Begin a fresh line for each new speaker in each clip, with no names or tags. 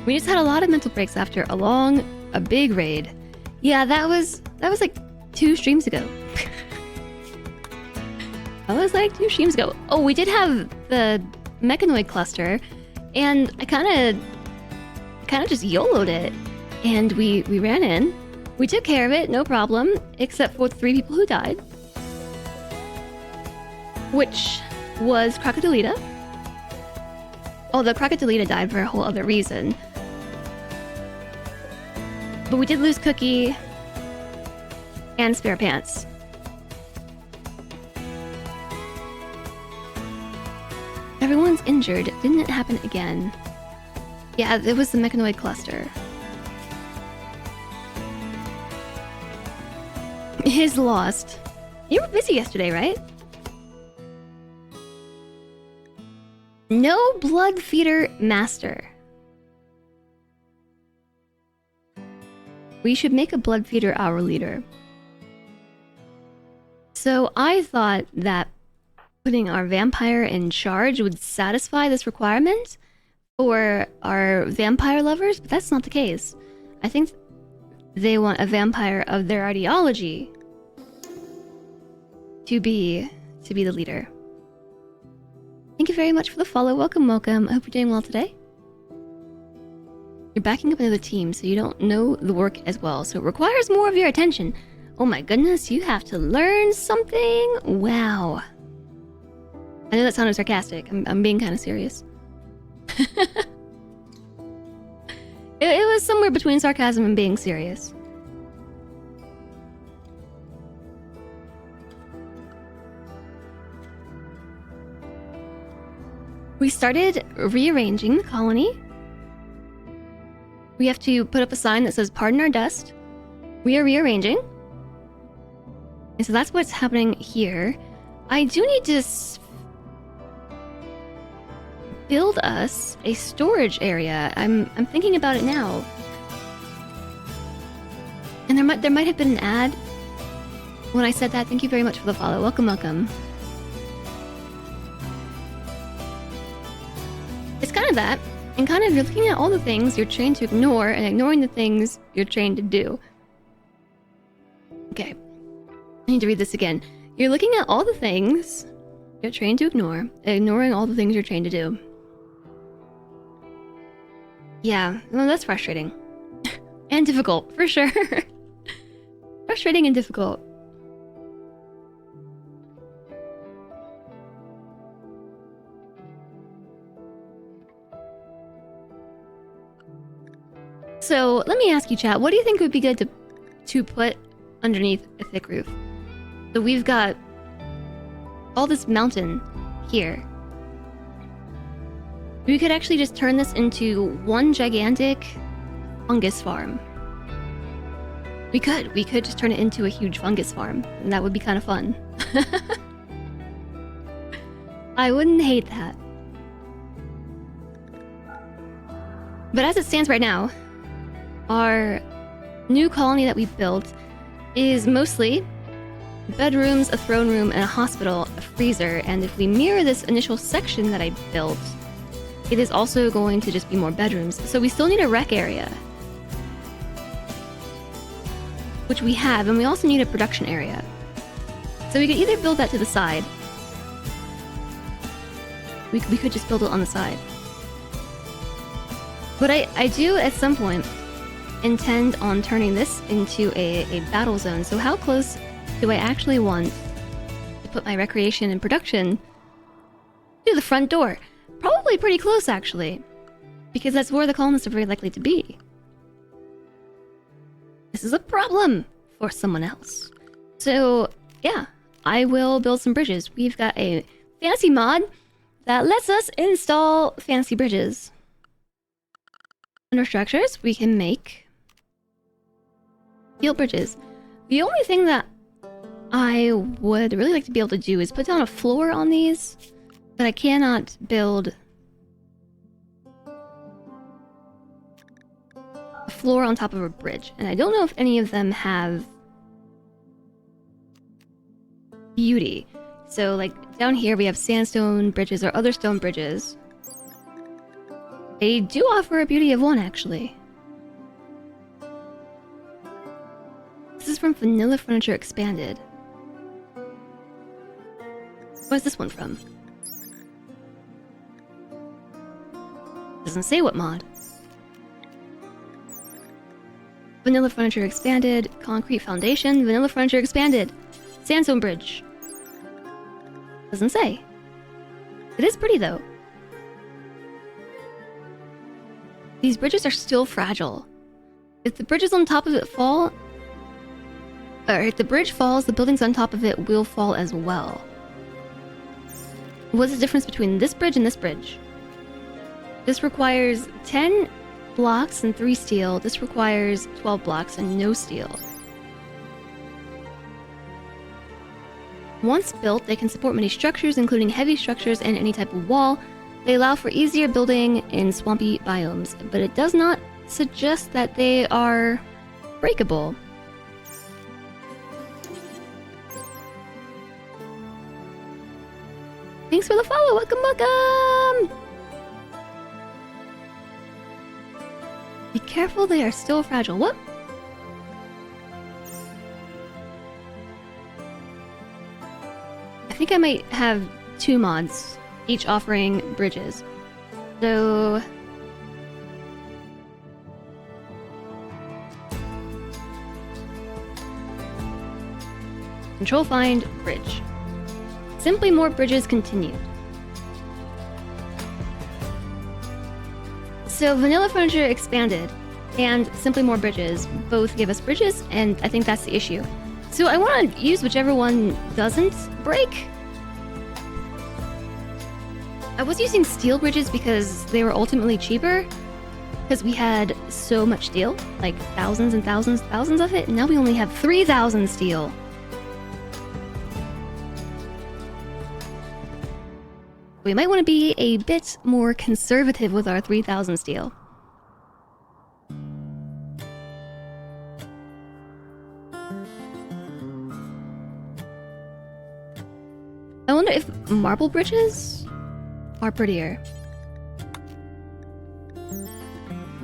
We just had a lot of mental breaks after a big raid. Yeah, that was like 2 streams ago. That was like 2 streams ago. Oh, we did have the mechanoid cluster, and I kind of just YOLO'd it, and we ran in. We took care of it, no problem, except for 3 people who died, which was Crocodilita. Although Crocodilita died for a whole other reason. But we did lose Cookie and Spare Pants. Everyone's injured. Didn't it happen again? Yeah, it was the mechanoid cluster. Is lost. You were busy yesterday, right? No blood feeder master. We should make a blood feeder our leader. So I thought that putting our vampire in charge would satisfy this requirement for our vampire lovers, but that's not the case. I think they want a vampire of their ideology to be the leader. Thank you very much for the follow. Welcome, welcome. I hope you're doing well today. You're backing up another team, so you don't know the work as well, so it requires more of your attention. Oh my goodness, you have to learn something? Wow. I know that sounded sarcastic. I'm being kind of serious. It was somewhere between sarcasm and being serious. We started rearranging the colony. We have to put up a sign that says, "Pardon our dust. We are rearranging." And so that's what's happening here. I do need to build us a storage area. I'm thinking about it now. And there might have been an ad when I said that. Thank you very much for the follow. Welcome, welcome. It's kind of that, and kind of you're looking at all the things you're trained to ignore and ignoring the things you're trained to do. Okay, I need to read this again. You're looking at all the things you're trained to ignore, and ignoring all the things you're trained to do. Yeah, well, that's frustrating. And difficult, for sure. Frustrating and difficult. So, let me ask you, chat, what do you think would be good to put underneath a thick roof? So we've got all this mountain here. We could actually just turn this into one gigantic fungus farm. We could just turn it into a huge fungus farm, and that would be kind of fun. I wouldn't hate that. But as it stands right now, our new colony that we built is mostly bedrooms, a throne room, and a hospital, a freezer. And if we mirror this initial section that I built, it is also going to just be more bedrooms. So we still need a rec area, which we have, and we also need a production area. So we could either build that to the side. We could just build it on the side. But I do, at some point, intend on turning this into a battle zone. So how close do I actually want to put my recreation and production to the front door? Probably pretty close, actually, because that's where the colonists are very likely to be. This is a problem for someone else. So yeah, I will build some bridges. We've got a fancy mod that lets us install fancy bridges. Under structures, we can make steel bridges. The only thing that I would really like to be able to do is put down a floor on these, but I cannot build a floor on top of a bridge. And I don't know if any of them have beauty. So like down here we have sandstone bridges or other stone bridges. They do offer a beauty of one, actually. This is from Vanilla Furniture Expanded. Where's this one from? Doesn't say what mod. Vanilla Furniture Expanded, Concrete Foundation, Vanilla Furniture Expanded, Sandstone Bridge. Doesn't say. It is pretty though. These bridges are still fragile. If the bridges on top of it fall, or if the bridge falls, the buildings on top of it will fall as well. What's the difference between this bridge and this bridge? This requires 10 blocks and 3 steel. This requires 12 blocks and no steel. Once built, they can support many structures, including heavy structures and any type of wall. They allow for easier building in swampy biomes, but it does not suggest that they are breakable. Thanks for the follow! Welcome, welcome! Be careful, they are still fragile. What? I think I might have 2 mods, each offering bridges. So... Control find bridge. Simply more bridges continued. So Vanilla Furniture Expanded and Simply More Bridges both give us bridges, and I think that's the issue. So I want to use whichever one doesn't break. I was using steel bridges because they were ultimately cheaper, because we had so much steel, like thousands and thousands and thousands of it, and now we only have 3,000 steel. We might want to be a bit more conservative with our 3,000 steel. I wonder if marble bridges are prettier.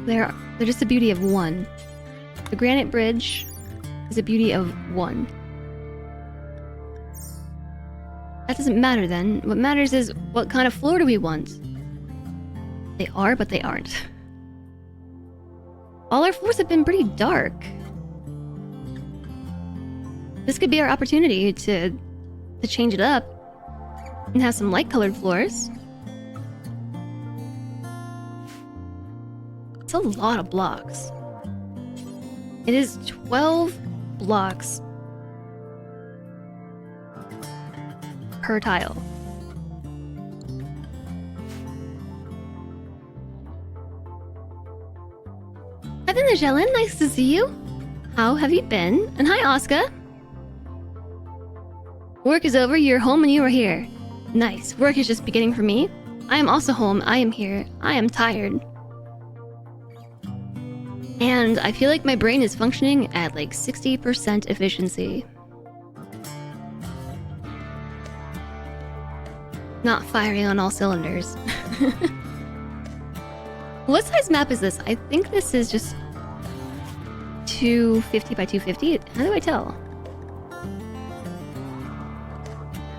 They're just a beauty of 1. The granite bridge is a beauty of 1. That doesn't matter then. What matters is what kind of floor do we want? They are, but they aren't. All our floors have been pretty dark. This could be our opportunity to change it up and have some light-colored floors. It's a lot of blocks. It is 12 blocks per tile. Hi there, Nigellin. Nice to see you. How have you been? And hi, Oscar. Work is over. You're home and you are here. Nice. Work is just beginning for me. I am also home. I am here. I am tired. And I feel like my brain is functioning at like 60% efficiency. Not firing on all cylinders. What size map is this? I think this is just 250 by 250. How do I tell?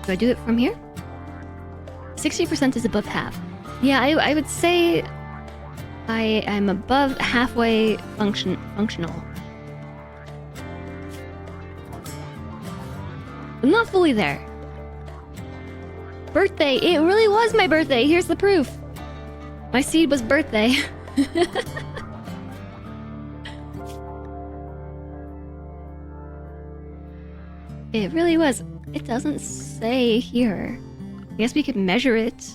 Do I do it from here? 60% is above half. Yeah, I would say I am above halfway functional. I'm not fully there. Birthday! It really was my birthday! Here's the proof! My seed was birthday. It really was. It doesn't say here. I guess we could measure it.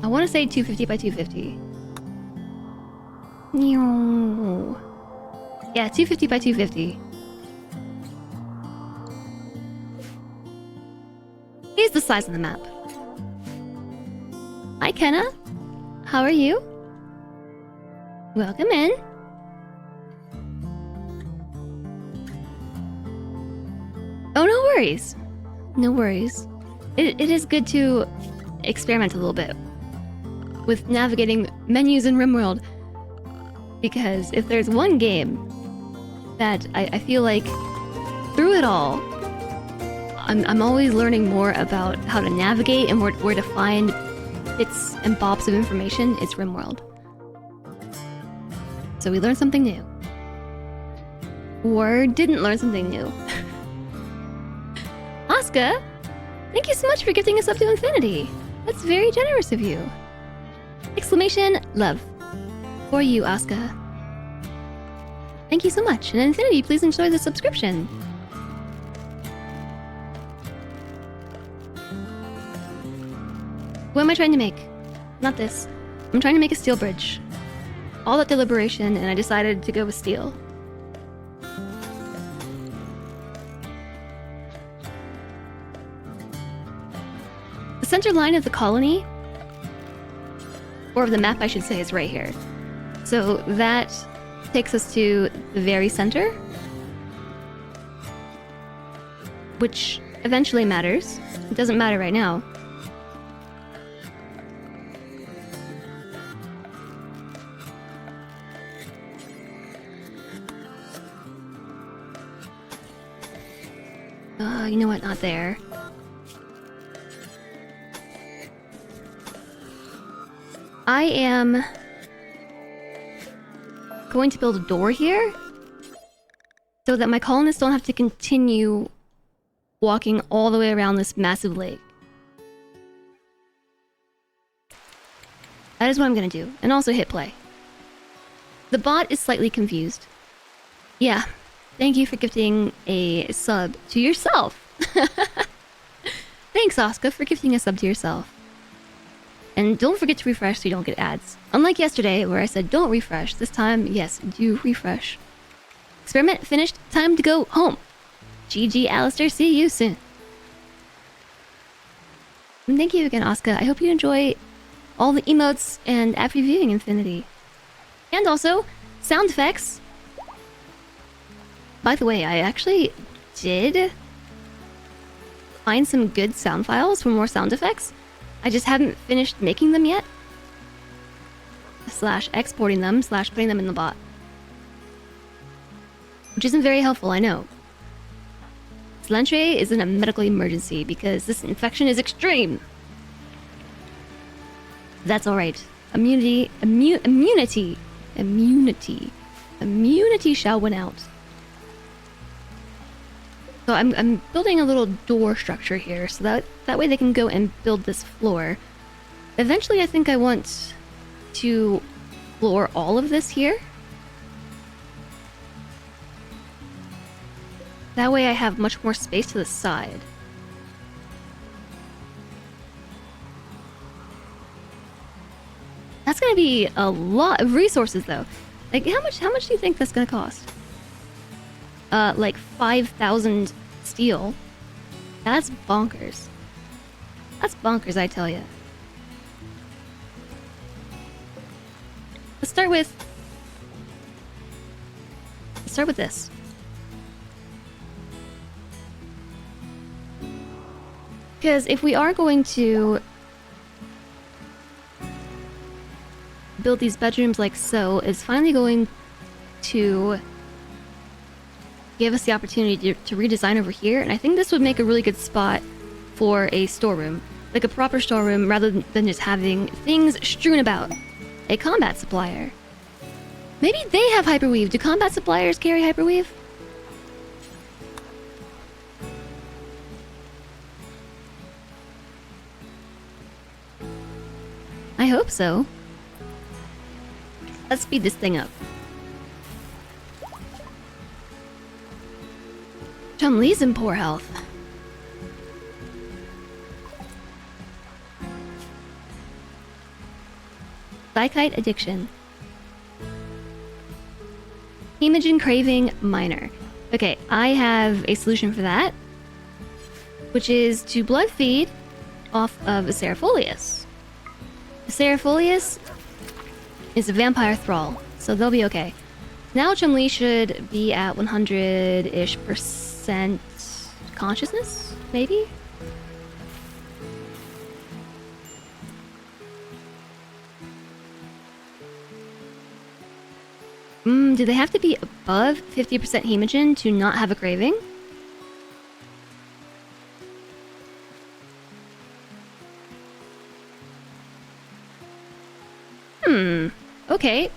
I want to say 250 by 250. Yeah, 250 by 250. Here's the size of the map. Hi, Kenna. How are you? Welcome in. Oh, no worries. No worries. It is good to experiment a little bit with navigating menus in RimWorld. Because if there's one game that I feel like through it all, I'm always learning more about how to navigate and where to find bits and bobs of information, it's RimWorld. So we learned something new. Or didn't learn something new. Asuka, thank you so much for gifting us up to infinity. That's very generous of you. Exclamation, love. For you, Asuka. Thank you so much. And Infinity, please enjoy the subscription. What am I trying to make? Not this. I'm trying to make a steel bridge. All that deliberation, and I decided to go with steel. The center line of the colony, or of the map I should say, is right here. So that takes us to the very center, which eventually matters. It doesn't matter right now. You know what? Not there. I am going to build a door here so that my colonists don't have to continue walking all the way around this massive lake. That is what I'm going to do, and also hit play. The bot is slightly confused. Yeah, thank you for gifting a sub to yourself. Thanks, Asuka, for gifting a sub to yourself. And don't forget to refresh so you don't get ads. Unlike yesterday, where I said don't refresh, this time, yes, do refresh. Experiment finished, time to go home. GG, Alistair, see you soon. And thank you again, Asuka. I hope you enjoy all the emotes and app reviewing Infinity. And also, sound effects. By the way, I actually did find some good sound files for more sound effects. I just haven't finished making them yet. / exporting them / putting them in the bot. Which isn't very helpful, I know. Silentre is in a medical emergency because this infection is extreme. That's alright. Immunity shall win out. So I'm building a little door structure here so that way they can go and build this floor. Eventually I think I want to floor all of this here. That way I have much more space to the side. That's gonna be a lot of resources though. Like how much do you think that's gonna cost? Like 5,000 steel. That's bonkers. That's bonkers, I tell ya. Let's start with this. Because if we are going to build these bedrooms like so, it's finally going to give us the opportunity to redesign over here, and I think this would make a really good spot for a storeroom. Like a proper storeroom rather than just having things strewn about. A combat supplier. Maybe they have hyperweave. Do combat suppliers carry hyperweave? I hope so. Let's speed this thing up. Chun-Li's in poor health. Psychite addiction. Hemogen craving minor. Okay, I have a solution for that, which is to blood feed off of a Serifolius. The Serifolius is a vampire thrall, so they'll be okay. Now Chun-Li should be at 100-ish% consciousness, maybe? Do they have to be above 50% hemogen to not have a craving? Okay.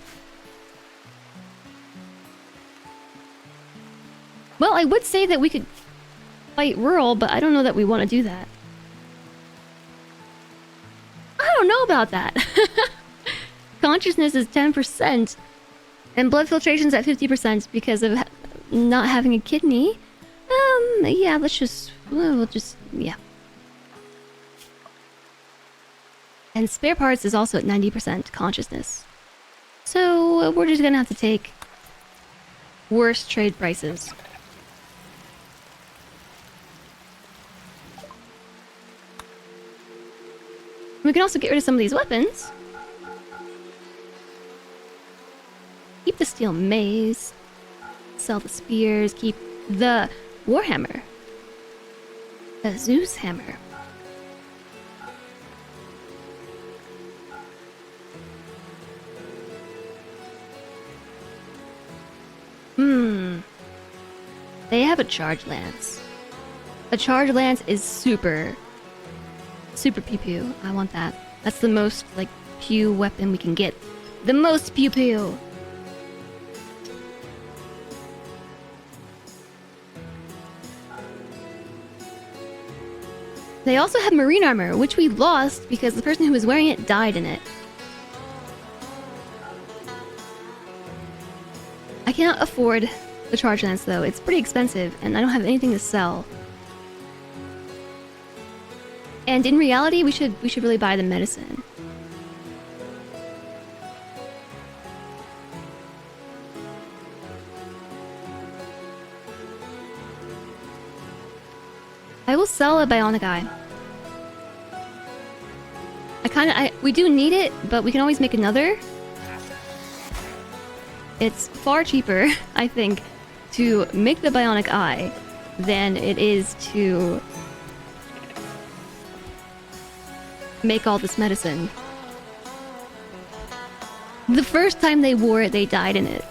Well, I would say that we could fight Whirl, but I don't know that we want to do that. I don't know about that. Consciousness is 10%, and blood filtration's at 50% because of not having a kidney. Yeah, we'll just, yeah. And spare parts is also at 90% consciousness. So we're just gonna have to take worse trade prices. We can also get rid of some of these weapons. Keep the steel mace. Sell the spears. Keep the warhammer. The Zeus hammer. They have a charge lance. A charge lance is super pew pew. I want that. That's the most, like, pew weapon we can get. The most pew pew! They also have marine armor, which we lost because the person who was wearing it died in it. I cannot afford the charge lance though. It's pretty expensive and I don't have anything to sell. And in reality, we should really buy the medicine. I will sell a bionic eye. We do need it, but we can always make another. It's far cheaper, I think, to make the bionic eye than it is to make all this medicine. The first time they wore it, they died in it.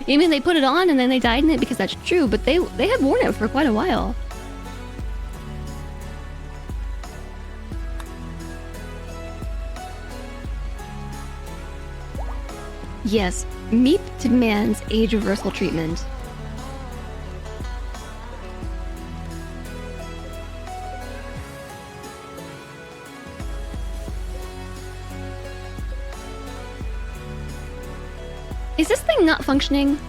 I mean, they put it on and then they died in it because that's true, but they had worn it for quite a while. Yes, Meep demands age reversal treatment. Is this thing not functioning?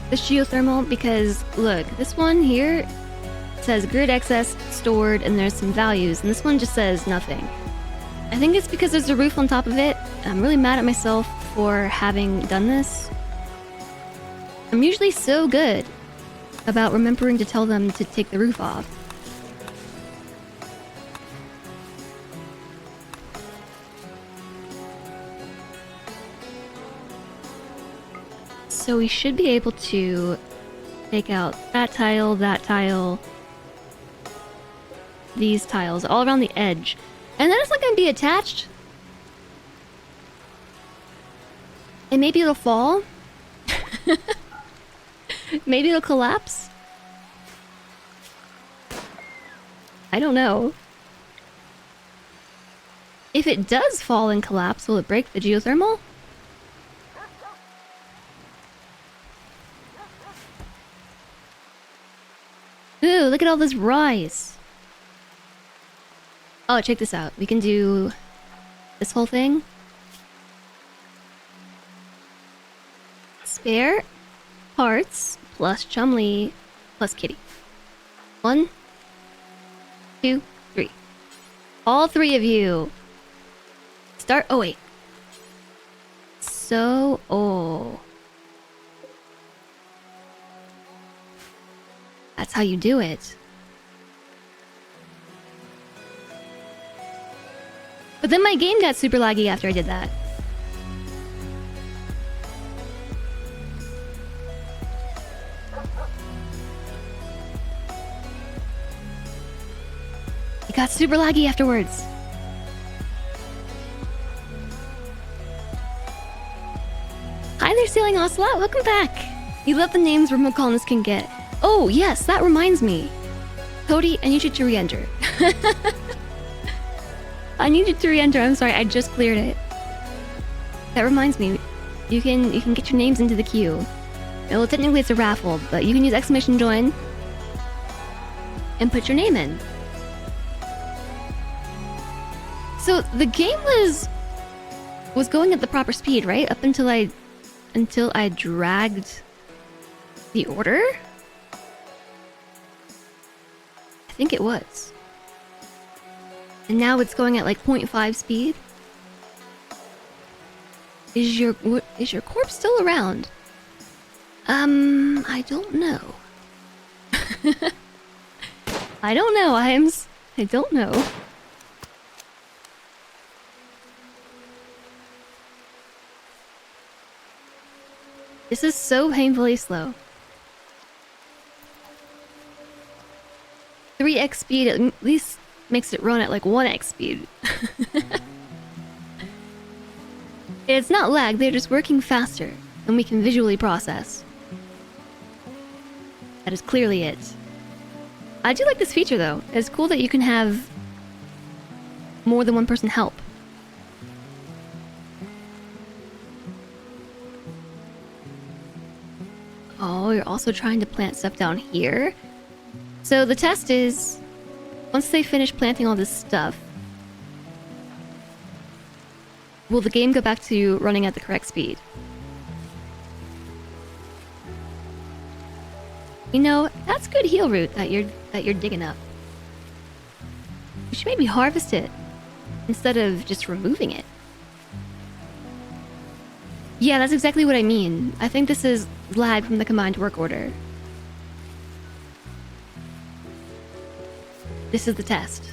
This geothermal? Because, look, this one here says grid excess stored and there's some values, and this one just says nothing. I think it's because there's a roof on top of it. I'm really mad at myself for having done this. I'm usually so good about remembering to tell them to take the roof off. So we should be able to take out that tile, these tiles, all around the edge. And then it's not going to be attached. And maybe it'll fall. Maybe it'll collapse. I don't know. If it does fall and collapse, will it break the geothermal? Ooh, look at all this rice. Oh, check this out. We can do this whole thing. Spare parts plus Chumley plus Kitty. 1, 2, 3. All 3 of you. Start. Oh, wait. So, oh. That's how you do it. But then my game got super laggy after I did that. It got super laggy afterwards. Sailing Ocelot, welcome back! You love the names remote colonists can get. Oh, yes, that reminds me. Cody, I need you to re-enter. I need you to re-enter, I'm sorry, I just cleared it. That reminds me, you can get your names into the queue. Well, technically it's a raffle, but you can use exclamation join and put your name in. So the game was going at the proper speed, right? Up until I dragged the order? I think it was. And now it's going at like 0.5 speed. Is your corpse still around? I don't know. I don't know, Iams. I don't know. This is so painfully slow. 3x speed at least makes it run at like 1x speed. It's not lag, they're just working faster, and we can visually process. That is clearly it. I do like this feature though. It's cool that you can have more than one person help. Oh, you're also trying to plant stuff down here? So the test is, once they finish planting all this stuff, will the game go back to running at the correct speed? You know, that's good heal root that you're digging up. You should maybe harvest it instead of just removing it. Yeah, that's exactly what I mean. I think this is lag from the combined work order. This is the test.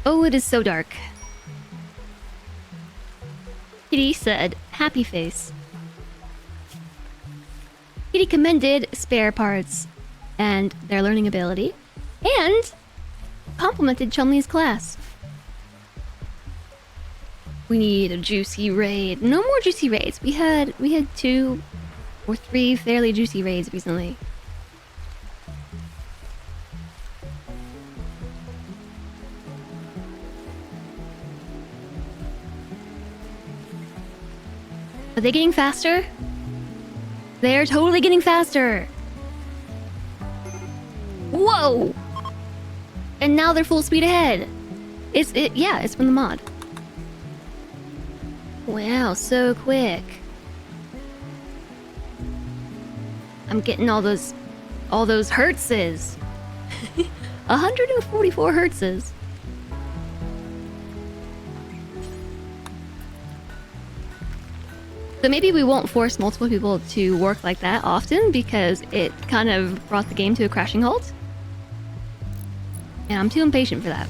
Oh, it is so dark. Kitty said, happy face. Kitty commended spare parts and their learning ability, and complimented Chumley's class. We need a juicy raid. No more juicy raids. We had 2 or 3 fairly juicy raids recently. Are they getting faster? They're totally getting faster! Whoa! And now they're full speed ahead! Yeah, it's from the mod. Wow, so quick. I'm getting all those hertzes. 144 hertzes. So maybe we won't force multiple people to work like that often because it kind of brought the game to a crashing halt. And I'm too impatient for that.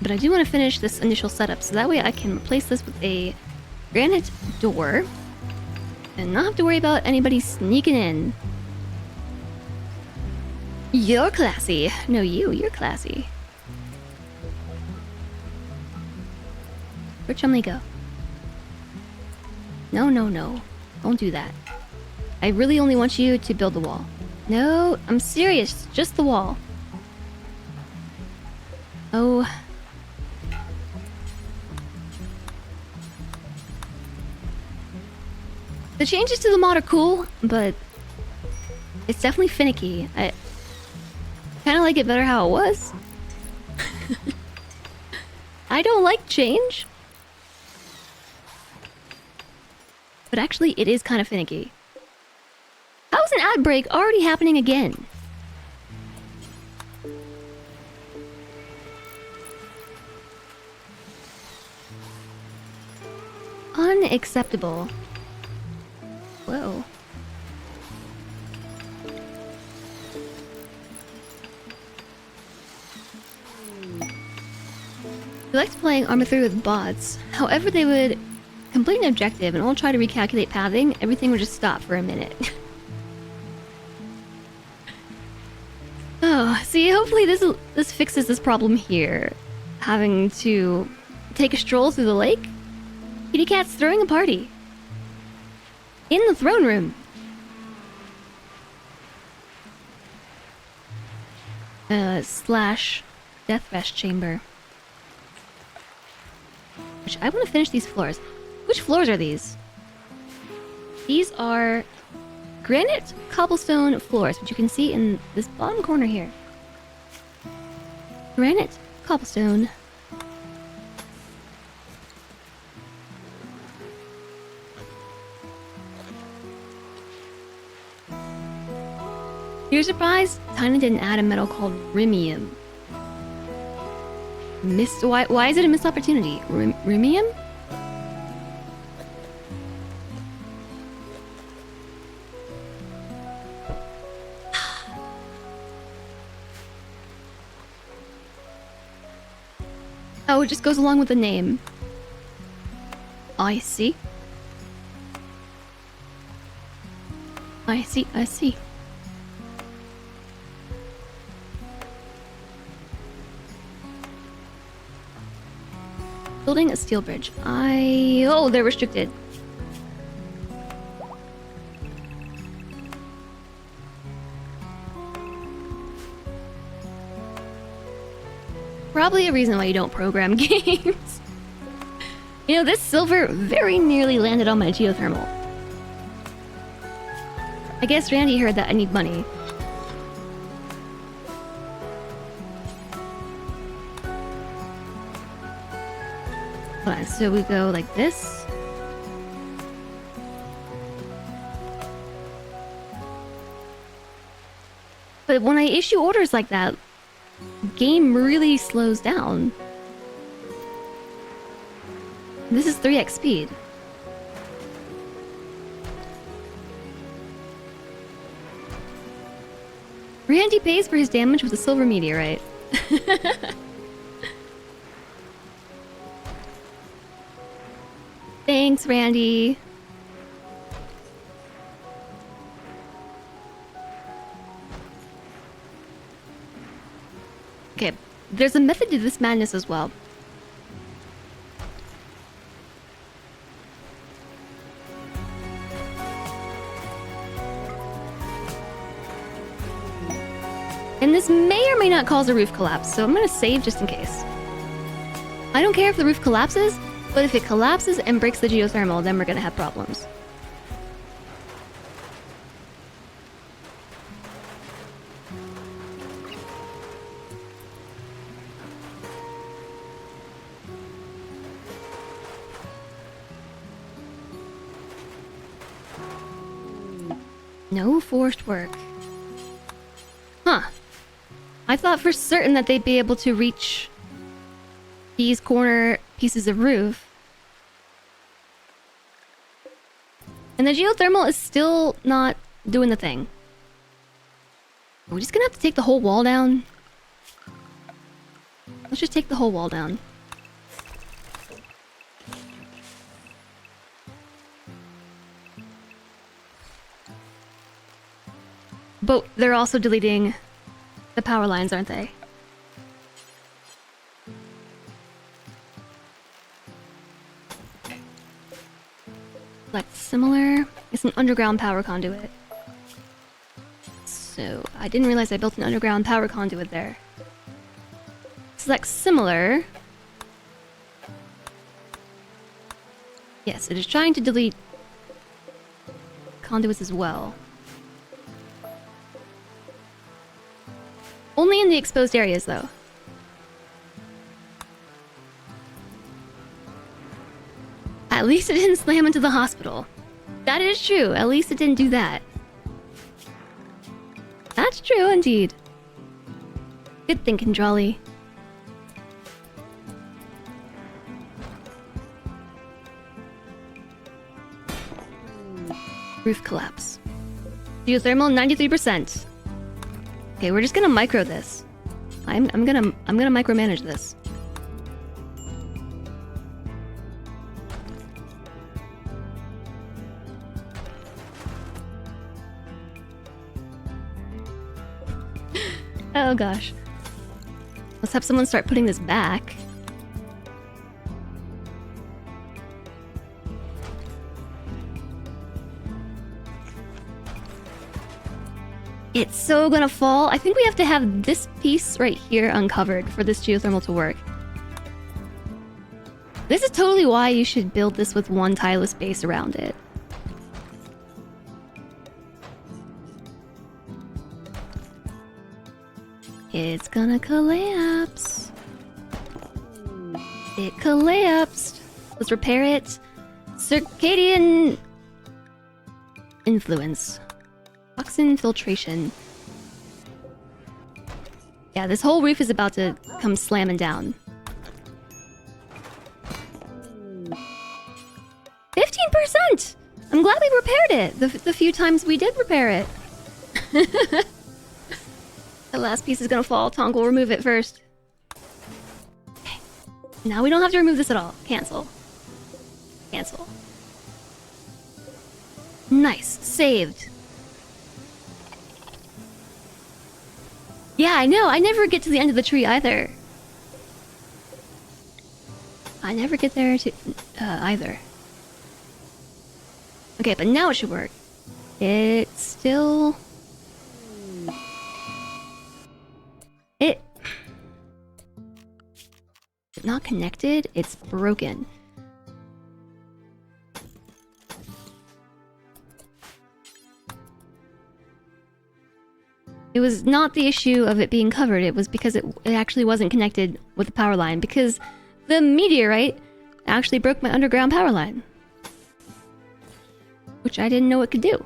But I do want to finish this initial setup so that way I can replace this with a granite door and not have to worry about anybody sneaking in. You're classy. No, you're classy. Where'd Chumley go? No. Don't do that. I really only want you to build the wall. No, I'm serious. Just the wall. Oh. The changes to the mod are cool, but it's definitely finicky. I kind of like it better how it was. I don't like change. But actually, it is kind of finicky. How's an ad break already happening again? Unacceptable. Whoa. We liked playing Arma 3 with bots. However, they would complete an objective and all try to recalculate pathing. Everything would just stop for a minute. Oh, see, hopefully this fixes this problem here. Having to take a stroll through the lake. Kitty Cat's throwing a party. In the throne room. Slash death rest chamber. Which I want to finish these floors. Which floors are these? These are granite cobblestone floors, which you can see in this bottom corner here. Granite cobblestone. You're surprised Tiny didn't add a metal called rimium. Why is it a missed opportunity? Rimium? Oh, it just goes along with the name. I see. I see, I see. Building a steel bridge. Oh, they're restricted. Probably a reason why you don't program games. You know, this silver very nearly landed on my geothermal. I guess Randy heard that I need money. Hold on, so we go like this. But when I issue orders like that, game really slows down. This is 3x speed. Randy pays for his damage with a silver meteorite. Thanks, Randy. Okay, there's a method to this madness as well. And this may or may not cause a roof collapse, so I'm gonna save just in case. I don't care if the roof collapses, but if it collapses and breaks the geothermal, then we're gonna have problems. No forced work. Huh. I thought for certain that they'd be able to reach these corner pieces of roof. And the geothermal is still not doing the thing. Are we just gonna have to take the whole wall down? Let's just take the whole wall down. But they're also deleting the power lines, aren't they? Select similar. It's an underground power conduit. So, I didn't realize I built an underground power conduit there. Select similar. Yes, it is trying to delete conduits as well. Only in the exposed areas, though. At least it didn't slam into the hospital. That is true. At least it didn't do that. That's true, indeed. Good thinking, Jolly. Roof collapse. Geothermal, 93%. Okay, we're just gonna micro this. I'm gonna micromanage this. Oh gosh. Let's have someone start putting this back. It's so gonna fall. I think we have to have this piece right here uncovered for this geothermal to work. This is totally why you should build this with one tileless base around it. It's gonna collapse. It collapsed. Let's repair it. Circadian influence. Toxin filtration. Yeah, this whole roof is about to come slamming down. 15%! I'm glad we repaired it. The few times we did repair it. The last piece is gonna fall. Tonk will remove it first. Okay. Now we don't have to remove this at all. Cancel. Cancel. Nice. Saved. Yeah, I know. I never get to the end of the tree either. I never get there to either. Okay, but now it should work. It's still... It's not connected. It's broken. It was not the issue of it being covered, it was because it actually wasn't connected with the power line, because the meteorite actually broke my underground power line. Which I didn't know it could do.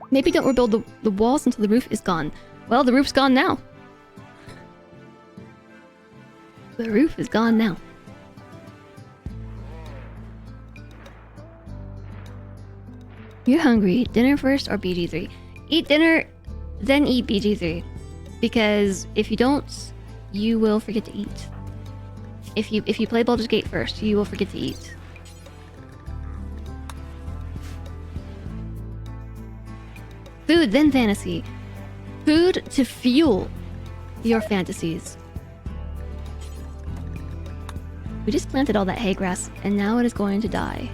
Maybe don't rebuild the walls until the roof is gone. Well, the roof's gone now. The roof is gone now. You're hungry. Dinner first or BG3? Eat dinner, then eat BG3. Because if you don't, you will forget to eat. If you play Baldur's Gate first, you will forget to eat. Food, then fantasy. Food to fuel your fantasies. We just planted all that hay grass, and now it is going to die.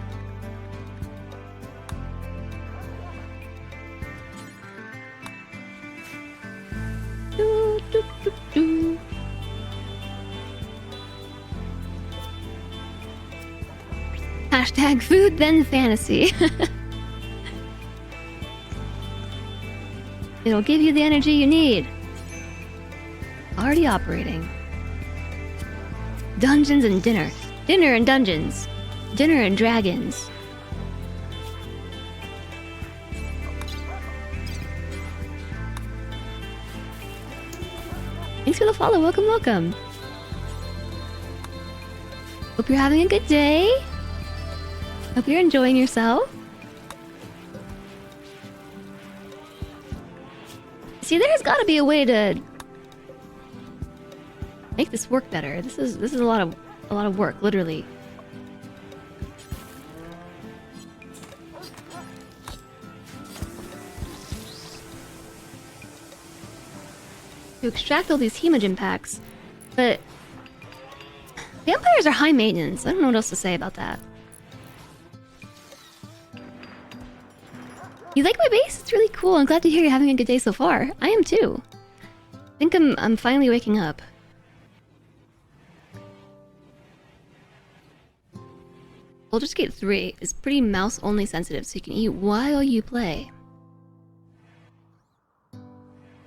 Hashtag food, then fantasy. It'll give you the energy you need. Already operating. Dungeons and dinner. Dinner and dungeons. Dinner and dragons. Thanks for the follow. Welcome, welcome. Hope you're having a good day. Hope you're enjoying yourself. See, there's got to be a way to make this work better. This is a lot of work, literally. To extract all these hemogen packs, but vampires are high maintenance. I don't know what else to say about that. You like my base? It's really cool. I'm glad to hear you're having a good day so far. I am too. I think I'm finally waking up. Baldur's Gate 3 is pretty mouse-only sensitive, so you can eat while you play.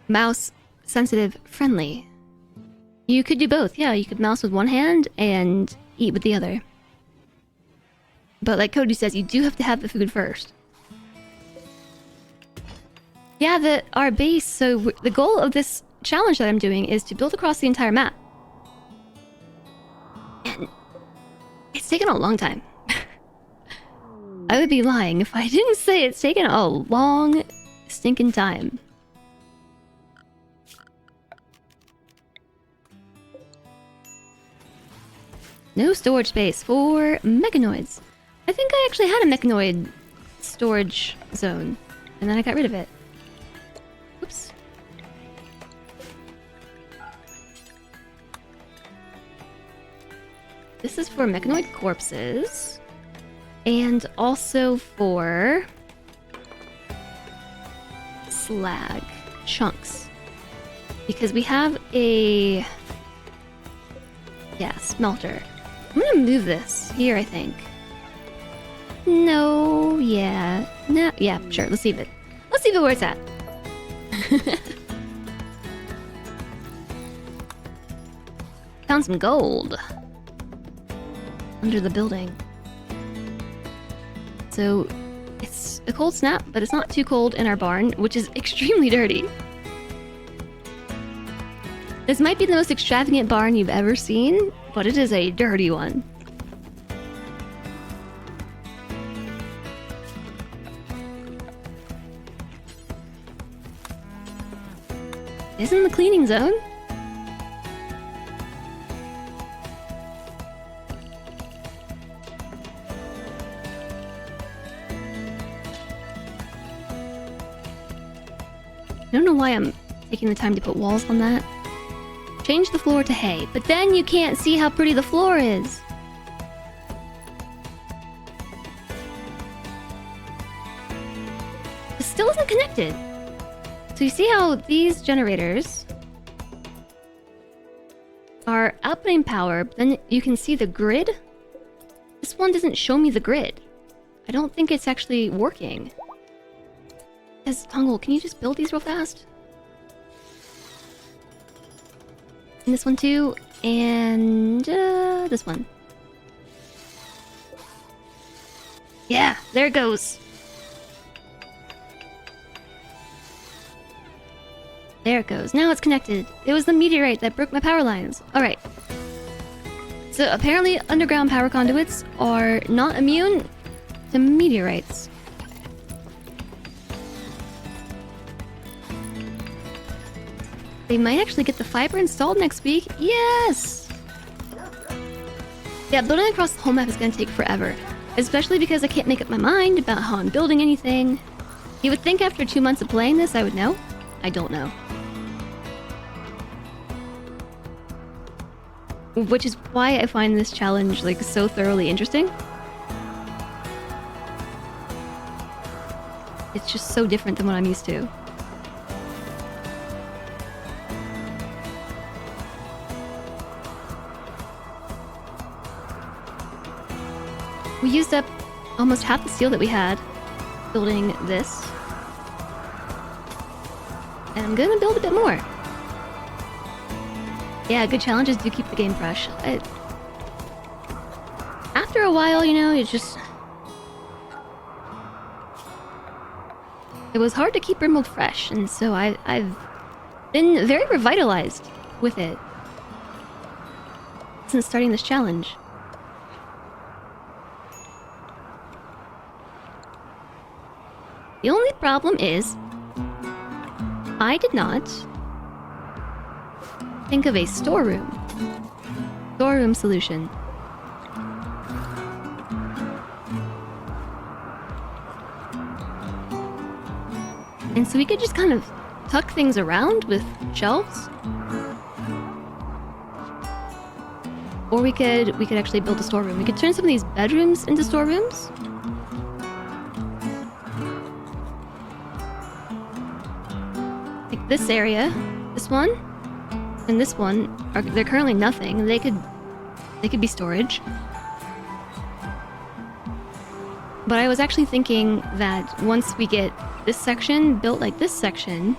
Mouse-sensitive friendly. You could do both, yeah. You could mouse with one hand and eat with the other. But like Cody says, you do have to have the food first. Yeah, our base, so the goal of this challenge that I'm doing is to build across the entire map. And it's taken a long time. I would be lying if I didn't say it's taken a long, stinking time. No storage space for mechanoids. I think I actually had a mechanoid storage zone, and then I got rid of it. Oops. This is for mechanoid corpses, and also for slag chunks, because we have a smelter. I'm gonna move this here, I think. No, yeah, no, yeah, sure. Let's leave it. Let's leave it where it's at. Found some gold under the building. So it's a cold snap, but it's not too cold in our barn, which is extremely dirty. This might be the most extravagant barn you've ever seen, but it is a dirty one. Isn't the cleaning zone? I don't know why I'm taking the time to put walls on that. Change the floor to hay, but then you can't see how pretty the floor is. It still isn't connected. So you see how these generators are outputting power, but then you can see the grid? This one doesn't show me the grid. I don't think it's actually working. Tungle, can you just build these real fast? And this one too, and this one. Yeah, there it goes. There it goes. Now it's connected. It was the meteorite that broke my power lines. Alright. So apparently underground power conduits are not immune to meteorites. They might actually get the fiber installed next week. Yes! Yeah, building across the whole map is going to take forever. Especially because I can't make up my mind about how I'm building anything. You would think after 2 months of playing this I would know. I don't know. Which is why I find this challenge like so thoroughly interesting. It's just so different than what I'm used to. We used up almost half the steel that we had building this. And I'm gonna build a bit more. Yeah, good challenges do keep the game fresh. After a while, you know, it's just... It was hard to keep rimworld fresh, and so I've been very revitalized with it since starting this challenge. The only problem is, I did not think of a storeroom solution. And so we could just kind of tuck things around with shelves. Or we could actually build a storeroom. We could turn some of these bedrooms into storerooms. Like this area, this one, and this one they're currently nothing. They could be storage. But I was actually thinking that once we get this section built like this section,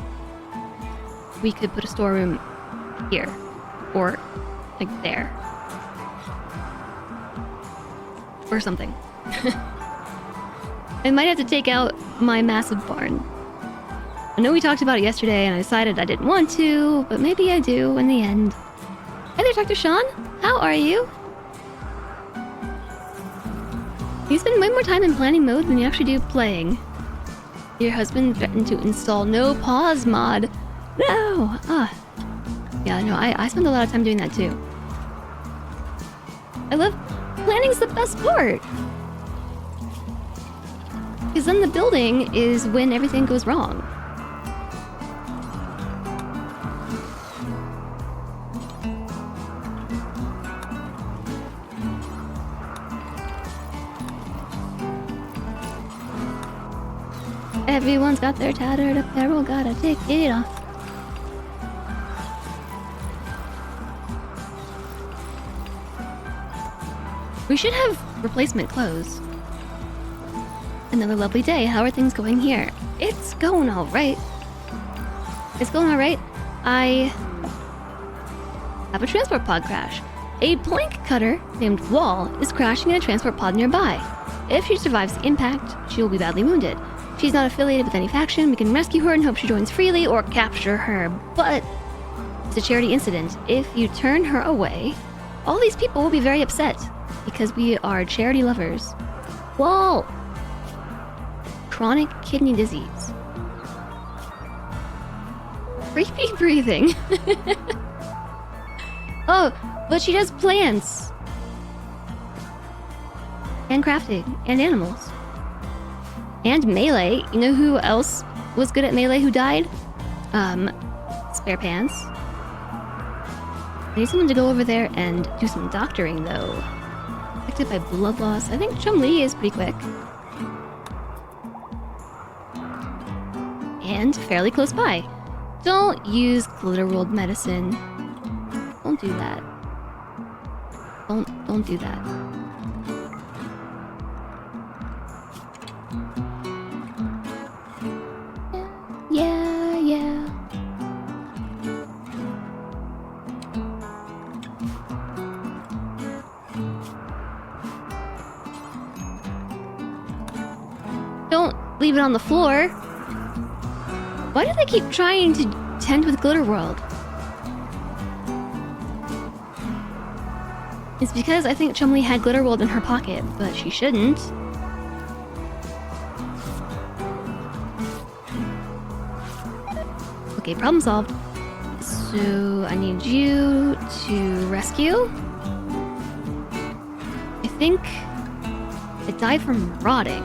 we could put a storeroom here or like there or something. I might have to take out my massive barn. I know we talked about it yesterday and I decided I didn't want to, but maybe I do in the end. Hey there, Dr. Sean. How are you? You spend way more time in planning mode than you actually do playing. Your husband threatened to install no pause mod. No! Yeah, no, I spend a lot of time doing that too. I love planning's the best part. Because then the building is when everything goes wrong. Everyone's got their tattered apparel, gotta take it off. We should have replacement clothes. Another lovely day. How are things going here? It's going alright. It's going alright. I have a transport pod crash. A plank cutter named Wall is crashing in a transport pod nearby. If she survives the impact, she will be badly wounded. She's not affiliated with any faction. We can rescue her and hope she joins freely or capture her. But it's a charity incident. If you turn her away, all these people will be very upset because we are charity lovers. Wall! Chronic kidney disease. Creepy breathing. Oh, but she does plants. And crafting. And animals. And melee. You know who else was good at melee who died? Spare Pants. I need someone to go over there and do some doctoring, though. Affected by blood loss. I think Chum-Li is pretty quick. And fairly close by. Don't use Glitterworld medicine. Don't do that. Don't do that. Yeah. Don't leave it on the floor. Why do they keep trying to tend with Glitterworld? It's because I think Chum-Li had Glitterworld in her pocket, but she shouldn't. Okay, problem solved. So I need you to rescue. I think it died from rotting.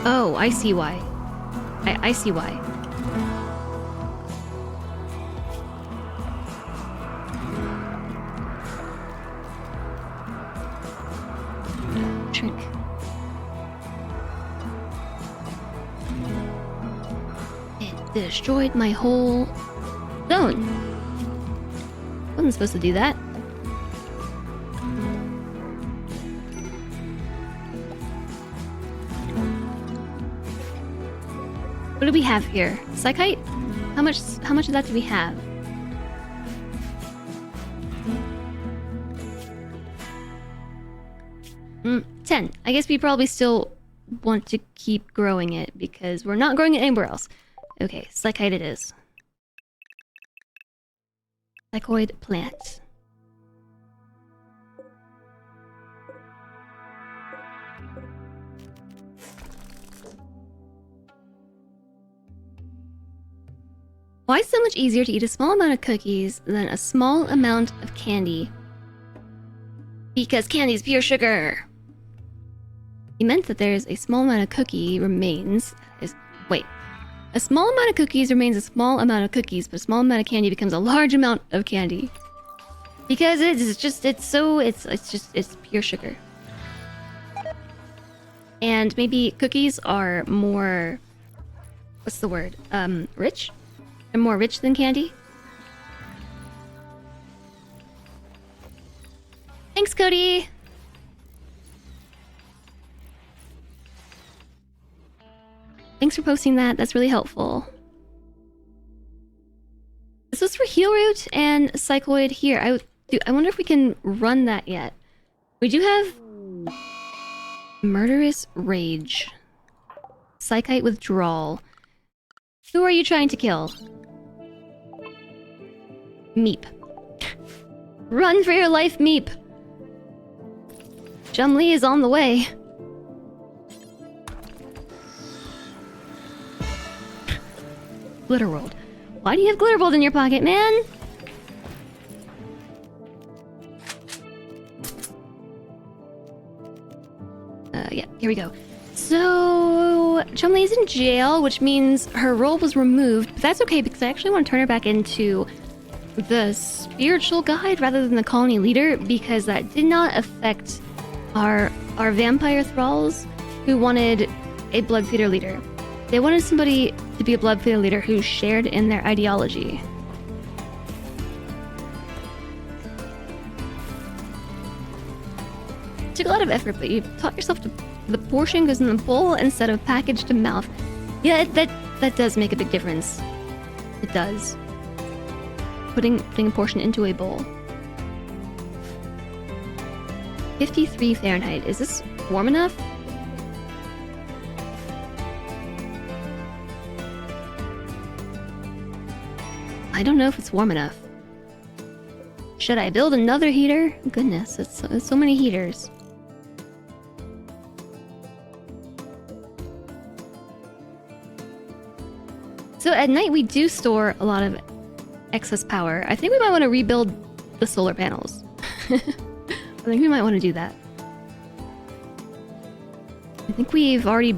Oh, I see why. I see why. Shrink. It destroyed my whole zone. Wasn't supposed to do that. What do we have here? Psychite? How much of that do we have? Mm, 10. I guess we probably still want to keep growing it because we're not growing it anywhere else. Okay, Psychite it is. Psychoid plant. Why is it so much easier to eat a small amount of cookies than a small amount of candy? Because candy is pure sugar. He meant that there's a small amount of cookie remains. Wait. A small amount of cookies remains a small amount of cookies, but a small amount of candy becomes a large amount of candy. Because it's pure sugar. And maybe cookies are more... What's the word? Rich? They're more rich than candy? Thanks, Cody! Thanks for posting that. That's really helpful. This was for Heal Root and Psychoid here. I wonder if we can run that yet. We do have Murderous Rage. Psychite Withdrawal. Who are you trying to kill? Meep. Run for your life, Meep! Chum-Li is on the way. Glitterworld. Why do you have Glitterworld in your pocket, man? here we go. So Chumley is in jail, which means her role was removed, but that's okay because I actually want to turn her back into the spiritual guide rather than the colony leader, because that did not affect our vampire thralls who wanted a blood feeder leader. They wanted somebody to be a blood feeder leader who shared in their ideology. It took a lot of effort, but you taught yourself to the portion goes in the bowl instead of packaged to mouth. Yeah, that does make a big difference. It does. Putting a portion into a bowl. 53 Fahrenheit. Is this warm enough? I don't know if it's warm enough. Should I build another heater? Goodness, it's so many heaters. So at night we do store a lot of excess power. I think we might want to rebuild the solar panels. I think we might want to do that. I think we've already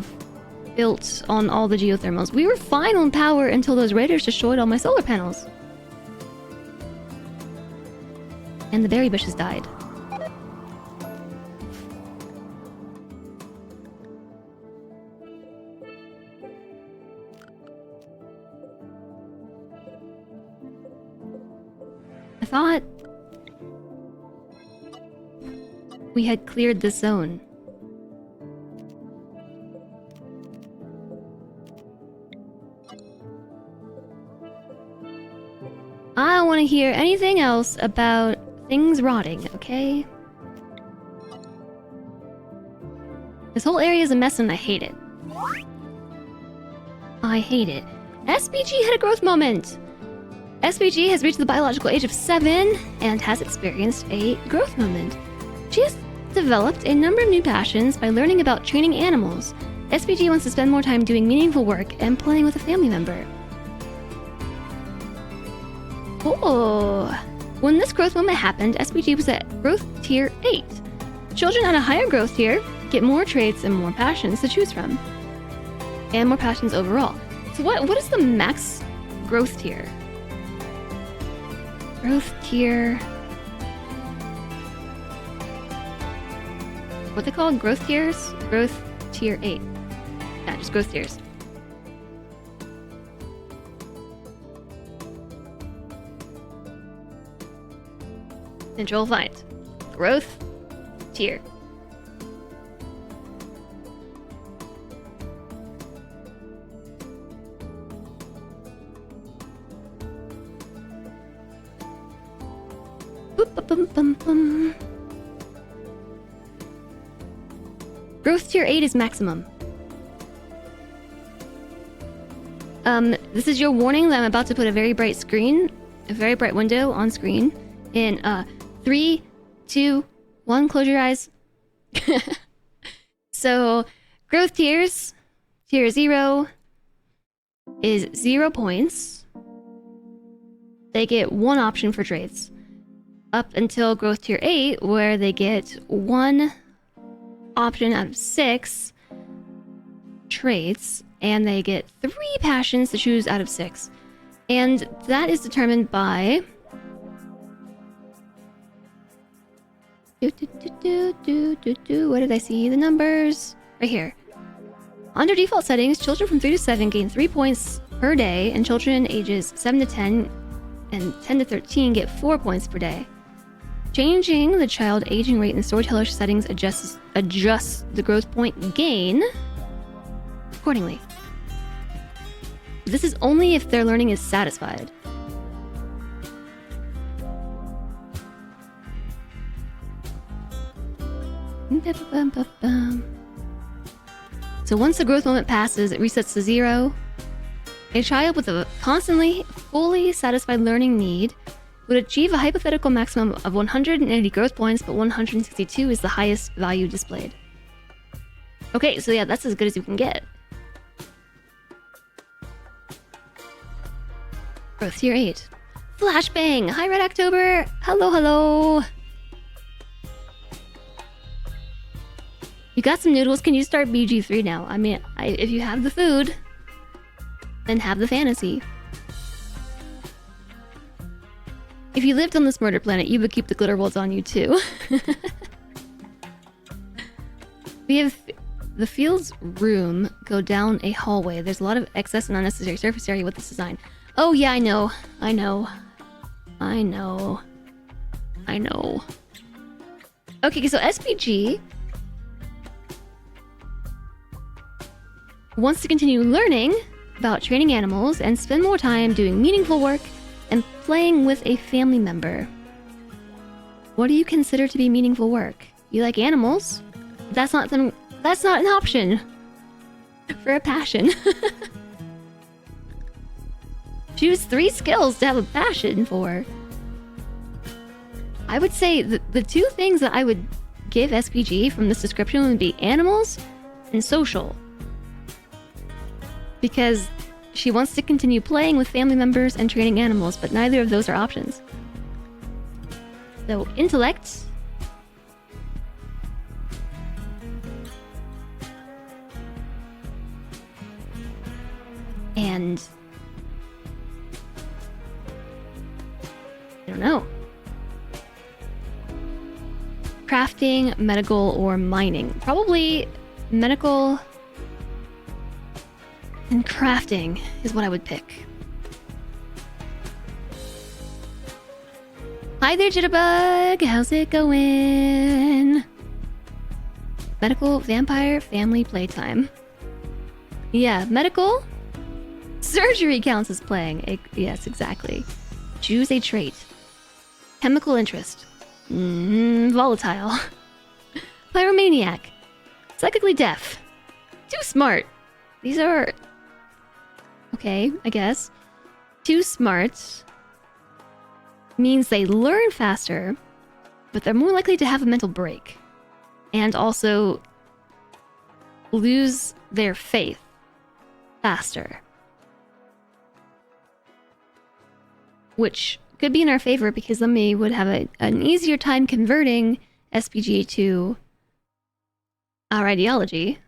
built on all the geothermals. We were fine on power until those raiders destroyed all my solar panels. And the berry bushes died. I thought we had cleared the zone. I don't want to hear anything else about things rotting, okay? This whole area is a mess and I hate it. I hate it. SBG had a growth moment! SBG has reached the biological age of 7 and has experienced a growth moment. She has developed a number of new passions by learning about training animals. SBG wants to spend more time doing meaningful work and playing with a family member. Oh, when this growth moment happened, SBG was at growth tier 8. Children at a higher growth tier get more traits and more passions to choose from. And more passions overall. So what is the max growth tier? Growth tier... What they call growth tiers? Growth tier 8. Yeah, just growth tiers. Control find. Growth tier. Boop, bum, bum, bum, bum. Growth tier 8 is maximum. This is your warning that I'm about to put a very bright window on screen in 3, 2, 1, close your eyes. So, growth tiers. Tier 0 is 0 points. They get 1 option for traits. Up until growth tier 8, where they get 1 option out of 6 traits, and they get 3 passions to choose out of 6. And that is determined by... Where did I see the numbers? Right here. Under default settings, children from 3 to 7 gain 3 points per day, and children ages 7 to 10 and 10 to 13 get 4 points per day. Changing the child aging rate in storyteller settings adjusts the growth point gain accordingly. This is only if their learning is satisfied. So once the growth moment passes, it resets to 0. A child with a constantly fully satisfied learning need would achieve a hypothetical maximum of 180 growth points, but 162 is the highest value displayed. Okay, so yeah, that's as good as you can get. Growth tier 8. Flashbang! Hi, Red October! Hello, hello! You got some noodles. Can you start BG3 now? I mean, if you have the food, then have the fantasy. If you lived on this murder planet, you would keep the glitter worlds on you too. We have the field's room go down a hallway. There's a lot of excess and unnecessary surface area with this design. Oh yeah, I know. Okay, so SPG wants to continue learning about training animals and spend more time doing meaningful work and playing with a family member. What do you consider to be meaningful work? You like animals? That's not an option for a passion. Choose 3 skills to have a passion for. I would say the 2 things that I would give SPG from this description would be animals and social. Because she wants to continue playing with family members and training animals, but neither of those are options. So, intellect. And... I don't know. Crafting, medical, or mining. Probably medical and crafting is what I would pick. Hi there, Jitterbug! How's it going? Medical, vampire, family, playtime. Yeah, medical. Surgery counts as playing. Yes, exactly. Choose a trait. Chemical interest. Volatile. Pyromaniac. Psychically deaf. Too smart. These are... okay, I guess. Too smart means they learn faster, but they're more likely to have a mental break. And also lose their faith faster. Which could be in our favor because then we would have an easier time converting SPG to our ideology.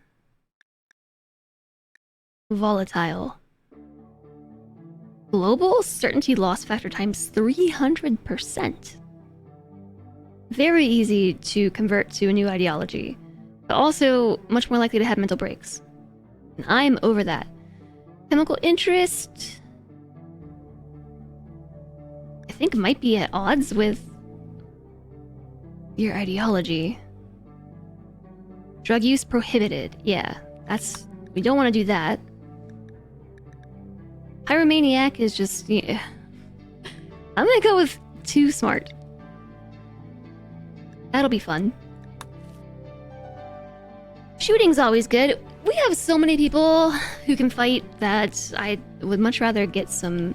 Volatile. Global certainty loss factor times 300%. Very easy to convert to a new ideology, but also much more likely to have mental breaks. And I'm over that. Chemical interest... I think might be at odds with your ideology. Drug use prohibited. Yeah, that's... we don't want to do that. Pyromaniac is just... yeah. I'm gonna go with too smart. That'll be fun. Shooting's always good. We have so many people who can fight that I would much rather get some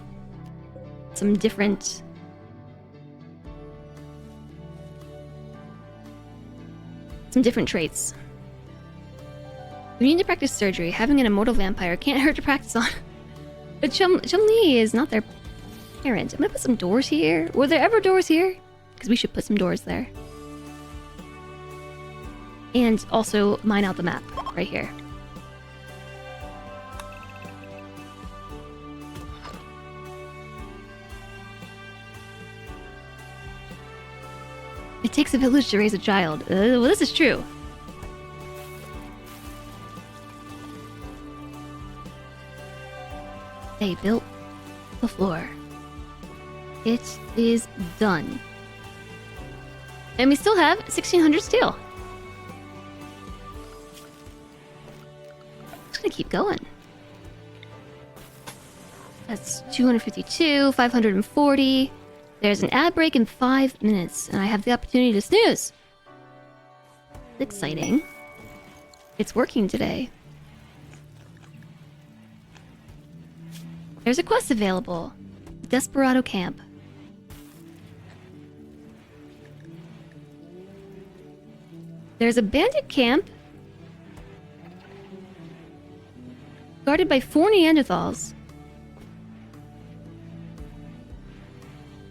different... traits. We need to practice surgery. Having an immortal vampire can't hurt to practice on. But Chun-Li is not their parent. I'm gonna put some doors here. Were there ever doors here? Because we should put some doors there. And also mine out the map right here. It takes a village to raise a child. Well, this is true. They built the floor. It is done. And we still have 1600 steel. Just gonna keep going. That's 252, 540. There's an ad break in 5 minutes, and I have the opportunity to snooze. It's exciting. It's working today. There's a quest available. Desperado Camp. There's a bandit camp guarded by 4 Neanderthals.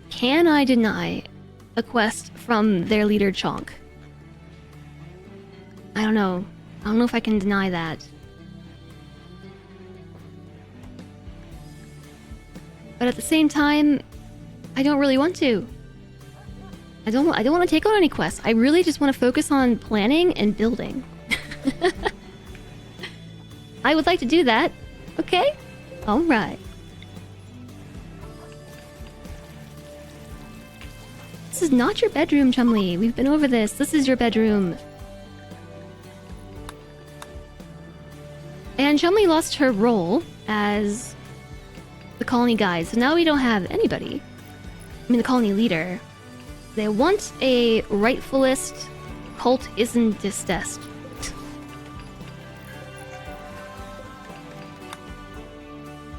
Can I deny a quest from their leader Chonk? I don't know. I don't know if I can deny that. But at the same time, I don't really want to. I don't want to take on any quests. I really just want to focus on planning and building. I would like to do that. Okay? Alright. This is not your bedroom, Chumley. We've been over this. This is your bedroom. And Chumley lost her role as the colony guide, so now we don't have anybody. I mean, the colony leader. They want a rightfulist cult isn't distest.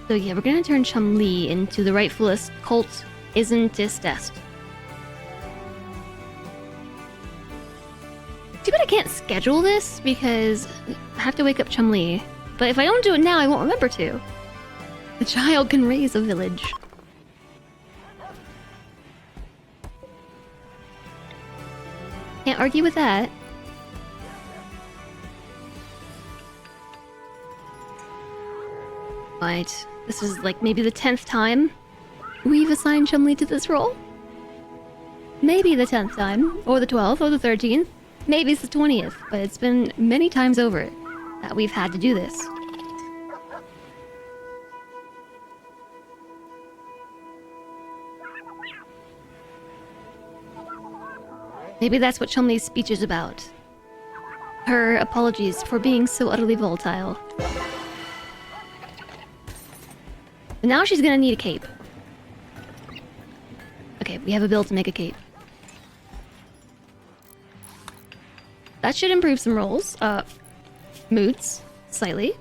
So yeah, we're gonna turn Chumley into the rightfulist cult isn't distest. Too bad I can't schedule this because I have to wake up Chumley. But if I don't do it now, I won't remember to. The child can raise a village. Can't argue with that. Right. This is like maybe the 10th time we've assigned Chumley to this role. Maybe the 10th time, or the 12th, or the 13th. Maybe it's the 20th, but it's been many times over that we've had to do this. Maybe that's what Chumley's speech is about. Her apologies for being so utterly volatile. But now she's gonna need a cape. Okay, we have a bill to make a cape. That should improve some rolls. Moods. Slightly.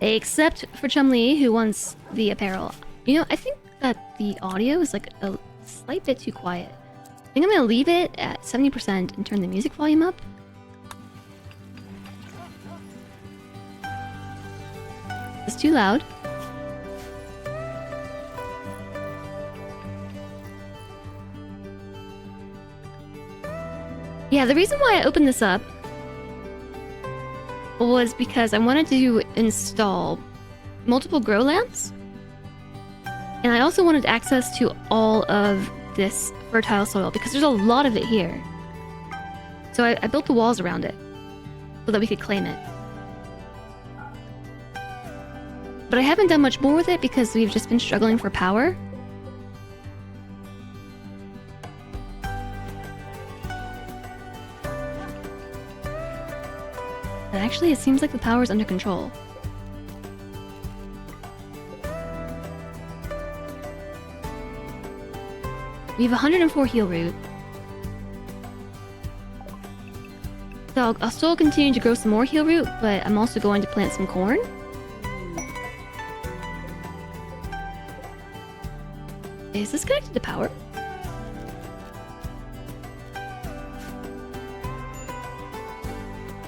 Except for Chumley, who wants the apparel. You know, I think that the audio is like a slight bit too quiet. I think I'm gonna leave it at 70% and turn the music volume up. It's too loud. Yeah, the reason why I opened this up was because I wanted to install multiple grow lamps. And I also wanted access to all of this fertile soil because there's a lot of it here. So I built the walls around it so that we could claim it. But I haven't done much more with it because we've just been struggling for power. But actually, it seems like the power's under control. We have 104 heal root. So I'll still continue to grow some more heal root, but I'm also going to plant some corn. Is this connected to power?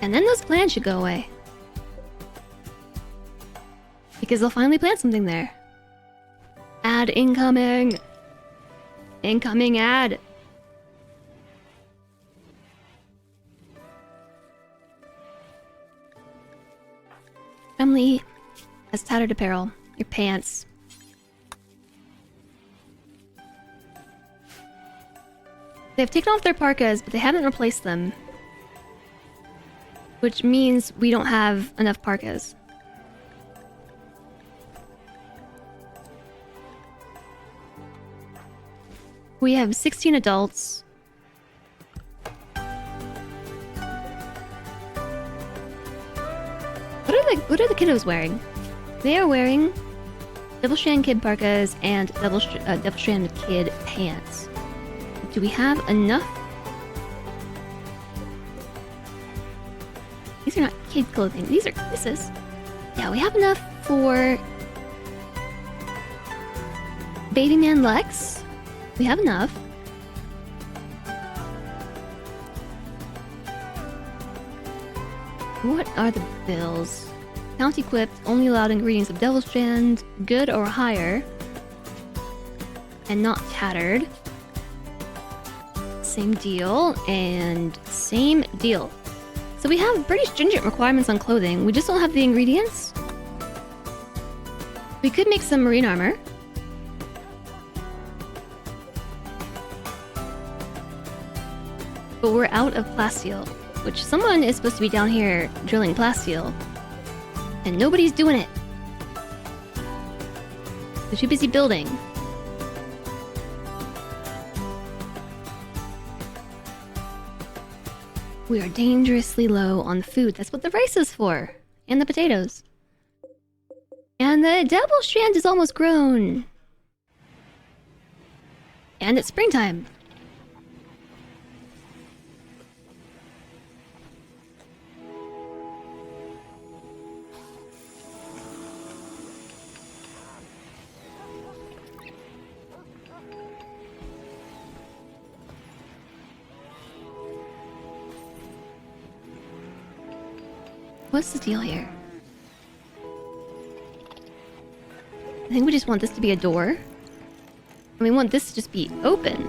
And then those plants should go away. Because they'll finally plant something there. Ad incoming! Incoming ad! Chumley has tattered apparel. Your pants. They've taken off their parkas, but they haven't replaced them. Which means we don't have enough parkas. We have 16 adults. What are the kiddos wearing? They are wearing Devil Strand Kid parkas and Devil Strand Kid pants. Do we have enough? These are not kid clothing. This is. Yeah, we have enough for Baby Man Lex. We have enough. What are the bills? Count equipped, only allowed ingredients of Devil Strand, good or higher. And not tattered. Same deal, and same deal. So we have pretty stringent requirements on clothing. We just don't have the ingredients. We could make some marine armor. But we're out of plasteel, which someone is supposed to be down here drilling plasteel. And nobody's doing it. They're too busy building. We are dangerously low on food. That's what the rice is for. And the potatoes. And the double strand is almost grown. And it's springtime. What's the deal here? I think we just want this to be a door. And we want this to just be open.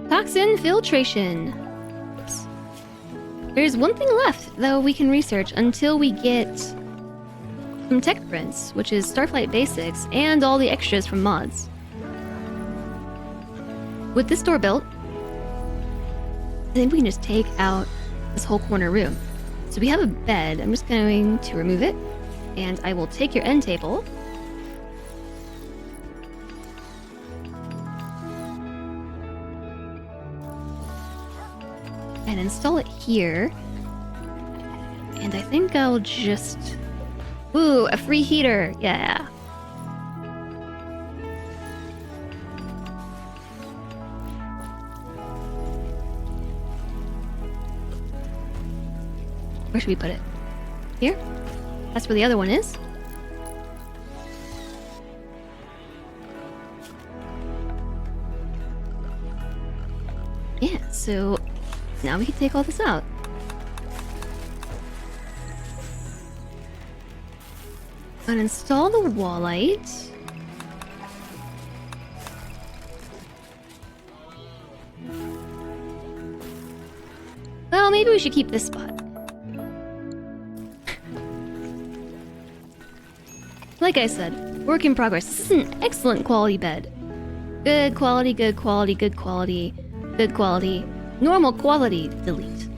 Toxin filtration. There's one thing left, though, we can research until we get some tech prints, which is Starflight Basics, and all the extras from mods. With this door built, I think we can just take out this whole corner room. So we have a bed. I'm just going to remove it, and I will take your end table. And install it here. And I think I'll just... Ooh, a free heater! Yeah! Where should we put it? Here? That's where the other one is. Yeah, so now we can take all this out. Uninstall the wall light. Well, maybe we should keep this spot. Like I said, work in progress. This is an excellent quality bed. Good quality, good quality, good quality, good quality. Normal quality, delete.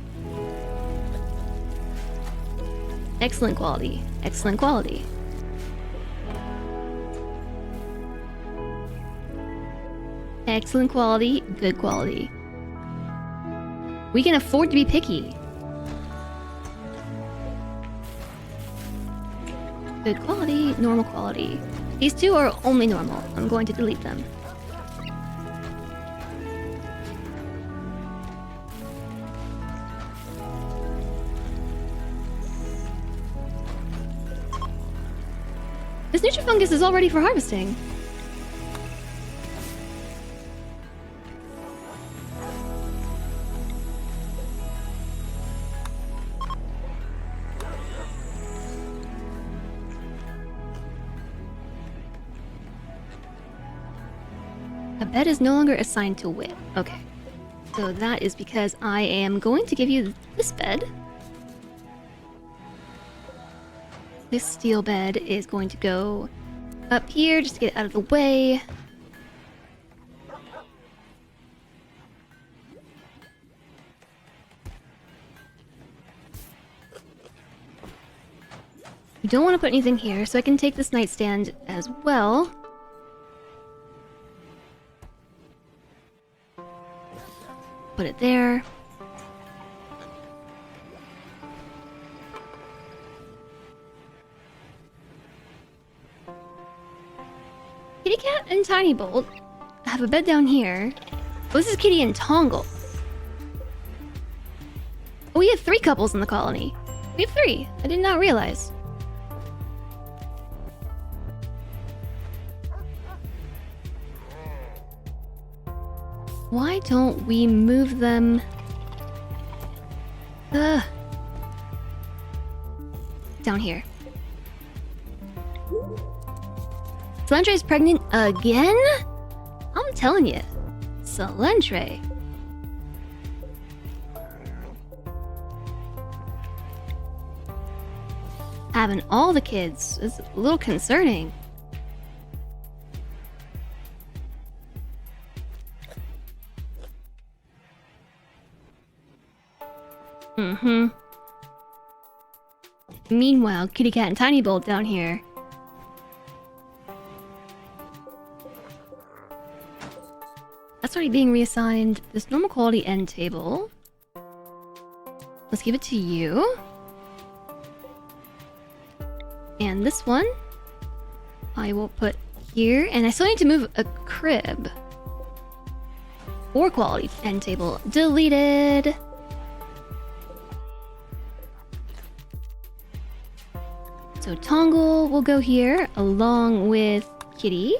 Excellent quality, excellent quality. Excellent quality, good quality. We can afford to be picky. Good quality, normal quality. These two are only normal. I'm going to delete them. This Nutrifungus is all ready for harvesting. A bed is no longer assigned to Wit. Okay. So that is because I am going to give you this bed. This steel bed is going to go up here just to get it out of the way. You don't want to put anything here, so I can take this nightstand as well. Put it there. Kitty Cat and Tiny Bolt have a bed down here. Oh, this is Kitty and Tongle. Oh, we have 3 couples in the colony. We have 3. I did not realize. Why don't we move them? Down here. Solentre is pregnant again? I'm telling you. Solentre. having all the kids. It's a little concerning. Meanwhile, Kitty Cat and Tiny Bolt down here. That's already being reassigned. This normal quality end table. Let's give it to you. And this one, I will put here. And I still need to move a crib. 4 quality end table. Deleted. So Tongle will go here along with Kitty.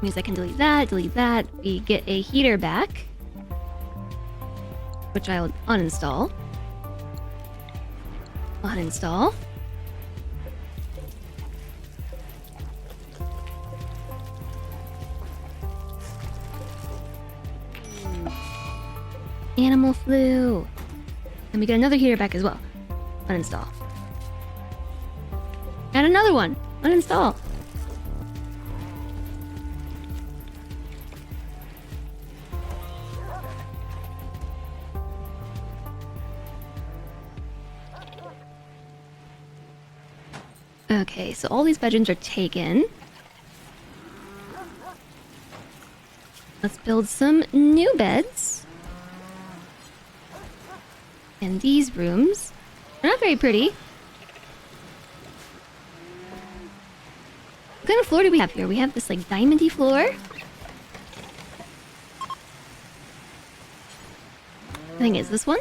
Means I can delete that, delete that. We get a heater back, which I'll uninstall. Uninstall. Animal flu. And we get another heater back as well. Uninstall. And another one. Uninstall. Okay, so all these bedrooms are taken. Let's build some new beds. And these rooms are not very pretty. What kind of floor do we have here? We have this like diamondy floor. I think it's this one.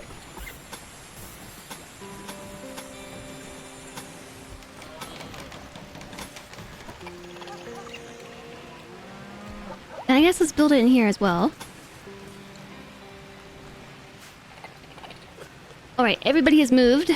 And I guess let's build it in here as well. Alright, everybody has moved.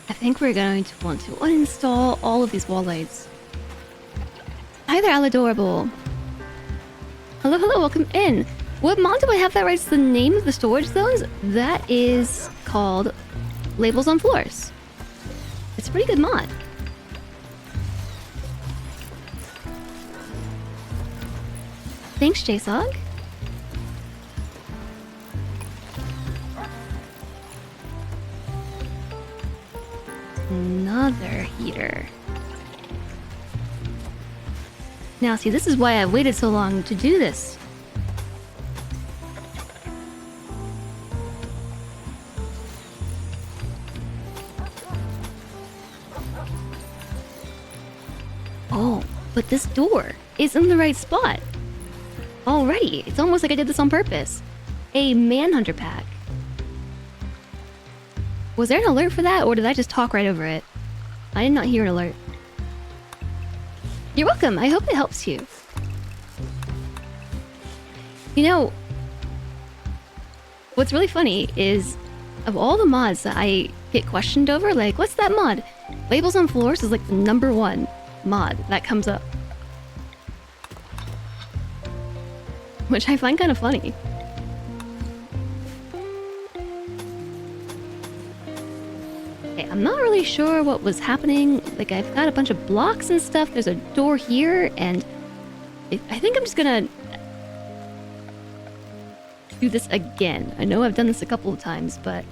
I think we're going to want to uninstall all of these wall lights. Hi there, Aladorable. Hello, hello, welcome in. What mod do I have that writes the name of the storage zones? That is called Labels on Floors. It's a pretty good mod. Thanks, JSOG. Another heater. Now, see, this is why I waited so long to do this. Oh, but this door is in the right spot. Alrighty, it's almost like I did this on purpose. A Manhunter pack. Was there an alert for that, or did I just talk right over it? I did not hear an alert. You're welcome. I hope it helps you. You know, what's really funny is, of all the mods that I get questioned over, like, what's that mod? Labels on Floors is like the #1 mod that comes up. Which I find kind of funny. Okay, I'm not really sure what was happening. Like, I've got a bunch of blocks and stuff. There's a door here, and I think I'm just gonna do this again. I know I've done this a couple of times, but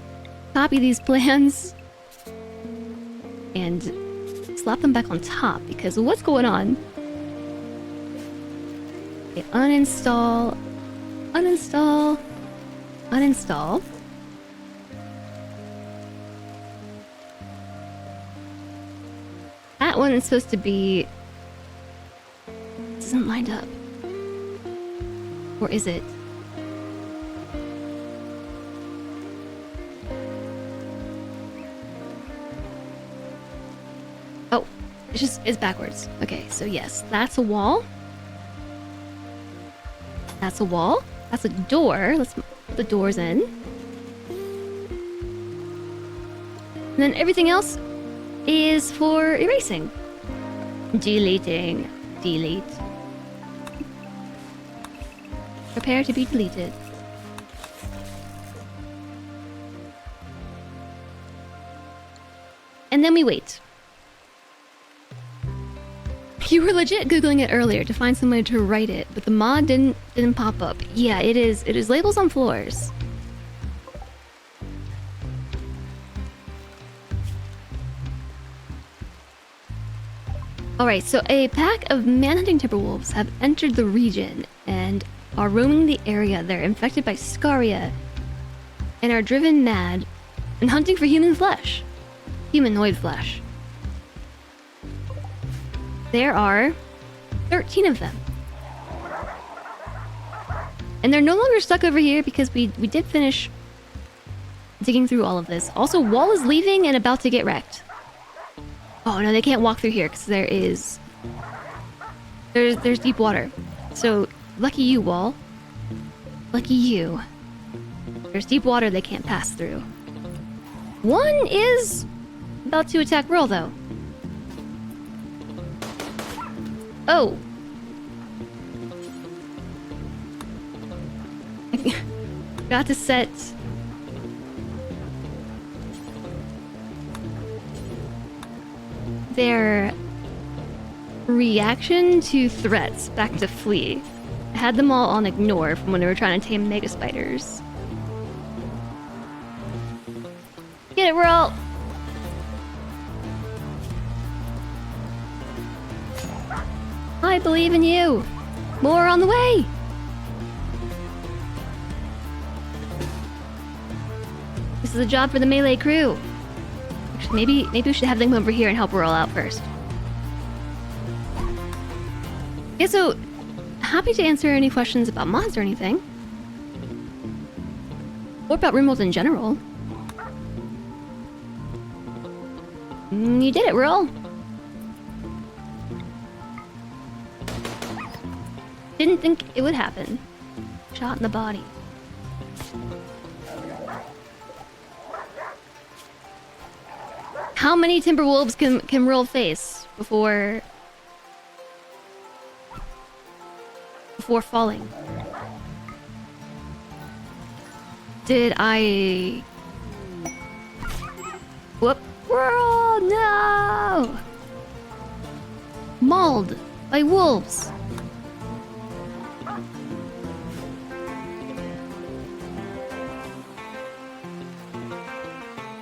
copy these plans and slap them back on top, because what's going on? Okay, uninstall, uninstall, uninstall. That one is supposed to be... This isn't lined up. Or is it? Oh, it's backwards. Okay, so yes, that's a wall. That's a wall. That's a door. Let's put the doors in. And then everything else is for erasing. Deleting. Delete. Prepare to be deleted. And then we wait. You were legit Googling it earlier to find somebody to write it, but the mod didn't pop up. Yeah, it is labels on floors. Alright, so a pack of manhunting timberwolves have entered the region and are roaming the area. They're infected by scaria and are driven mad and hunting for human flesh. Humanoid flesh. There are 13 of them. And they're no longer stuck over here because we did finish digging through all of this. Also, Wall is leaving and about to get wrecked. Oh no, they can't walk through here because there's deep water. So, lucky you, Wall. Lucky you. There's deep water they can't pass through. One is about to attack Whirl, though. Oh. Got to set... their reaction to threats back to flee. I had them all on ignore from when they were trying to tame mega spiders. Get it, Whirl! I believe in you! More on the way! This is a job for the melee crew. Maybe we should have them over here and help Whirl out first. Yeah, so happy to answer any questions about mods or anything. Or about rimworld in general. You did it, Whirl. Didn't think it would happen. Shot in the body. How many timberwolves can Whirl face before falling? Did I... Whoop. Whirl, no! Mauled by wolves.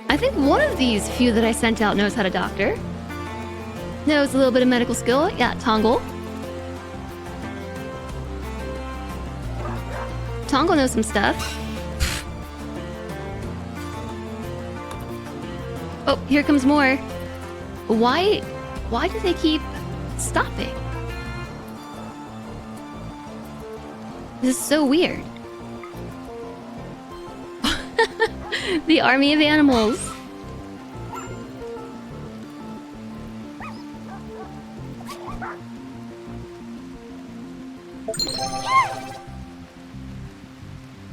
I think one of these few that I sent out knows how to doctor. Knows a little bit of medical skill. Yeah, Tongle. Tongle knows some stuff. Oh, here comes more. Why do they keep stopping? This is so weird. The army of animals.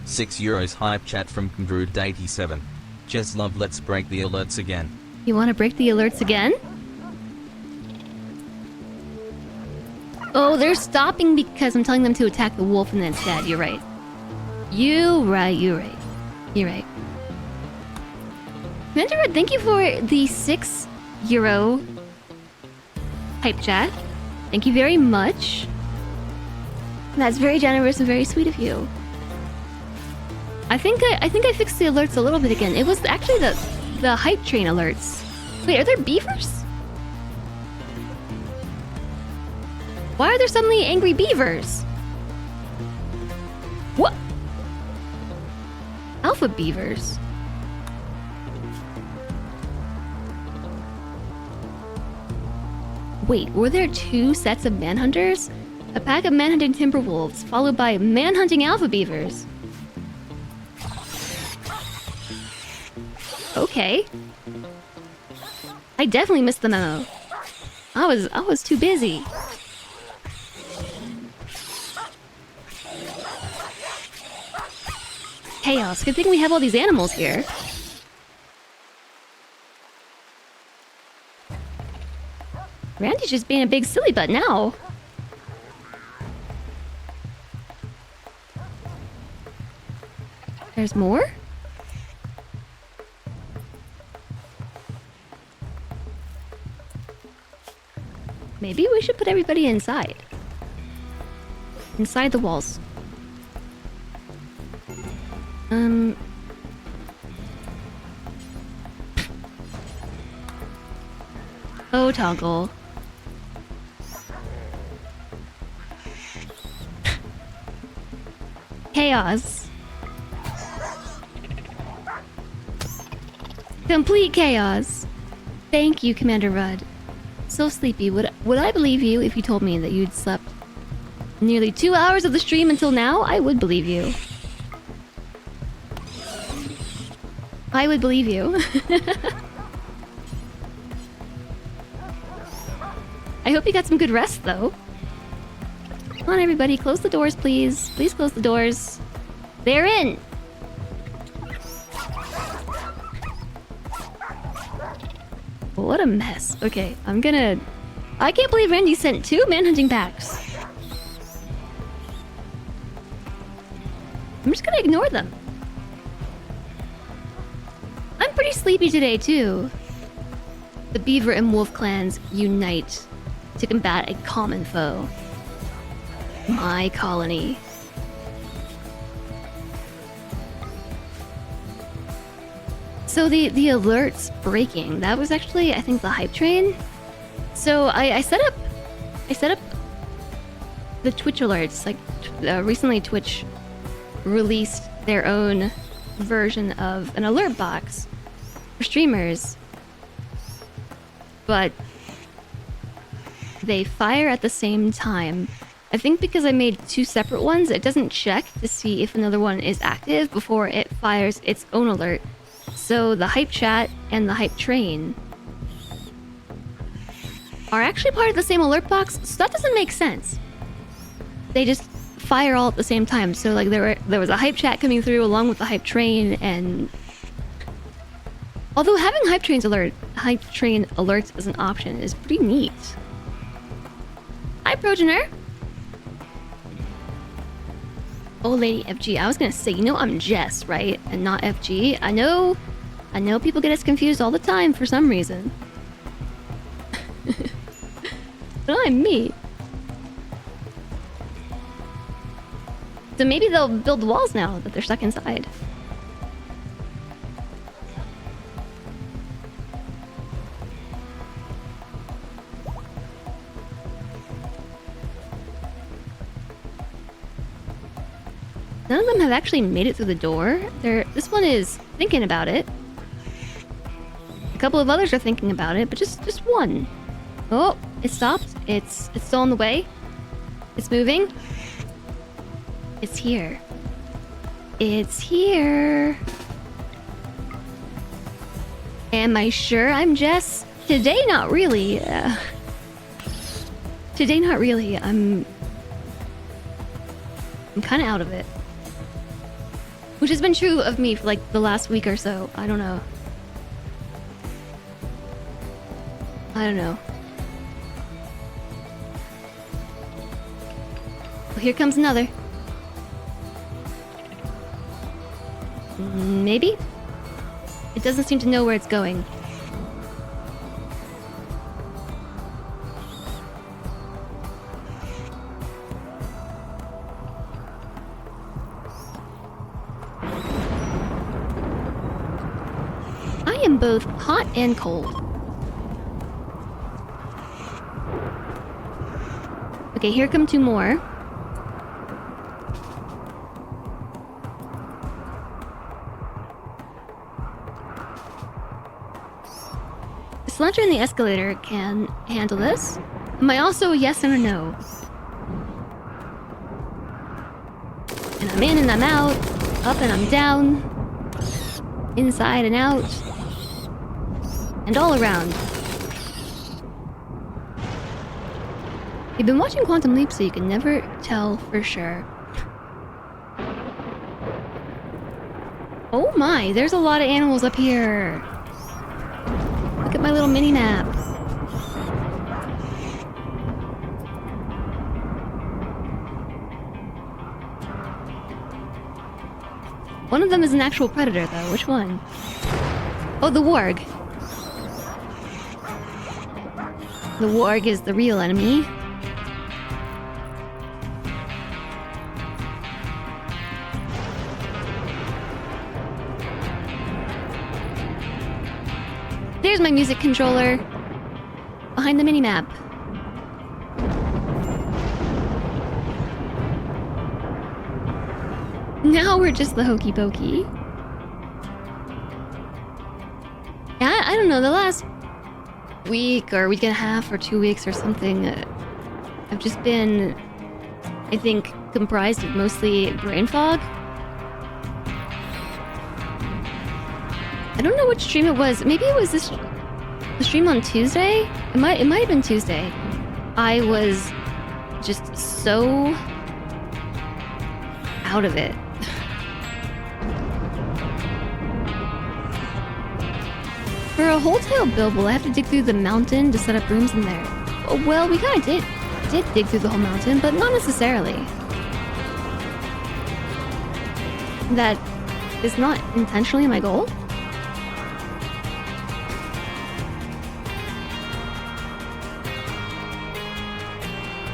€6 hype chat from Brood87. Jez love, let's break the alerts again.
You want to break the alerts again? Oh, they're stopping because I'm telling them to attack the wolf and then instead. You're right. You're right. Commander Red, thank you for the €6 hype chat. Thank you very much. That's very generous and very sweet of you. I think I fixed the alerts a little bit again. It was actually the hype train alerts. Wait, are there beavers? Why are there suddenly angry beavers? What? Alpha beavers? Wait, were there two sets of manhunters? A pack of manhunting timberwolves, followed by manhunting alpha beavers. Okay. I definitely missed the memo. I was too busy. Chaos. Good thing we have all these animals here. Randy's just being a big silly butt now. There's more? Maybe we should put everybody inside. Inside the walls. Oh, Toggle. Chaos. Complete chaos. Thank you, Commander Rudd. So sleepy. Would I believe you if you told me that you'd slept nearly 2 hours of the stream until now? I would believe you. I would believe you. I hope you got some good rest, though. Come on, everybody. Close the doors, please. Please close the doors. They're in! What a mess. Okay, I can't believe Randy sent 2 manhunting packs. I'm just gonna ignore them. I'm pretty sleepy today, too. The Beaver and Wolf clans unite to combat a common foe. My colony. So the alerts breaking, that was actually, I think, the hype train. So I set up the Twitch alerts. Like recently Twitch released their own version of an alert box for streamers, but they fire at the same time. I think because I made 2 separate ones, it doesn't check to see if another one is active before it fires its own alert. So the hype chat and the hype train are actually part of the same alert box, so that doesn't make sense. They just fire all at the same time. So like there was a hype chat coming through along with the hype train, and although having hype train alerts as an option is pretty neat. Hi, Progener. Oh, Lady FG. I was gonna say, you know I'm Jess, right? And not FG. I know people get us confused all the time for some reason. But I'm me. So maybe they'll build walls now that they're stuck inside. None of them have actually made it through the door. This one is thinking about it. A couple of others are thinking about it, but just one. Oh, it stopped. It's still on the way. It's moving. It's here. It's here. Am I sure I'm Jess? Today, not really. Today, not really. I'm kind of out of it. Which has been true of me for like the last week or so. I don't know. Well, here comes another. Maybe? It doesn't seem to know where it's going. I am both hot and cold. Okay, here come 2 more. The Cilantro and the escalator can handle this. Am I also a yes and a no? And I'm in and I'm out, up and I'm down, inside and out, and all around. You've been watching Quantum Leap, so you can never tell for sure. Oh my, there's a lot of animals up here. Look at my little mini map. One of them is an actual predator, though. Which one? Oh, the warg. The warg is the real enemy. There's my music controller. Behind the minimap. Now we're just the hokey pokey. Yeah, I don't know, the last week or week and a half or 2 weeks or something, I've just been, I think, comprised of mostly brain fog. I don't know which stream it was. Maybe it was the stream on Tuesday? It might have been Tuesday. I was just so out of it. For a wholesale build, will I have to dig through the mountain to set up rooms in there? Oh, well, we kind of did dig through the whole mountain, but not necessarily. That is not intentionally my goal.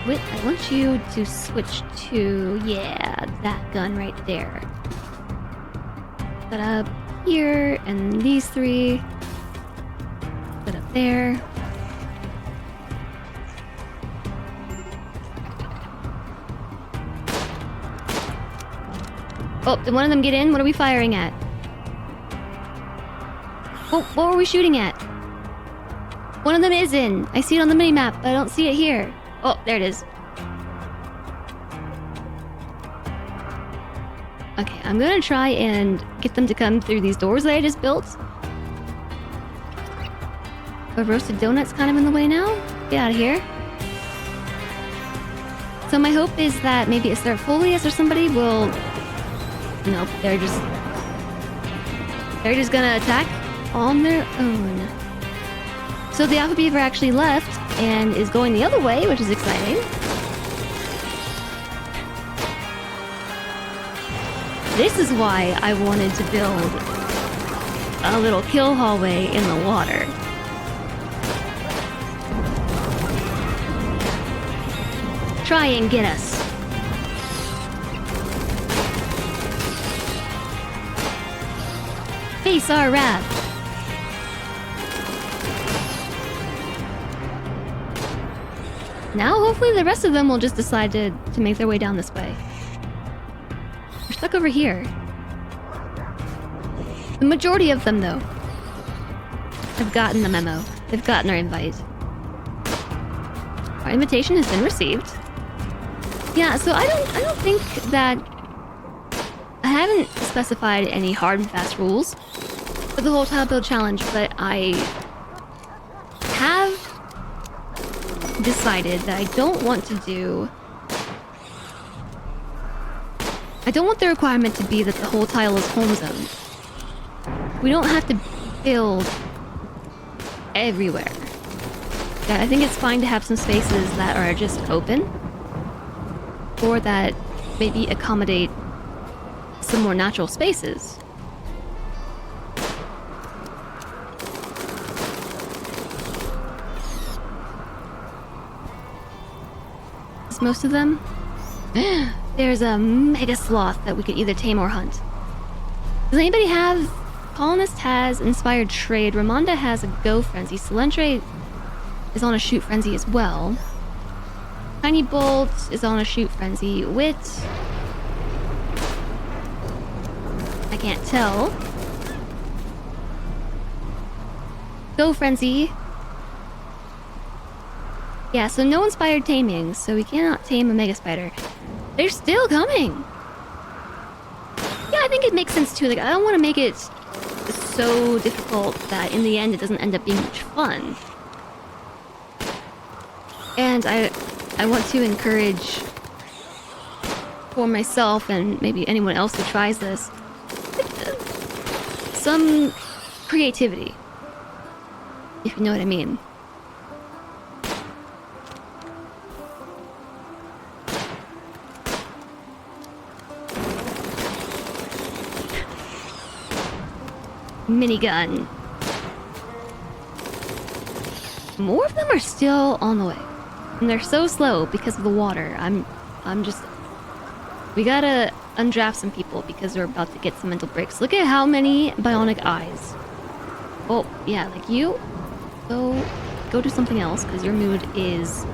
Wait, I want you to switch to, yeah, that gun right there. Set up here, and these three. Set up there. Oh, did one of them get in? What are we firing at? Oh, what were we shooting at? One of them is in. I see it on the minimap, but I don't see it here. Oh, there it is. Okay, I'm gonna try and get them to come through these doors that I just built. A roasted donut's kind of in the way now. Get out of here. So my hope is that maybe a Folius or somebody will... Nope, they're just gonna attack on their own. So the Alpha Beaver actually left and is going the other way, which is exciting. This is why I wanted to build a little kill hallway in the water. Try and get us. Face our wrath. Now, hopefully the rest of them will just decide to make their way down this way. We're stuck over here. The majority of them, though, have gotten the memo. They've gotten our invite. Our invitation has been received. Yeah, so I don't think that... I haven't specified any hard and fast rules for the whole tile build challenge, but I have decided that I don't want to do... I don't want the requirement to be that the whole tile is home zoned. We don't have to build everywhere. Yeah, I think it's fine to have some spaces that are just open, or that maybe accommodate some more natural spaces. Is most of them? There's a mega sloth that we could either tame or hunt. Does anybody have... Colonist has Inspired Trade. Ramonda has a Go Frenzy. Solentre is on a Shoot Frenzy as well. Tiny Bolt is on a Shoot Frenzy. Wit... I can't tell. Go Frenzy. Yeah, so no Inspired Taming, so we cannot tame a Mega Spider. They're still coming! Yeah, I think it makes sense too. Like, I don't want to make it so difficult that in the end it doesn't end up being much fun. And I want to encourage for myself and maybe anyone else who tries this some creativity, if you know what I mean. minigun. More of them are still on the way. And they're so slow because of the water. I'm just... We gotta undraft some people because they're about to get some mental breaks. Look at how many bionic eyes. Oh, yeah, like you. Go do something else because your mood is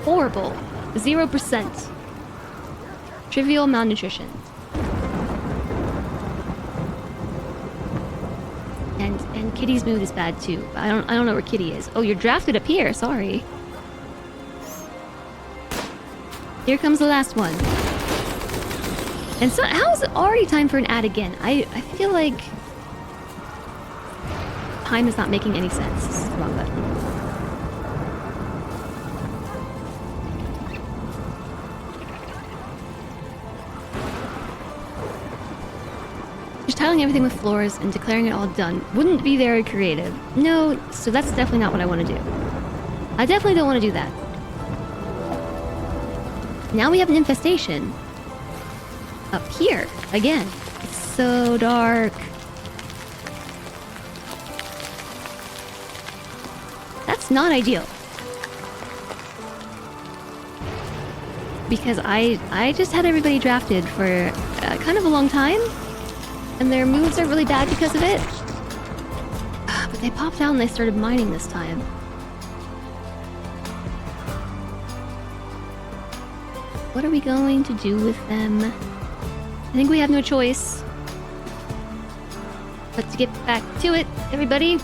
horrible. 0%. Trivial malnutrition. And Kitty's mood is bad too. I don't know where Kitty is. Oh, you're drafted up here. Sorry. Here comes the last one. And so, how is it already time for an ad again? I feel like time is not making any sense. This is the wrong button. Just tiling everything with floors and declaring it all done wouldn't be very creative. No, so that's definitely not what I want to do. I definitely don't want to do that. Now we have an infestation. Up here, again. It's so dark. That's not ideal. Because I just had everybody drafted for kind of a long time. And their moves are really bad because of it. But they popped out and they started mining this time. What are we going to do with them? I think we have no choice. Let's get back to it, everybody.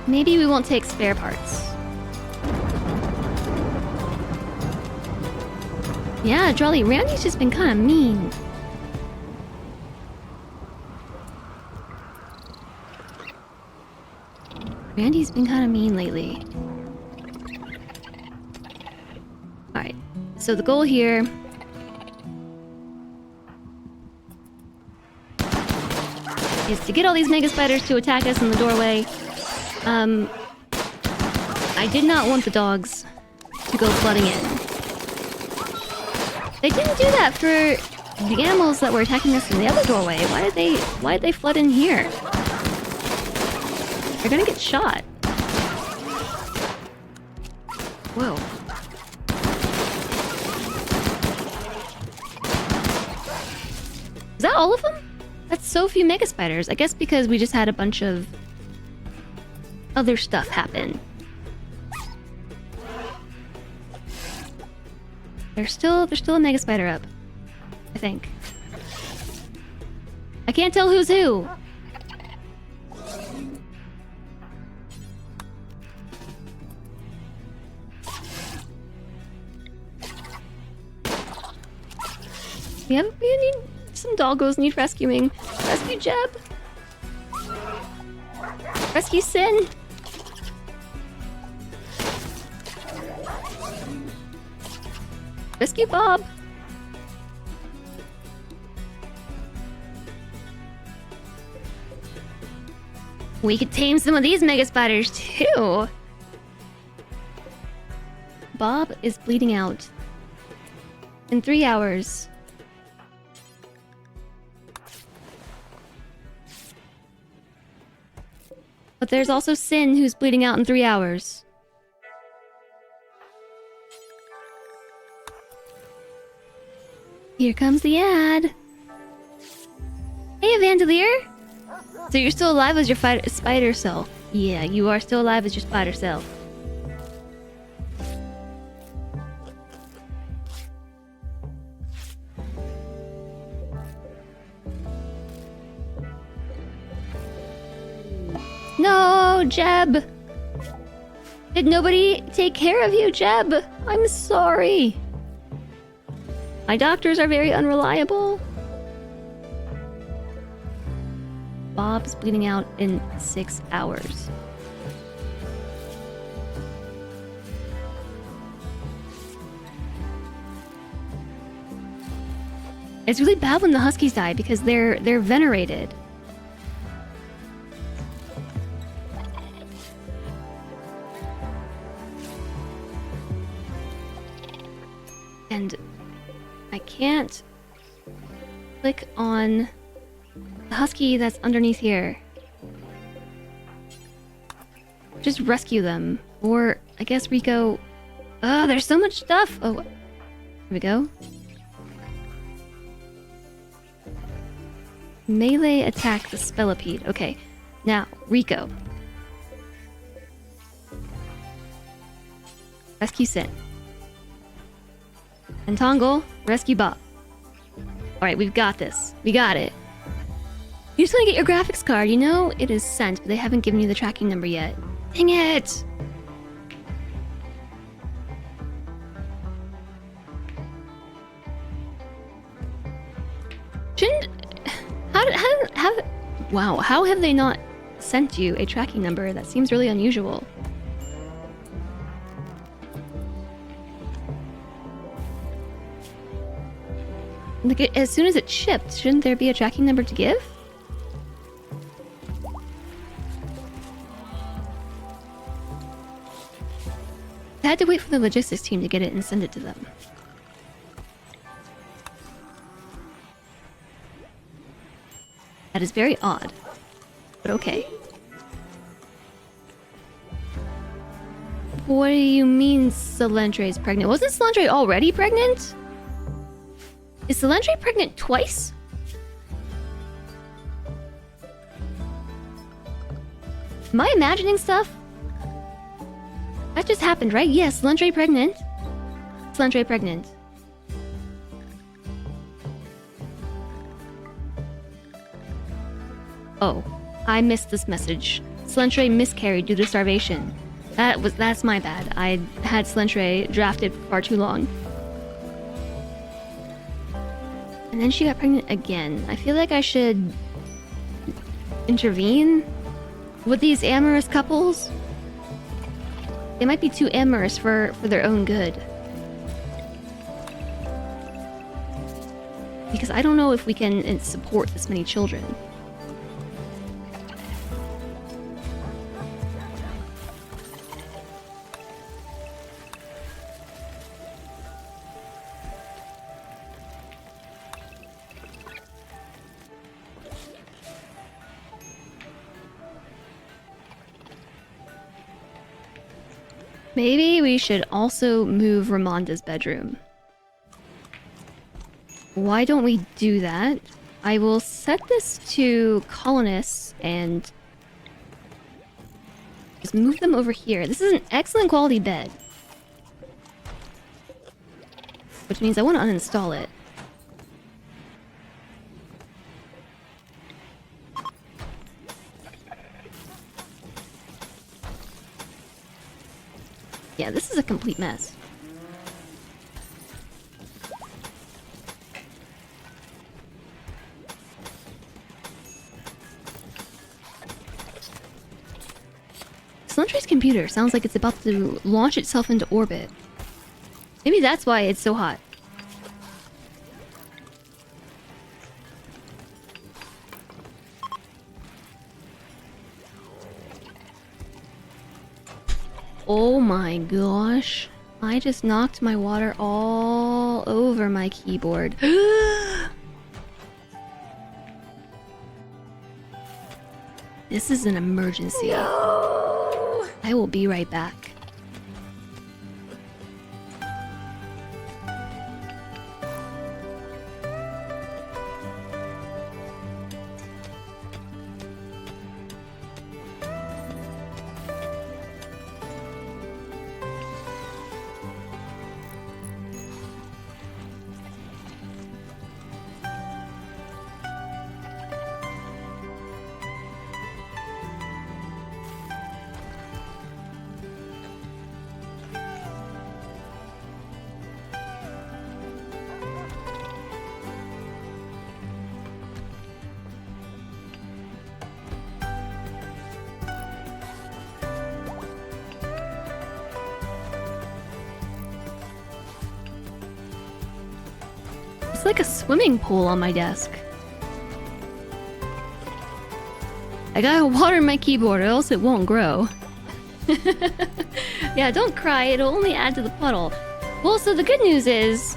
Maybe we won't take spare parts. Yeah, Jolly, Randy's just been kind of mean. Randy's been kind of mean lately. Alright, so the goal here... is to get all these mega spiders to attack us in the doorway. I did not want the dogs to go flooding in. They didn't do that for the animals that were attacking us in the other doorway. Why did they flood in here? They're gonna get shot. Whoa. Is that all of them? That's so few mega spiders. I guess because we just had a bunch of other stuff happen. There's still a mega spider up, I think. I can't tell who's who. We need some doggos need rescuing. Rescue Jeb. Rescue Sin. Rescue Bob. We could tame some of these mega spiders too. Bob is bleeding out. In 3 hours. But there's also Sin who's bleeding out in 3 hours. Here comes the ad. Hey, Evangelier! So you're still alive as your spider self. Yeah, you are still alive as your spider self. No, Jeb! Did nobody take care of you, Jeb? I'm sorry. My doctors are very unreliable. Bob's bleeding out in 6 hours. It's really bad when the Huskies die because they're venerated. And I can't click on the husky that's underneath here. Just rescue them. Or, I guess Rico... Oh, there's so much stuff! Oh, here we go. Melee attack the Spellipede. Okay, now, Rico. Rescue Sin. And Tongle, rescue Bob. Alright, we've got this. We got it. You just want to get your graphics card. You know it is sent, but they haven't given you the tracking number yet. Dang it! Shouldn't... Wow, how have they not sent you a tracking number? That seems really unusual. Like, as soon as it shipped, shouldn't there be a tracking number to give? I had to wait for the logistics team to get it and send it to them. That is very odd, but okay. What do you mean Solentre is pregnant? Wasn't Solentre already pregnant? Is Solentre pregnant twice? Am I imagining stuff? That just happened, right? Yes, Solentre pregnant. Solentre pregnant. Oh, I missed this message. Solentre miscarried due to starvation. That's my bad. I had Solentre drafted for far too long. And then she got pregnant again. I feel like I should intervene with these amorous couples. They might be too amorous for their own good. Because I don't know if we can support this many children. Maybe we should also move Ramonda's bedroom. Why don't we do that? I will set this to colonists and just move them over here. This is an excellent quality bed. Which means I want to uninstall it. Yeah, this is a complete mess. Solentre's computer sounds like it's about to launch itself into orbit. Maybe that's why it's so hot. Oh my gosh. I just knocked my water all over my keyboard. This is an emergency. No! I will be right back. It's like a swimming pool on my desk. I gotta water my keyboard or else it won't grow. Yeah, don't cry, it'll only add to the puddle. Well, so the good news is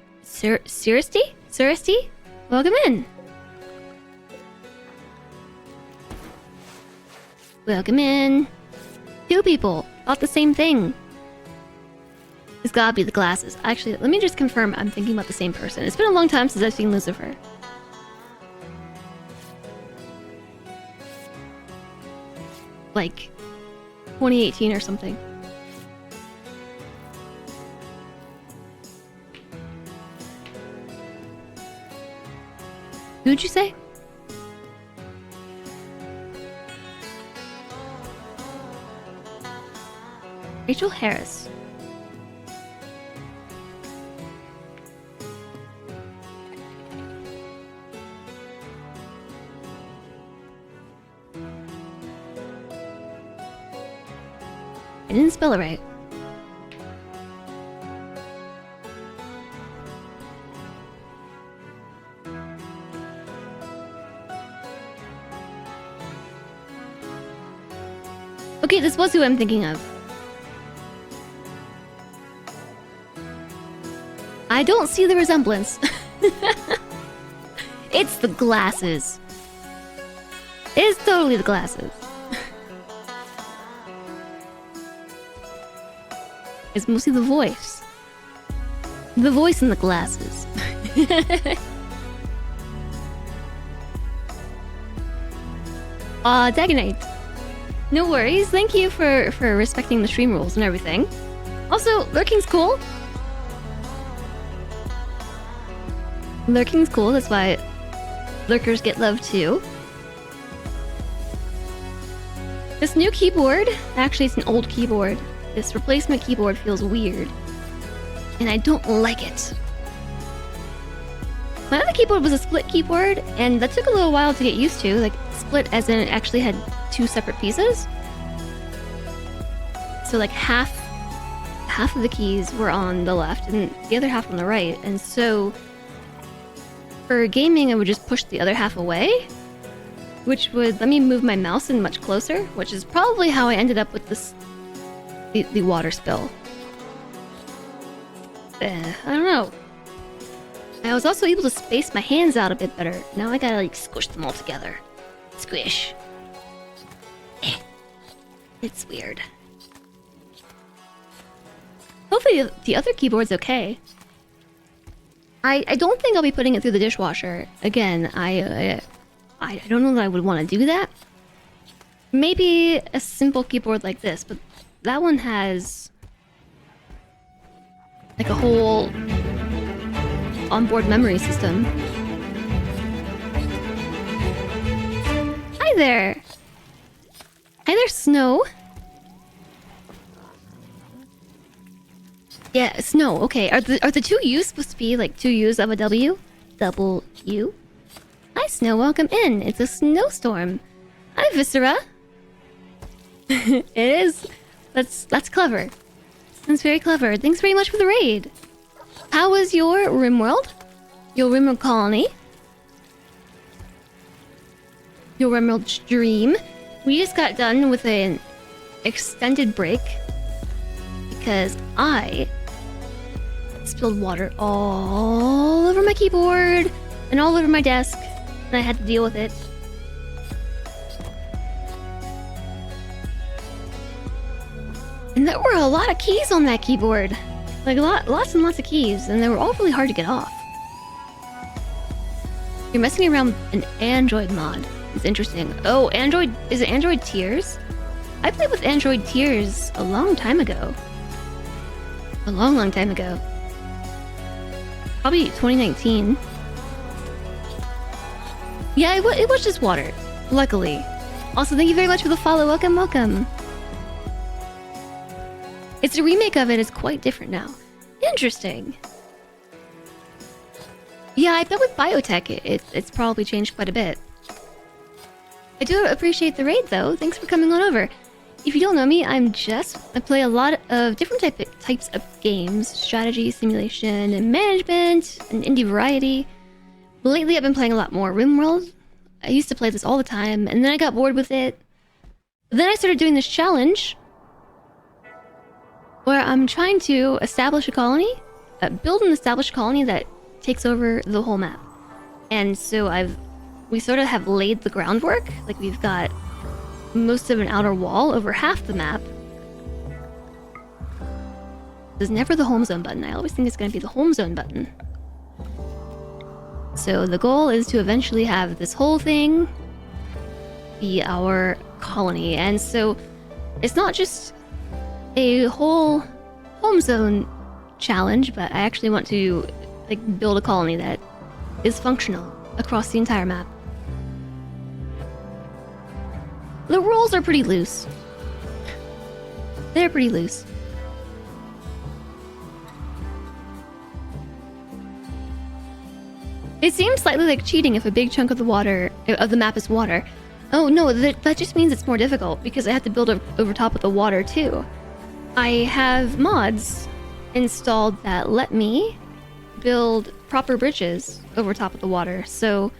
Suristy? Welcome in. Welcome in. Two people thought the same thing. It's gotta be the glasses. Actually, let me just confirm I'm thinking about the same person. It's been a long time since I've seen Lucifer. Like 2018 or something. Who'd you say? Rachel Harris. I didn't spell it right. Okay, this was who I'm thinking of. I don't see the resemblance. It's the glasses. It's totally the glasses. It's mostly the voice. The voice and the glasses. Dagonite. No worries. Thank you for respecting the stream rules and everything. Also, lurking's cool. Lurking's cool. That's why lurkers get love too. This new keyboard, actually it's an old keyboard. This replacement keyboard feels weird. And I don't like it. My other keyboard was a split keyboard, and that took a little while to get used to. Like, split as in it actually had two separate pieces. So like half of the keys were on the left and the other half on the right. And so for gaming, I would just push the other half away, which would let me move my mouse in much closer, which is probably how I ended up with this the water spill. I don't know. I was also able to space my hands out a bit better. Now I gotta like squish them all together. Squish. It's weird. Hopefully the other keyboard's okay. I don't think I'll be putting it through the dishwasher. Again, I don't know that I would want to do that. Maybe a simple keyboard like this, but that one has like a whole onboard memory system. Hi there! Hi there, Snow! Yeah, Snow, okay. Are the two U's supposed to be like two U's of a W? Double U? Hi, Snow, welcome in. It's a snowstorm. Hi, Viscera! It is. That's clever. That's very clever. Thanks very much for the raid. How was your rimworld? Your rimworld colony? Your rimworld stream? We just got done with an extended break because I spilled water all over my keyboard and all over my desk, and I had to deal with it. And there were a lot of keys on that keyboard. Like lots and lots of keys, and they were all really hard to get off. You're messing around with an Android mod. It's interesting. Oh, Android, is it Android Tears? I played with Android Tears a long time ago. A long time ago. Probably 2019. Yeah, it was just water. Luckily. Also, thank you very much for the follow. Welcome, welcome. It's a remake of it. It's quite different now. Interesting. Yeah, I bet with biotech, it's probably changed quite a bit. I do appreciate the raid, though. Thanks for coming on over. If you don't know me, I'm Jess. I play a lot of different types of games. Strategy, simulation, and management, and indie variety. Lately, I've been playing a lot more RimWorld. I used to play this all the time, and then I got bored with it. Then I started doing this challenge where I'm trying to establish a colony, build and establish a colony that takes over the whole map. And so we sort of have laid the groundwork. Like, we've got most of an outer wall over half the map. There's never the home zone button. I always think it's going to be the home zone button. So the goal is to eventually have this whole thing be our colony. And so it's not just a whole home zone challenge, but I actually want to like build a colony that is functional across the entire map. The rules are pretty loose. They're pretty loose. It seems slightly like cheating if a big chunk of the map is water. Oh no, that just means it's more difficult because I have to build over top of the water too. I have mods installed that let me build proper bridges over top of the water, so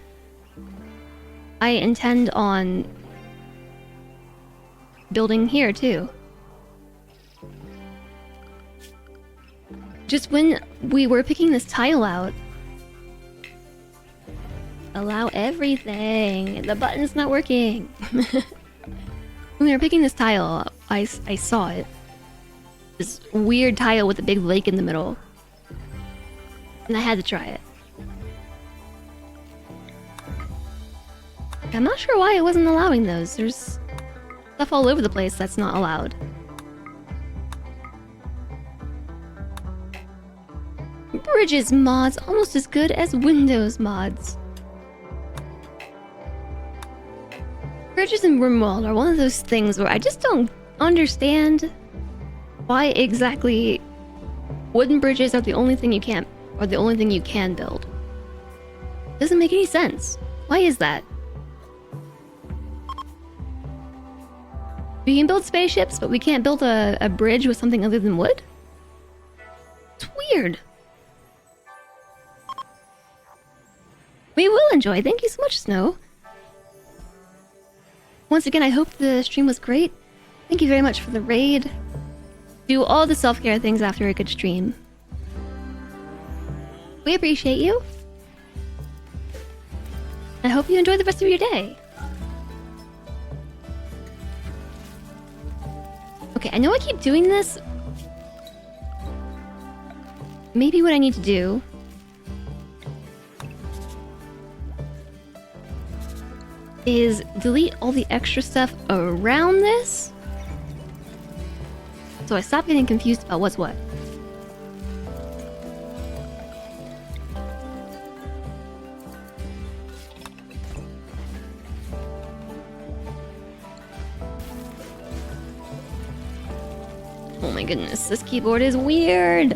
I intend on building here too. Just when we were picking this tile out, allow everything. The button's not working. When we were picking this tile, I saw it. This weird tile with a big lake in the middle. And I had to try it. I'm not sure why it wasn't allowing those. There's stuff all over the place that's not allowed. Bridges mods almost as good as Windows mods. Bridges in rimworld are one of those things where I just don't understand why exactly wooden bridges are the only thing you can build. Doesn't make any sense. Why is that? We can build spaceships, but we can't build a bridge with something other than wood? It's weird. We will enjoy. Thank you so much, Snow. Once again, I hope the stream was great. Thank you very much for the raid. Do all the self-care things after a good stream. We appreciate you. I hope you enjoy the rest of your day. Okay, I know I keep doing this. Maybe what I need to do is delete all the extra stuff around this, so I stop getting confused about what's what. Oh my goodness, this keyboard is weird.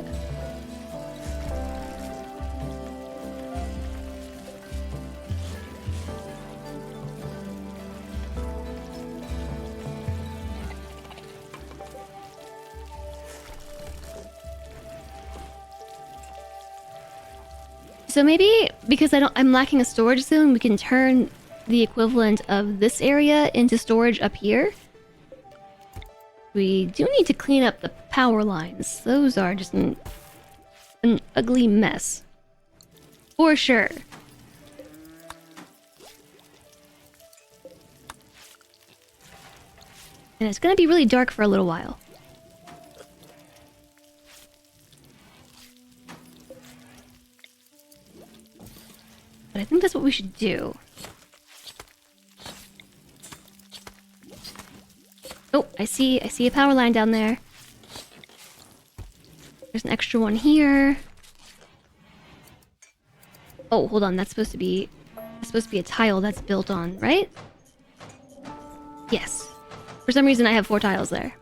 So maybe because I'm lacking a storage zone, we can turn the equivalent of this area into storage up here. We do need to clean up the power lines. Those are just an ugly mess. For sure. And it's gonna be really dark for a little while. But I think that's what we should do. Oh, I see a power line down there. There's an extra one here. Oh, hold on, that's supposed to be a tile that's built on, right? Yes. For some reason I have 4 tiles there.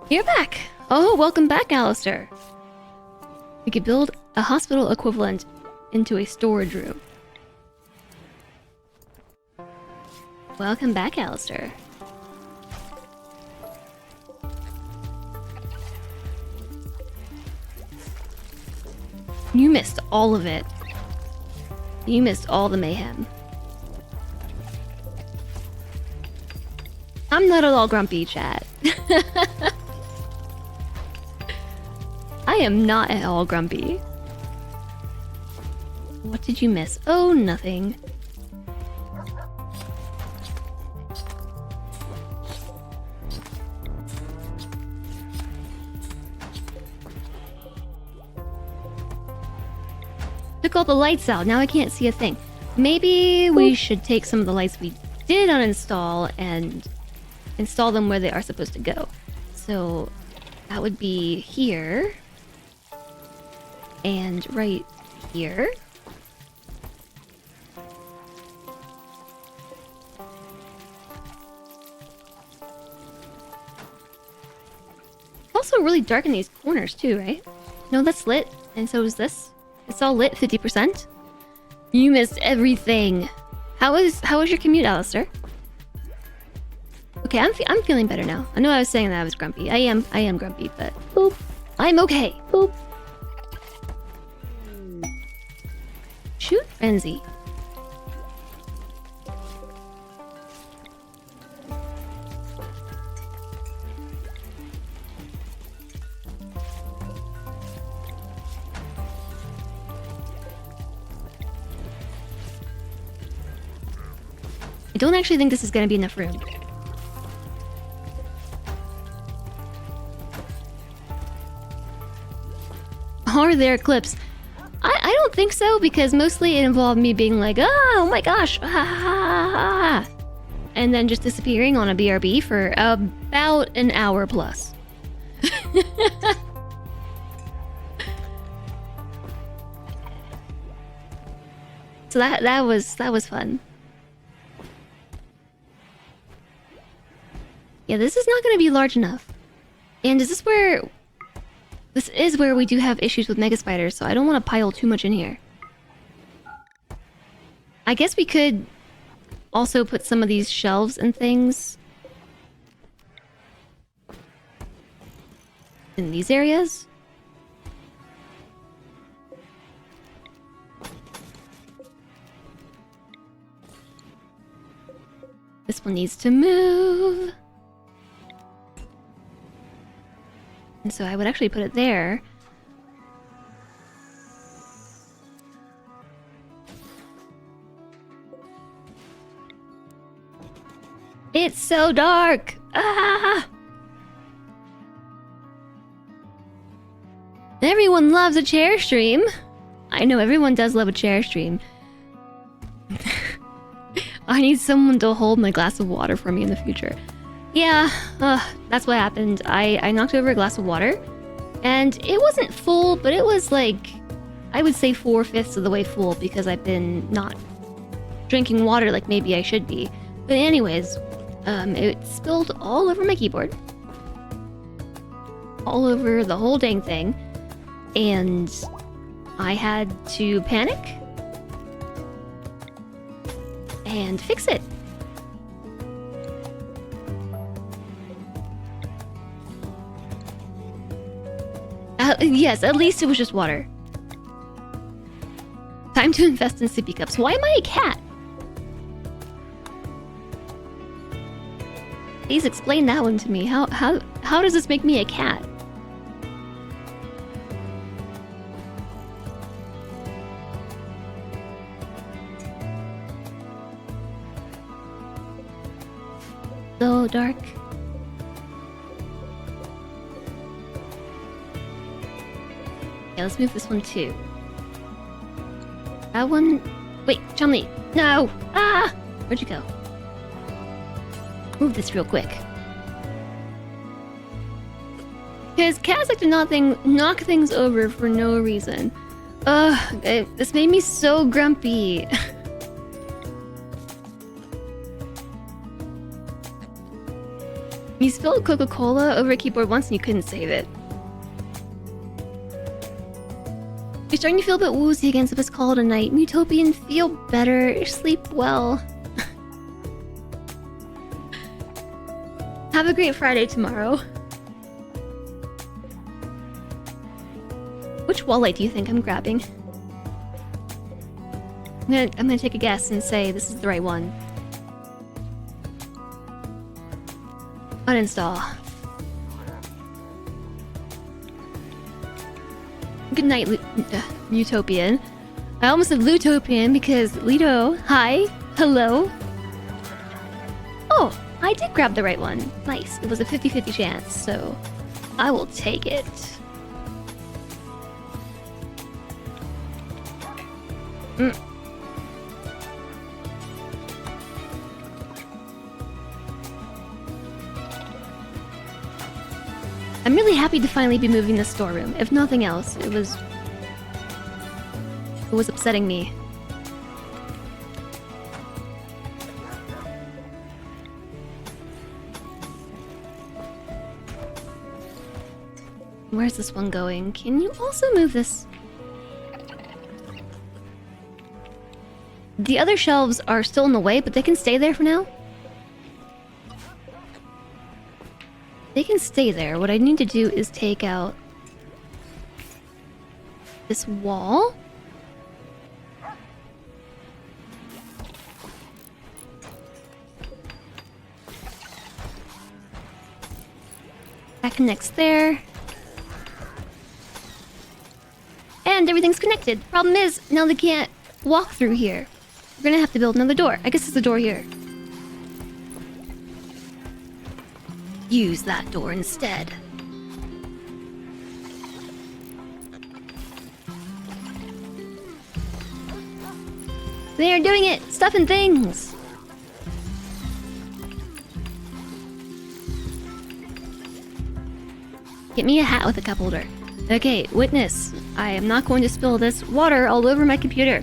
You're back! Oh, welcome back, Alistair. We could build a hospital equivalent into a storage room. Welcome back, Alistair. You missed all of it. You missed all the mayhem. I'm not at all grumpy, chat. I am not at all grumpy. What did you miss? Oh, nothing. Took all the lights out. Now I can't see a thing. Maybe we should take some of the lights we did uninstall and install them where they are supposed to go. So that would be here. And right here. It's also really dark in these corners too, right? No, that's lit. And so is this. It's all lit, 50%. You missed everything. How was your commute, Alistair? Okay, I'm feeling better now. I know I was saying that I was grumpy. I am grumpy, but boop. I'm okay. Boop. Shoot frenzy. I don't actually think this is gonna be enough room. Are there clips? I don't think so, because mostly it involved me being like, oh my gosh, and then just disappearing on a BRB for about an hour plus. So that was fun. Yeah, this is not going to be large enough. And is this where... This is where we do have issues with mega spiders, so I don't want to pile too much in here. I guess we could also put some of these shelves and things in these areas. This one needs to move. And so I would actually put it there. It's so dark! Ah! Everyone loves a chair stream. I know everyone does love a chair stream. I need someone to hold my glass of water for me in the future. Yeah, that's what happened. I knocked over a glass of water, and it wasn't full, but it was like, I would say 4/5 of the way full, because I've been not drinking water like maybe I should be. But anyways, it spilled all over my keyboard. All over the whole dang thing. And I had to panic and fix it. Yes, at least it was just water. Time to invest in sippy cups. Why am I a cat? Please explain that one to me. How does this make me a cat? So dark. Okay, let's move this one too. That one... Wait, Chumley! No! Ah! Where'd you go? Move this real quick. Because cats like to knock things over for no reason. Ugh, this made me so grumpy. You spilled Coca-Cola over a keyboard once and you couldn't save it. You're starting to feel a bit woozy again, so let's call it a night. Mutopian, feel better. Sleep well. Have a great Friday tomorrow. Which wall light do you think I'm grabbing? I'm gonna take a guess and say this is the right one. Uninstall. Good night, Utopian. I almost said Lutopian because Lito, hi, hello. Oh, I did grab the right one. Nice. It was a 50-50 chance, so I will take it. I'm really happy to finally be moving the storeroom. If nothing else, it was upsetting me. Where's this one going? Can you also move this? The other shelves are still in the way, but they can stay there for now. They can stay there. What I need to do is take out this wall. That connects there. And everything's connected. Problem is, now they can't walk through here. We're gonna have to build another door. I guess it's a door here. Use that door instead. They are doing it! Stuff and things! Get me a hat with a cup holder. Okay, witness. I am not going to spill this water all over my computer.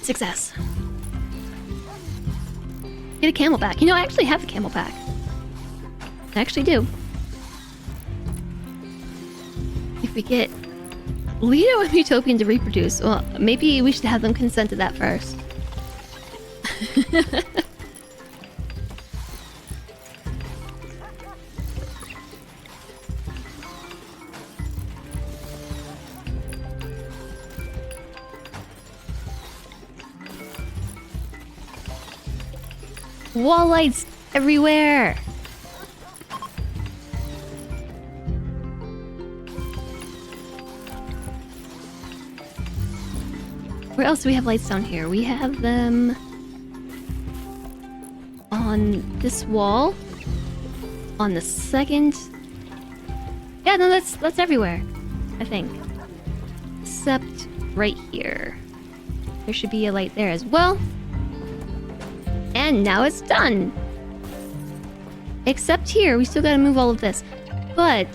Success. Get a camel pack. You know, I actually have a camel pack. I actually do. If we get Lito and Utopian to reproduce, well, maybe we should have them consent to that first. Wall lights everywhere! Where else do we have lights down here? We have them on this wall, on the second. Yeah, no, that's everywhere, I think. Except right here. There should be a light there as well. And now it's done! Except here, we still gotta move all of this. But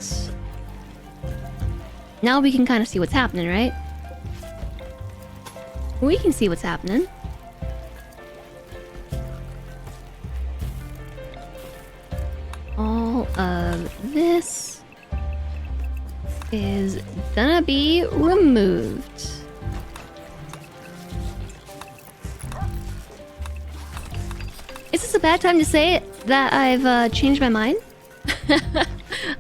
now we can kind of see what's happening, right? We can see what's happening. All of this is gonna be removed. Is this a bad time to say that I've changed my mind?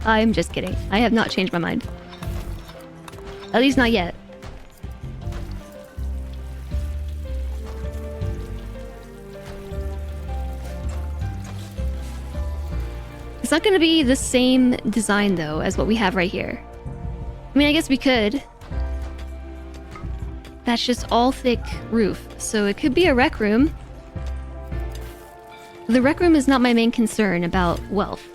I'm just kidding. I have not changed my mind. At least not yet. It's not gonna be the same design though as what we have right here. I mean, I guess we could. That's just all thick roof, so it could be a rec room. The rec room is not my main concern about wealth.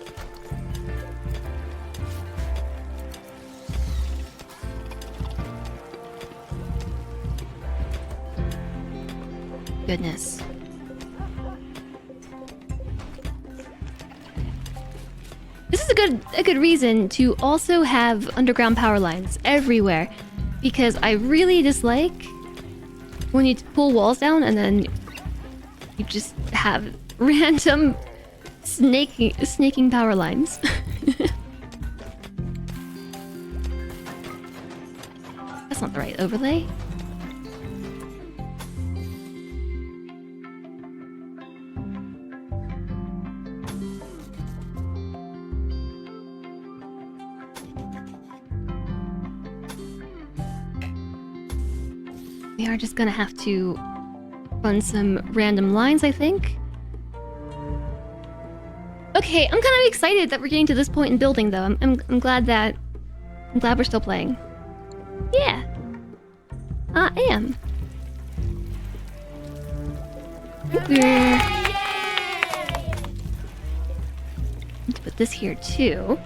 Goodness. This is a good reason to also have underground power lines everywhere, because I really dislike when you pull walls down and then you just have random snaking power lines. That's not the right overlay. We are just gonna have to run some random lines, I think. Okay, I'm kind of excited that we're getting to this point in building, though. I'm glad that... I'm glad we're still playing. Yeah. I am. Let's put this here, too.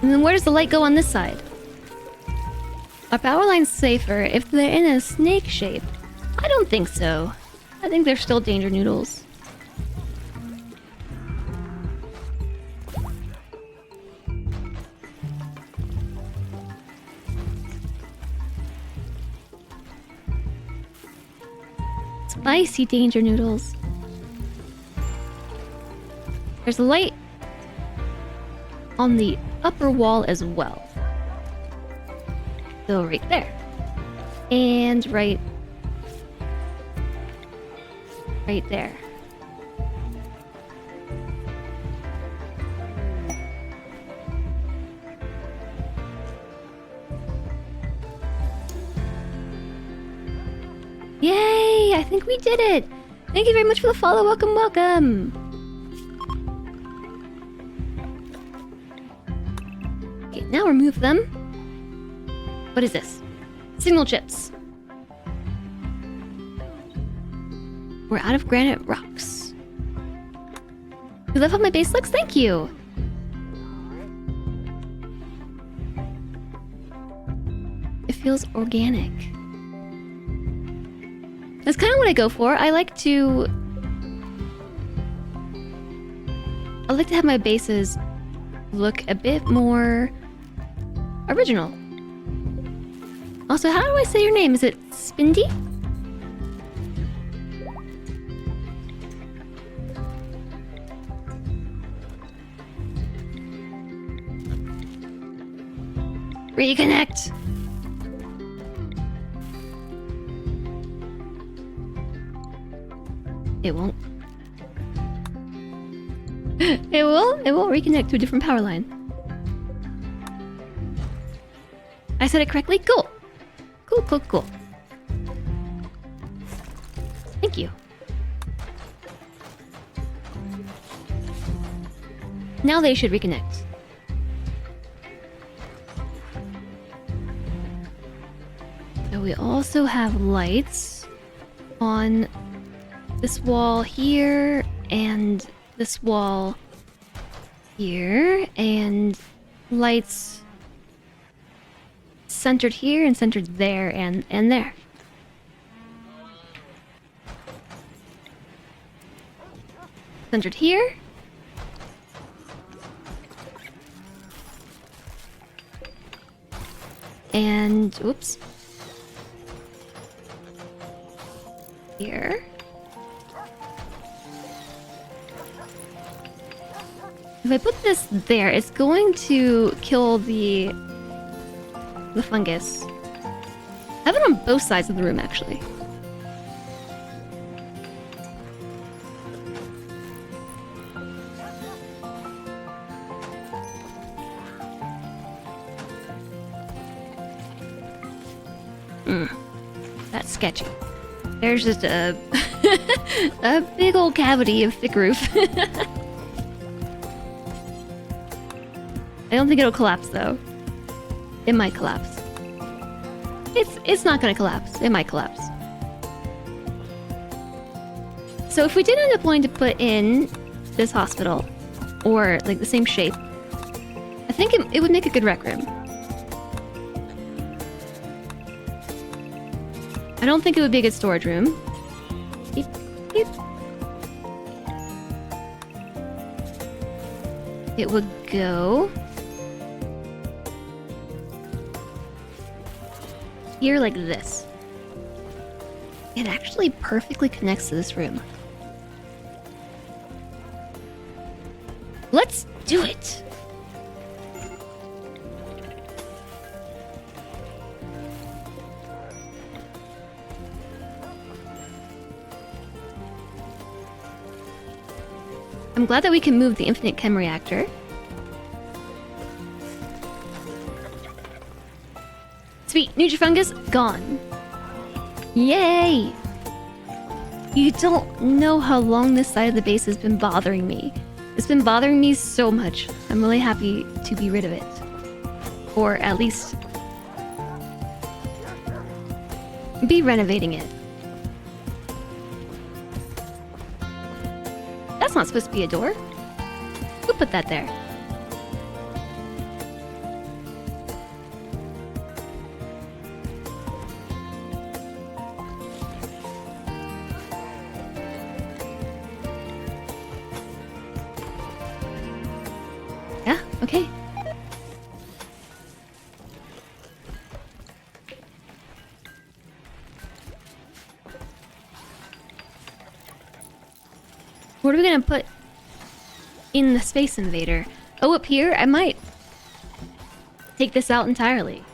And then where does the light go on this side? Are power lines safer if they're in a snake shape? I don't think so. I think they're still danger noodles. Spicy danger noodles. There's a light on the upper wall as well. So right there. And right there. Yay! I think we did it! Thank you very much for the follow. Welcome, welcome! Okay, now remove them. What is this? Signal chips. We're out of granite rocks. You love how my base looks? Thank you! It feels organic. That's kind of what I go for. I like to have my bases look a bit more original. Also, how do I say your name? Is it Spindy? Reconnect! It won't. It will reconnect to a different power line. I said it correctly? Cool. Cool, cool, cool. Thank you. Now they should reconnect. So we also have lights on this wall here, and this wall here, and lights centered here and centered there and there. Centered here. And, oops. Here. If I put this there, it's going to kill the fungus. I have it on both sides of the room, actually. That's sketchy. There's just a a big old cavity of thick roof. I don't think it'll collapse though. It might collapse. It's not gonna collapse. It might collapse. So if we did end up wanting to put in this hospital, or like the same shape, I think it would make a good rec room. I don't think it would be a good storage room. Beep, beep. It would go here like this. It actually perfectly connects to this room. Let's do it! I'm glad that we can move the infinite chem reactor. Sweet, Nutrifungus gone. Yay! You don't know how long this side of the base has been bothering me. It's been bothering me so much. I'm really happy to be rid of it. Or at least be renovating it. That's not supposed to be a door. Who put that there? Yeah, okay. What are we gonna put in the Space Invader? Oh, up here? I might take this out entirely.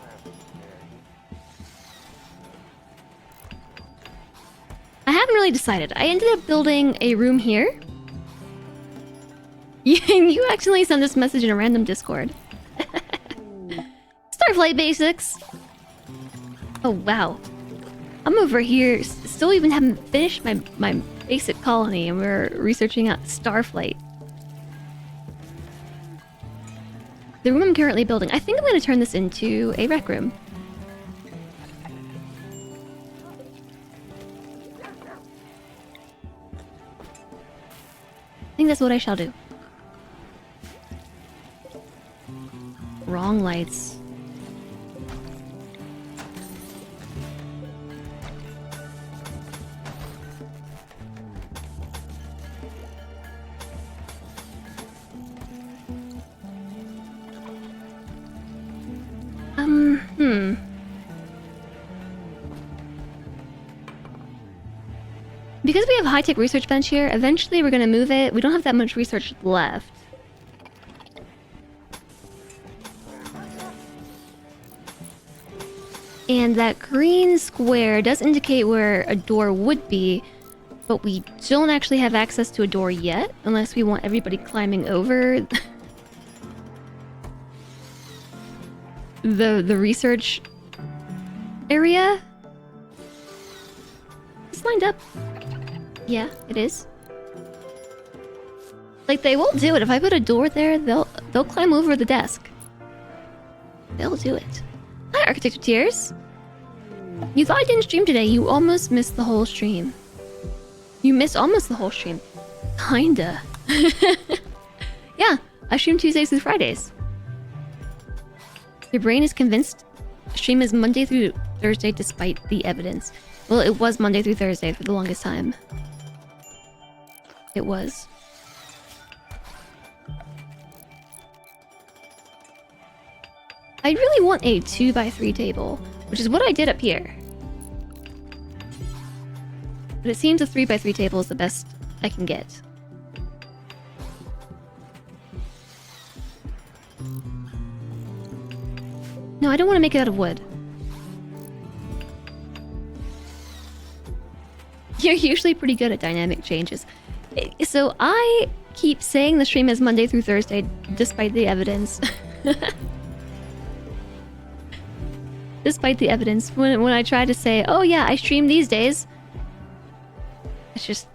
I haven't really decided. I ended up building a room here. You accidentally sent this message in a random Discord. Starflight basics! Oh, wow. I'm over here, still even haven't finished my basic colony, and we're researching out Starflight. The room I'm currently building, I think I'm going to turn this into a rec room. I think that's what I shall do. Wrong lights. Because we have a high-tech research bench here, eventually we're gonna move it. We don't have that much research left. And that green square does indicate where a door would be, but we don't actually have access to a door yet, unless we want everybody climbing over the research area. It's lined up. Yeah, it is. Like, they will do it. If I put a door there, they'll climb over the desk. They'll do it. Hi, Architect of Tears. You thought I didn't stream today. You almost missed the whole stream. You missed almost the whole stream. Kinda. Yeah, I stream Tuesdays through Fridays. Your brain is convinced stream is Monday through Thursday despite the evidence. Well, it was Monday through Thursday for the longest time. It was. I really want a 2x3 table, which is what I did up here. But it seems a 3x3 table is the best I can get. No, I don't want to make it out of wood. You're usually pretty good at dynamic changes. So I keep saying the stream is Monday through Thursday, despite the evidence. Despite the evidence, when I try to say, oh yeah, I stream these days, it's just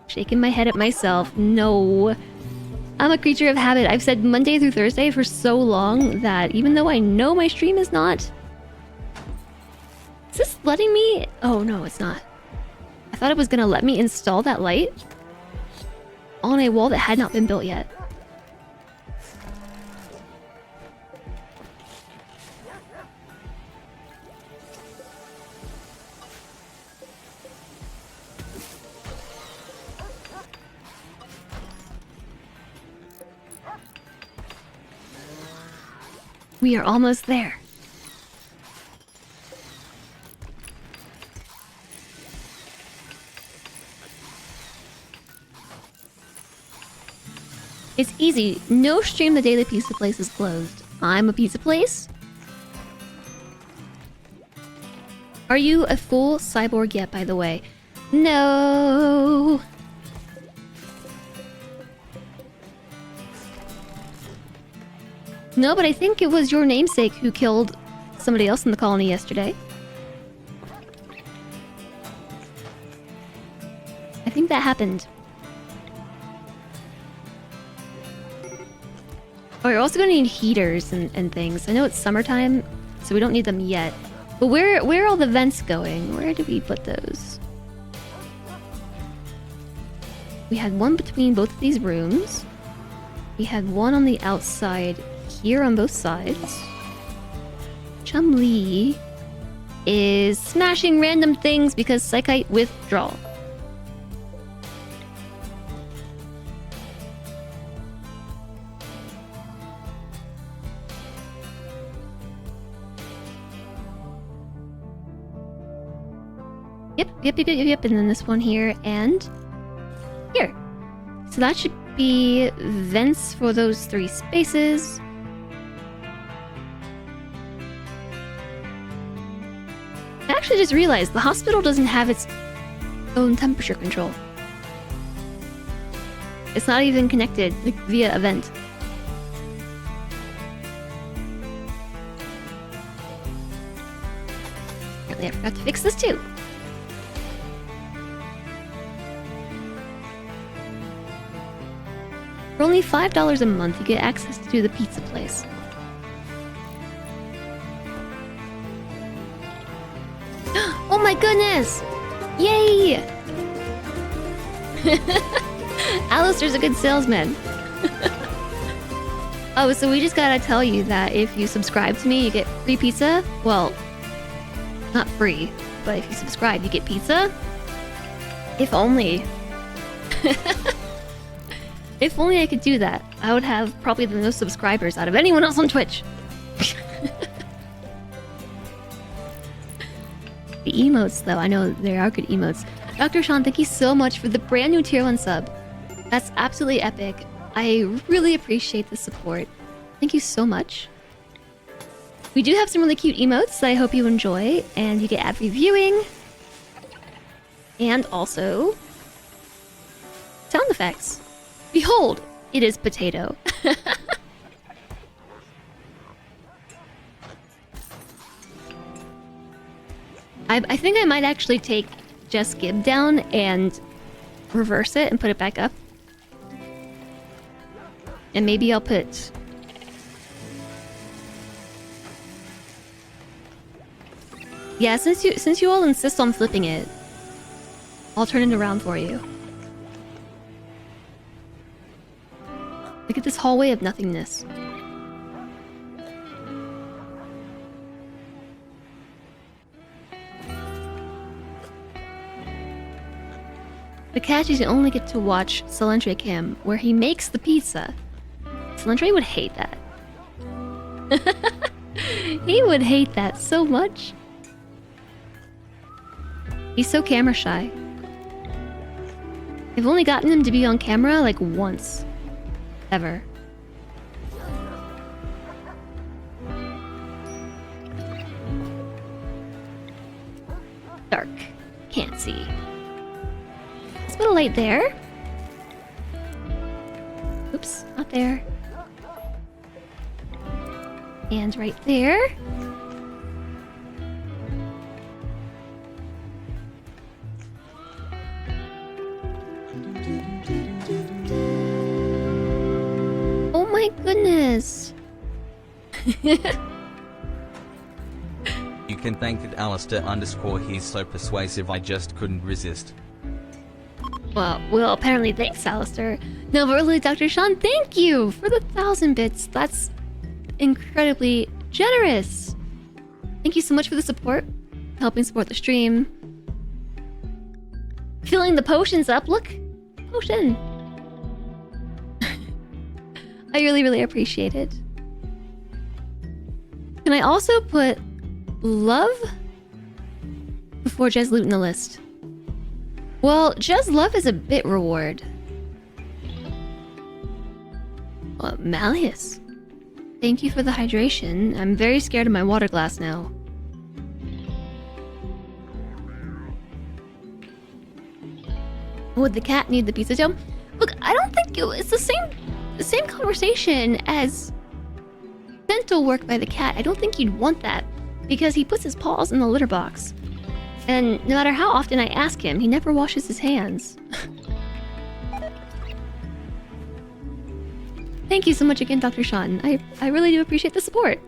shaking my head at myself. No. I'm a creature of habit. I've said Monday through Thursday for so long that even though I know my stream is not... Is this letting me? Oh no, it's not. I thought it was gonna let me install that light on a wall that had not been built yet. We are almost there. It's easy. No stream the day the pizza place is closed. I'm a pizza place. Are you a full cyborg yet, by the way? No. No, but I think it was your namesake who killed somebody else in the colony yesterday. think that happened. Oh, you're also gonna need heaters and things. I know it's summertime, so we don't need them yet. But where are all the vents going? Where did we put those? We had one between both of these rooms. We had one on the outside here on both sides. Chum-Li is smashing random things because Psychite withdrawal. Yep, and then this one here and here. So that should be vents for those 3 spaces. I actually just realized the hospital doesn't have its own temperature control. It's not even connected like, via a vent. Apparently I forgot to fix this too. For only $5 a month, you get access to the pizza place. Oh my goodness! Yay! Alistair's a good salesman. Oh, so we just gotta tell you that if you subscribe to me, you get free pizza. Well, not free, but if you subscribe, you get pizza. If only. If only I could do that. I would have probably the most subscribers out of anyone else on Twitch. The emotes, though, I know there are good emotes. Dr. Sean, thank you so much for the brand new tier 1 sub. That's absolutely epic. I really appreciate the support. Thank you so much. We do have some really cute emotes that I hope you enjoy, and you get ad-free viewing. And also... sound effects. Behold, it is potato. I think I might actually take Jess Gibb down and reverse it and put it back up. And maybe I'll put... yeah, since you all insist on flipping it, I'll turn it around for you. Look at this hallway of nothingness. The catch is you only get to watch Salentre Cam, where he makes the pizza. Salentre would hate that. He would hate that so much. He's so camera shy. I've only gotten him to be on camera like once. Ever. Dark. Can't see. Let's put a light there. Oops, not there. And right there. Oh my goodness.
You can thank it Alistair _ he's so persuasive I just couldn't resist.
Well, apparently thanks, Alistair. No, but really, Dr. Sean, thank you for the 1,000 bits. That's incredibly generous. Thank you so much for the support, helping support the stream. Filling the potions up. Look, potion. I really, really appreciate it. Can I also put love before Jez loot in the list? Well, Jez love is a bit reward. Malleus. Thank you for the hydration. I'm very scared of my water glass now. Would the cat need the pizza dough? Look, I don't think it's the same conversation as dental work by the cat. I don't think you'd want that because he puts his paws in the litter box. And no matter how often I ask him, he never washes his hands. Thank you so much again, Dr. Sean. I really do appreciate the support.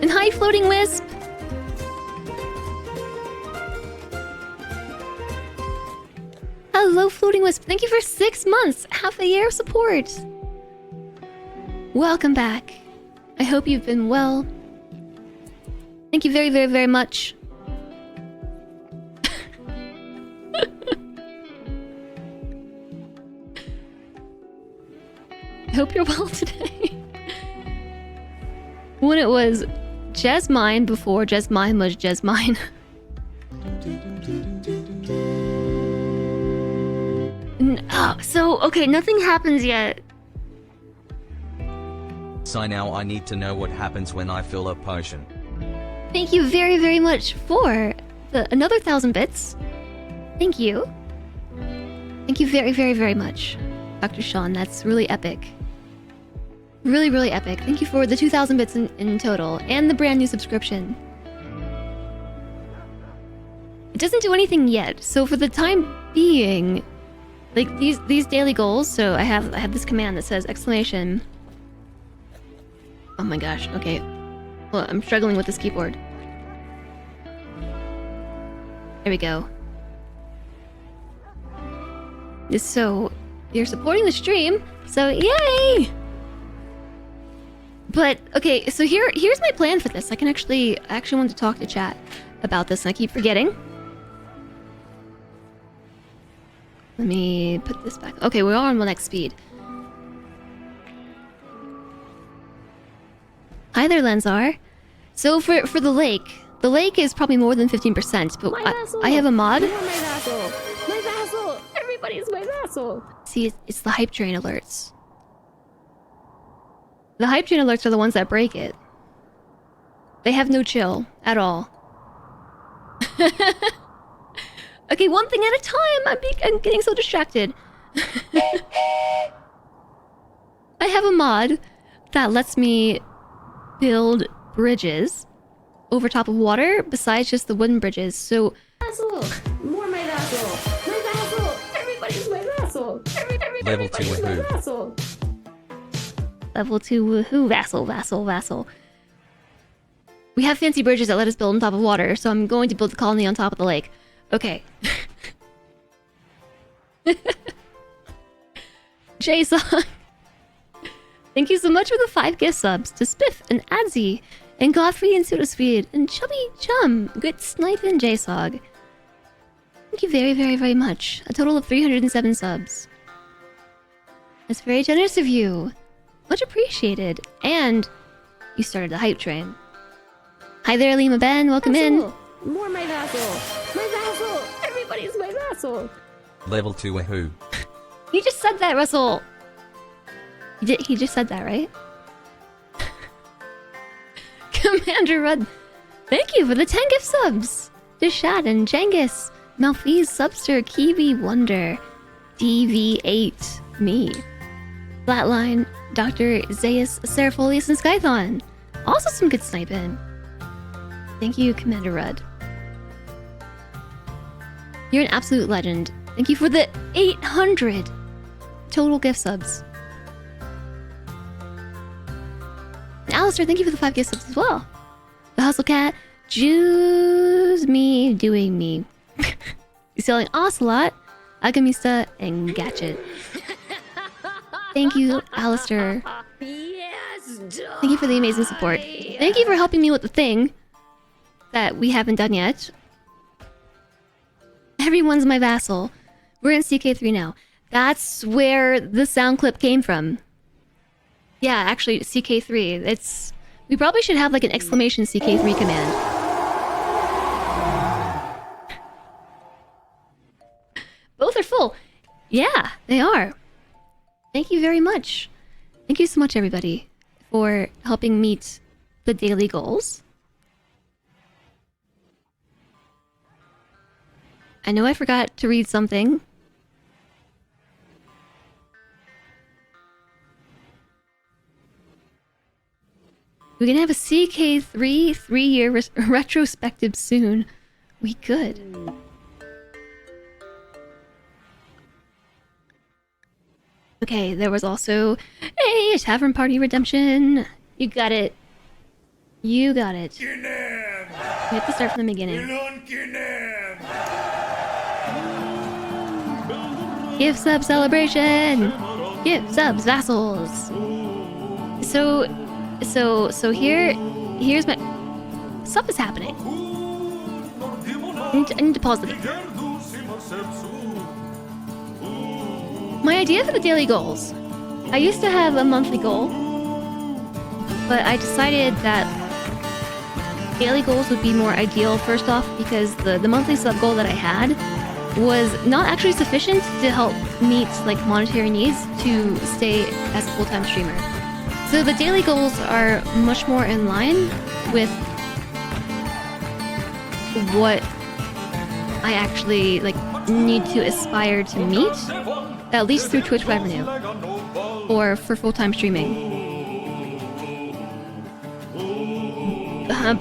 And hi, Floating Wisp! Hello, Floating Wisp. Thank you for 6 months. Half a year of support. Welcome back. I hope you've been well. Thank you very, very, very much. I hope you're well today. When it was Jesmine before Jesmine was Jesmine. So, okay, nothing happens yet.
So now I need to know what happens when I fill a potion.
Thank you very, very much for another 1,000 bits. Thank you. Thank you very, very, very much, Dr. Sean. That's really epic. Really, really epic. Thank you for the 2,000 bits in total and the brand new subscription. It doesn't do anything yet, so for the time being, like these daily goals. So I have this command that says exclamation. Oh my gosh. Okay. Well, I'm struggling with this keyboard. There we go. So you're supporting the stream, so yay! But okay, so here's my plan for this. I actually want to talk to chat about this, and I keep forgetting. Let me put this back. Okay, we're all on 1x speed. Hi there, Lenzar. So for the lake is probably more than 15%, but I have a mod.
You are my vassal! My vassal! Everybody's my vassal!
See, it's the hype train alerts. The hype train alerts are the ones that break it. They have no chill at all. Okay, one thing at a time. I'm getting so distracted. I have a mod that lets me build bridges over top of water besides just the wooden bridges. So
Vassal! More my vassal! My vassal! Everybody's my vassal!
Level 2
Everybody's my
woohoo.
vassal!
level 2 woohoo, vassal. We have fancy bridges that let us build on top of water, so I'm going to build a colony on top of the lake. Okay. Jason, thank you so much for the 5 gift subs to Spiff and Adzi and Godfrey and Pseudospeed and Chubby Chum, Good Snipe and JSOG. Thank you very, very, very much. A total of 307 subs. That's very generous of you. Much appreciated. And you started the hype train. Hi there, Lima Ben. Welcome
Vassal! More my vassal! My vassal! Everybody's my vassal!
Level 2 woohoo.
in. He just said that, Russell. He just said that, right? Commander Rudd, thank you for the 10 gift subs. Dishad and Jengis, Malfiz, Subster, Kiwi, Wonder, DV8, me, Flatline, Dr. Zaius, Serafolius, and Skython. Also some good sniping. Thank you, Commander Rudd. You're an absolute legend. Thank you for the 800 total gift subs. And Alistair, thank you for the 5 gift subs as well. The Hustle Cat, Jews me doing me. You're selling Ocelot, Agamista, and Gatchet. Thank you, Alistair.
Yes!
Thank you for the amazing support. Thank you for helping me with the thing that we haven't done yet. Everyone's my vassal. We're in CK3 now. That's where the sound clip came from. Yeah, actually, CK3. It's... We probably should have like an exclamation CK3 command. Both are full. Yeah, they are. Thank you very much. Thank you so much, everybody, for helping meet the daily goals. I know I forgot to read something. We're gonna have a CK3 3-year retrospective soon. We could. Okay, there was also a tavern party redemption. You got it. You got it. We have to start from the beginning. Gift sub celebration. Gift subs vassals. So here's my stuff is happening. I need to pause the game. My idea for the daily goals. I used to have a monthly goal, but I decided that daily goals would be more ideal first off because the monthly sub goal that I had was not actually sufficient to help meet like monetary needs to stay as a full-time streamer. So the daily goals are much more in line with what I actually like need to aspire to meet, at least through Twitch revenue or for full-time streaming.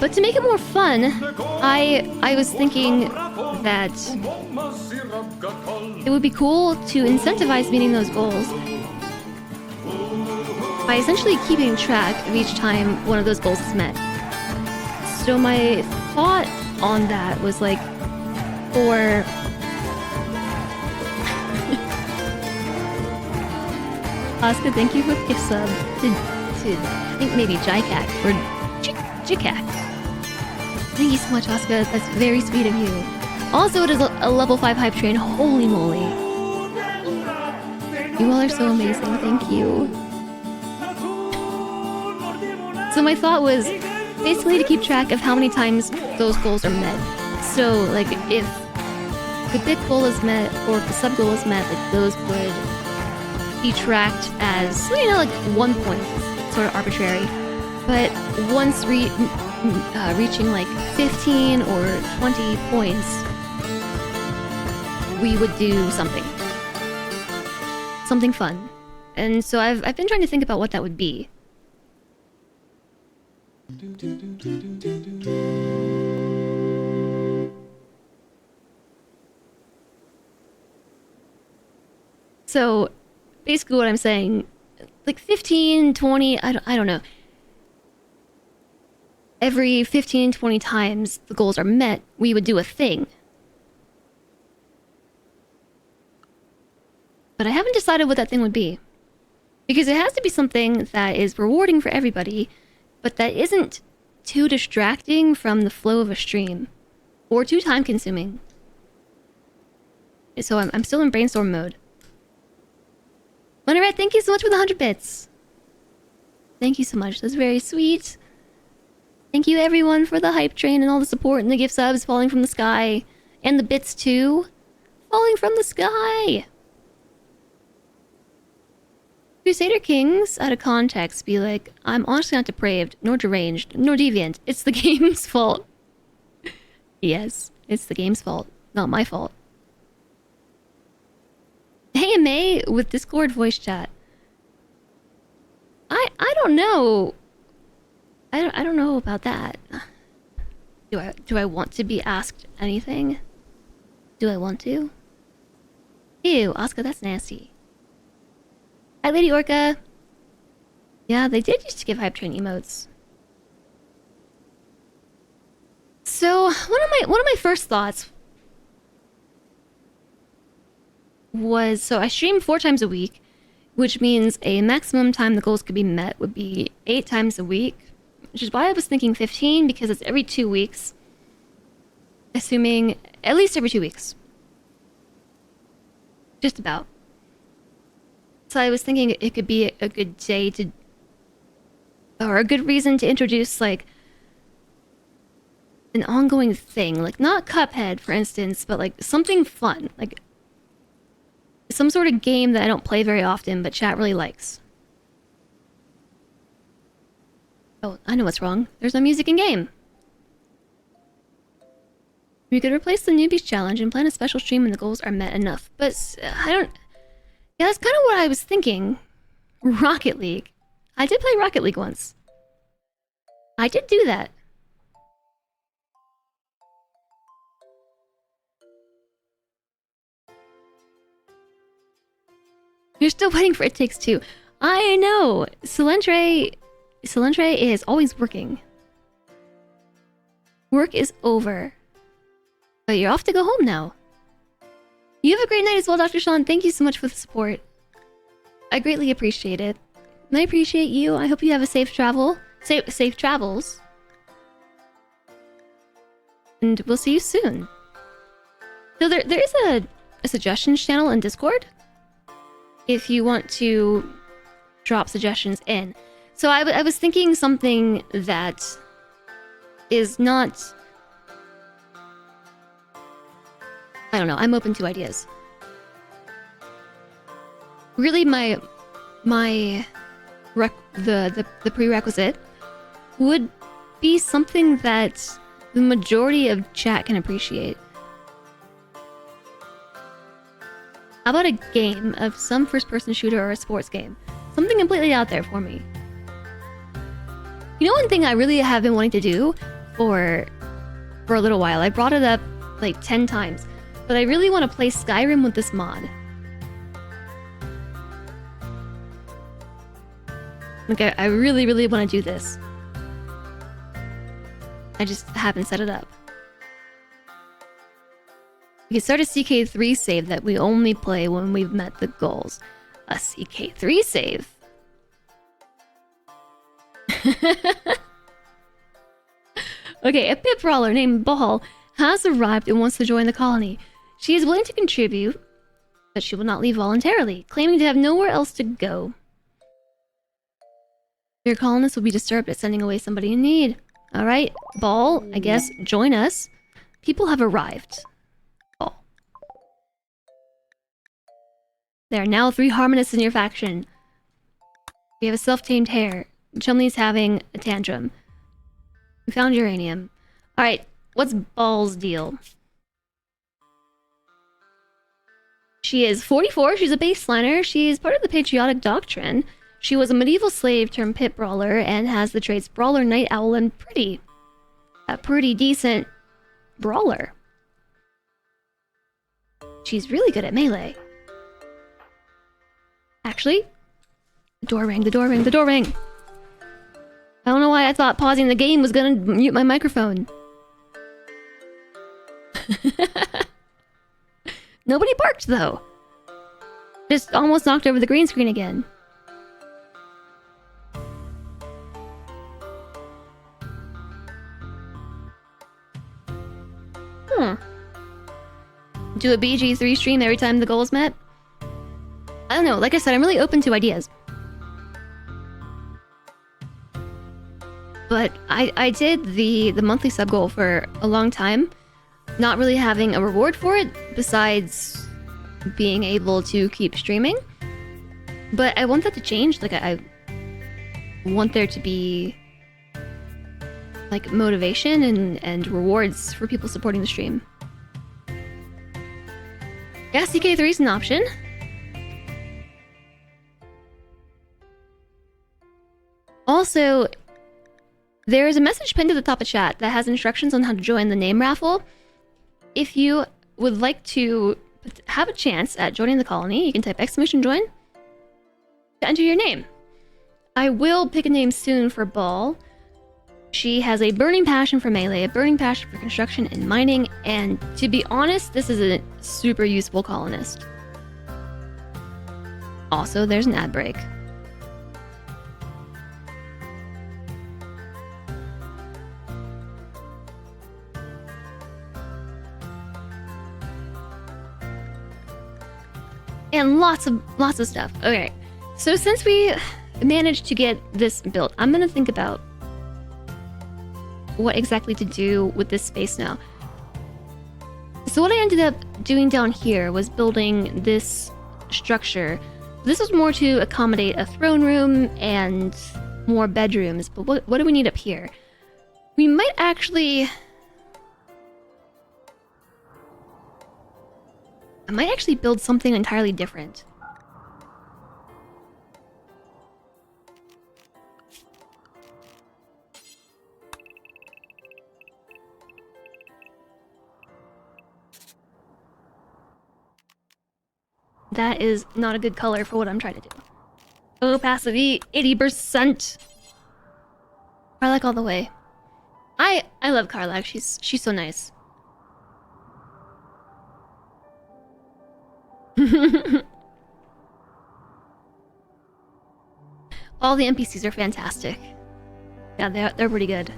But to make it more fun, I was thinking that it would be cool to incentivize meeting those goals by essentially keeping track of each time one of those goals is met. So my thought on that was like, for Oscar, thank you for the gift sub to I think maybe Jikak or Jikak. Thank you so much, Oscar. That's very sweet of you. Also, it is a level 5 hype train. Holy moly. You all are so amazing. Thank you. So my thought was basically to keep track of how many times those goals are met. So, like, if the bit goal is met or if the sub goal is met, like, those would be tracked as, you know, like 1 point. It's sort of arbitrary. But once reaching like 15 or 20 points, we would do something. Something fun. And so I've been trying to think about what that would be. So basically what I'm saying, like 15, 20, I don't know. Every 15, 20 times the goals are met, we would do a thing. But I haven't decided what that thing would be. Because it has to be something that is rewarding for everybody, but that isn't too distracting from the flow of a stream. Or too time consuming. So I'm still in brainstorm mode. Monterey, thank you so much for the 100 bits. Thank you so much, that's very sweet. Thank you everyone for the hype train and all the support and the gift subs falling from the sky. And the bits too. Falling from the sky. Crusader Kings, out of context, be like, I'm honestly not depraved, nor deranged, nor deviant. It's the game's fault. Yes, it's the game's fault, not my fault. Hey May with Discord voice chat. I don't know. I don't know about that. Do I want to be asked anything? Do I want to? Ew, Oscar, that's nasty. Hi, Lady Orca. Yeah, they did used to give hype train emotes. So one of my first thoughts was, so I stream 4 times a week, which means a maximum time the goals could be met would be 8 times a week. Which is why I was thinking 15, because it's every 2 weeks. Assuming at least every 2 weeks. Just about. So I was thinking it could be a good day to... or a good reason to introduce, like, an ongoing thing. Like, not Cuphead, for instance, but, like, something fun. Like, some sort of game that I don't play very often, but chat really likes. Oh, I know what's wrong. There's no music in game. We could replace the newbies challenge and plan a special stream when the goals are met enough. But I don't... Yeah, that's kind of what I was thinking. Rocket League. I did play Rocket League once. I did do that. You're still waiting for It Takes Two. I know. Solentre is always working. Work is over. But you're off to go home now. You have a great night as well, Dr. Sean. Thank you so much for the support. I greatly appreciate it. And I appreciate you. I hope you have a safe travel. Safe travels. And we'll see you soon. So there is a suggestions channel in Discord. If you want to drop suggestions in. So I was thinking something that is not... I don't know, I'm open to ideas. Really, the prerequisite would be something that the majority of chat can appreciate. How about a game of some first-person shooter or a sports game? Something completely out there for me. You know, one thing I really have been wanting to do for a little while, I brought it up like 10 times, but I really want to play Skyrim with this mod. Like, I really, really want to do this. I just haven't set it up. We can start a CK3 save that we only play when we've met the goals. A CK3 save? Okay, a pit brawler named Ball has arrived and wants to join the colony. She is willing to contribute, but she will not leave voluntarily, claiming to have nowhere else to go. Your colonists will be disturbed at sending away somebody in need. Alright, Ball, I guess, join us. People have arrived. Ball. There are now 3 harmonists in your faction. We have a self-tamed hare. Chumley's having a tantrum. We found uranium. Alright, what's Ball's deal? She is 44, she's a baseliner, she is part of the patriotic doctrine. She was a medieval slave turned pit brawler and has the traits brawler, night owl, and pretty. A pretty decent brawler. She's really good at melee. Actually, the door rang, the door rang, the door rang. I don't know why I thought pausing the game was gonna mute my microphone. Nobody barked though. Just almost knocked over the green screen again. Do a BG3 stream every time the goal is met? I don't know, like I said, I'm really open to ideas. But I did the monthly sub goal for a long time, not really having a reward for it, besides being able to keep streaming. But I want that to change, like I want there to be like motivation and rewards for people supporting the stream. Yeah, CK3 is an option. Also, there is a message pinned to the top of chat that has instructions on how to join the name raffle. If you would like to have a chance at joining the colony, you can type !join to enter your name. I will pick a name soon for Ball. She has a burning passion for melee, a burning passion for construction and mining, and to be honest, this is a super useful colonist. Also, there's an ad break. And lots of stuff. Okay, so since we managed to get this built, I'm gonna think about what exactly to do with this space now. So what I ended up doing down here was building this structure. This was more to accommodate a throne room and more bedrooms, but what do we need up here? We might actually... I might actually build something entirely different. That is not a good color for what I'm trying to do. Opacity, 80%. Karlak all the way. I love Karlak. She's so nice. All the NPCs are fantastic. Yeah, they're pretty good.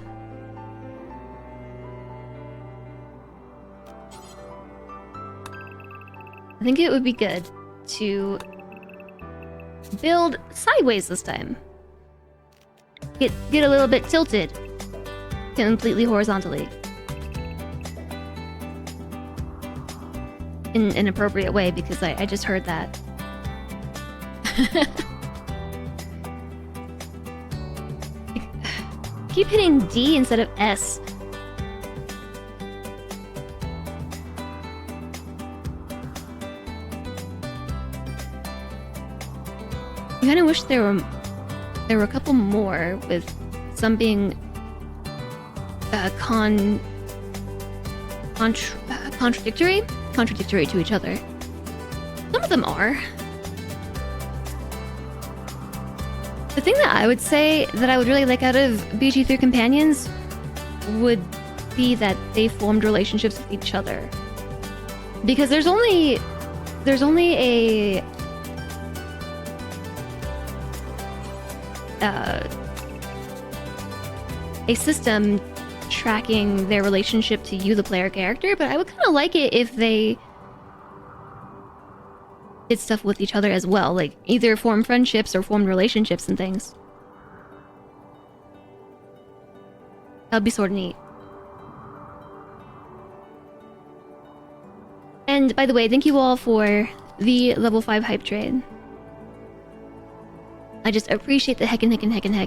I think it would be good to build sideways this time. Get a little bit tilted. Completely horizontally. In an appropriate way, because I just heard that. Keep hitting D instead of S. I kind of wish there were a couple more, with some being contradictory to each other. Some of them are. The thing that I would say that I would really like out of BG3 companions would be that they formed relationships with each other. Because there's only a system tracking their relationship to you, the player character, but I would kind of like it if they did stuff with each other as well, like either form friendships or formed relationships and things. That'd be sort of neat. And by the way, thank you all for the level 5 hype train. I just appreciate the heck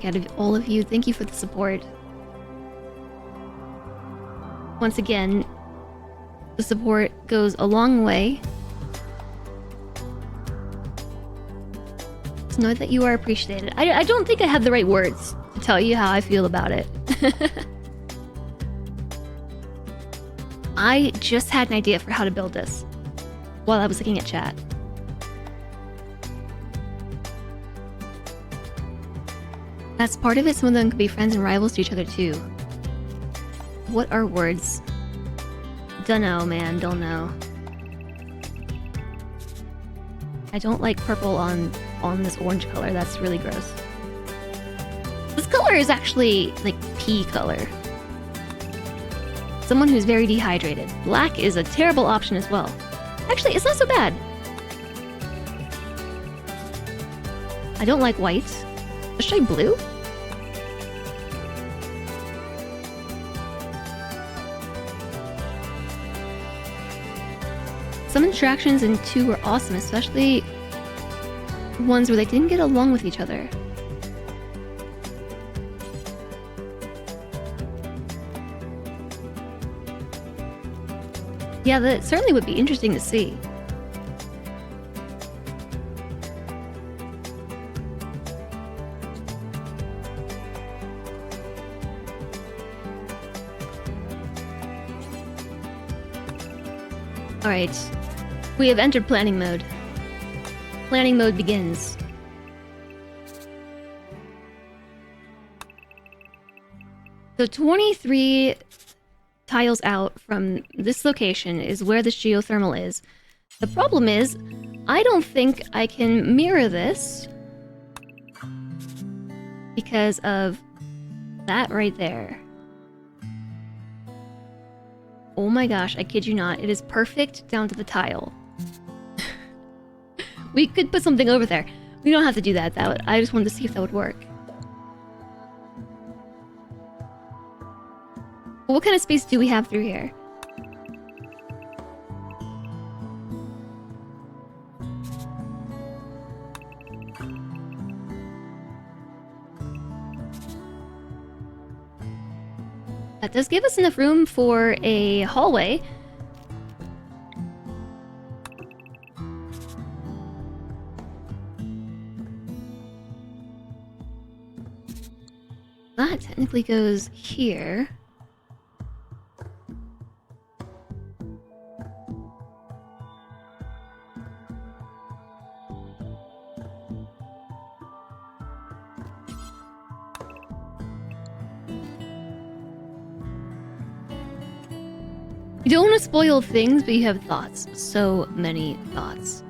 out of all of you. Thank you for the support. Once again, the support goes a long way. Just know that you are appreciated. I don't think I have the right words to tell you how I feel about it. I just had an idea for how to build this while I was looking at chat. That's part of it. Some of them could be friends and rivals to each other too. What are words? Dunno, man. Don't know. I don't like purple on this orange color. That's really gross. This color is actually like pea color. Someone who's very dehydrated. Black is a terrible option as well. Actually, it's not so bad. I don't like white. Let's try blue. Some interactions in 2 were awesome, especially ones where they didn't get along with each other. Yeah, that certainly would be interesting to see. Alright. We have entered planning mode. Planning mode begins. So 23 tiles out from this location is where this geothermal is. The problem is, I don't think I can mirror this because of that right there. Oh my gosh, I kid you not, it is perfect down to the tile. We could put something over there. We don't have to do that. I just wanted to see if that would work. Well, what kind of space do we have through here? That does give us enough room for a hallway. That technically goes here. You don't want to spoil things, but you have thoughts. So many thoughts.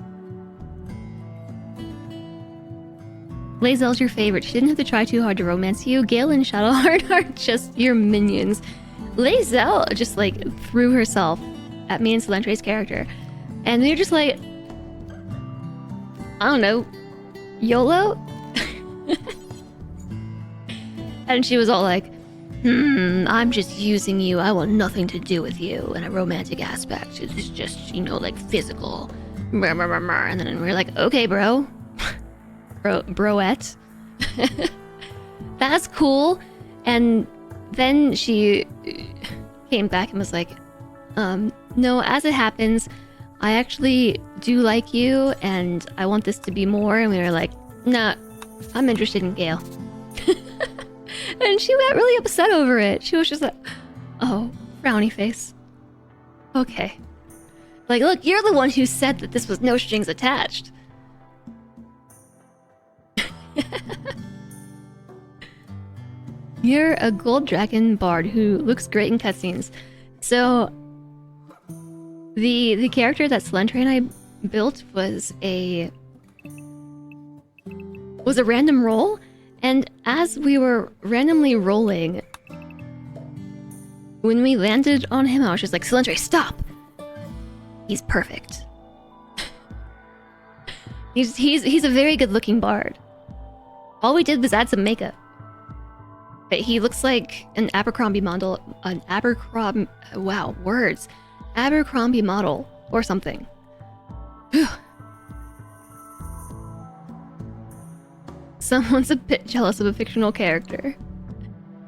Lae'zel's your favorite. She didn't have to try too hard to romance you. Gale and Shadowheart are just your minions. Lae'zel just like threw herself at me and Celentre's character. And we were just like, I don't know, YOLO? And she was all like, I'm just using you. I want nothing to do with you in a romantic aspect. It's just, you know, like physical. And then we were like, okay, bro. Broette. That's cool. And then she came back and was like, no, as it happens, I actually do like you and I want this to be more. And we were like, nah, I'm interested in Gale. And she got really upset over it. She was just like, oh, frowny face. Okay. Like, look, you're the one who said that this was no strings attached. You're a gold dragon bard who looks great in cutscenes. So, the character that Celentre and I built was a random roll. And as we were randomly rolling, when we landed on him, I was just like, Celentre, stop! He's perfect. he's a very good-looking bard. All we did was add some makeup. But he looks like an Abercrombie model, wow, words. Abercrombie model or something. Someone's a bit jealous of a fictional character.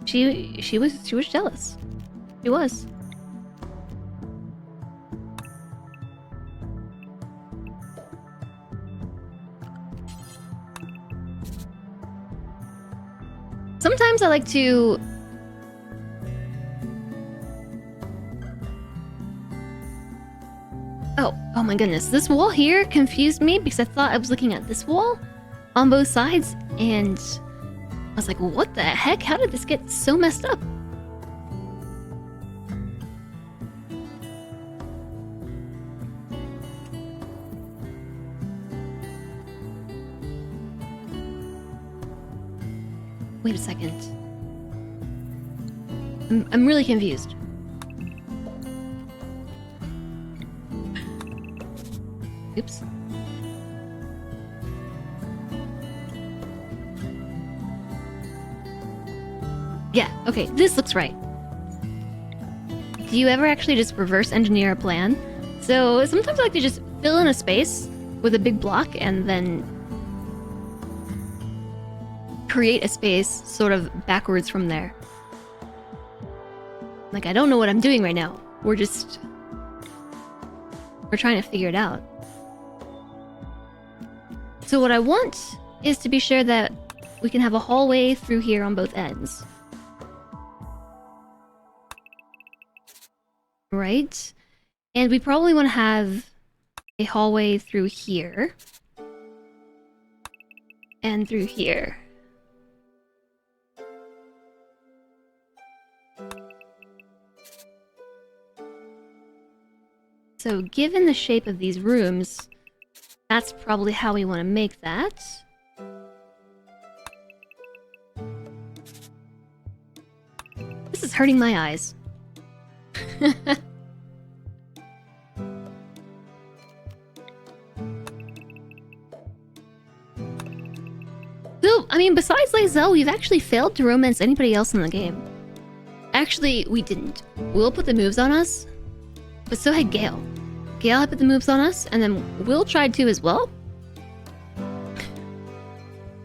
She was jealous. She was. Sometimes I like to Oh my goodness. This wall here confused me because I thought I was looking at this wall on both sides and I was like, what the heck? How did this get so messed up? Wait a second. I'm really confused. Oops. Yeah, okay, this looks right. Do you ever actually just reverse engineer a plan? So sometimes I like to just fill in a space with a big block and then create a space sort of backwards from there. Like, I don't know what I'm doing right now. We're trying to figure it out. So what I want is to be sure that we can have a hallway through here on both ends. Right? And we probably want to have a hallway through here. And through here. So given the shape of these rooms, that's probably how we want to make that. This is hurting my eyes. So, I mean, besides Lae'zel, we've actually failed to romance anybody else in the game. Actually, we didn't. Will put the moves on us, but so had Gale. Gale had put the moves on us, and then Will tried to as well.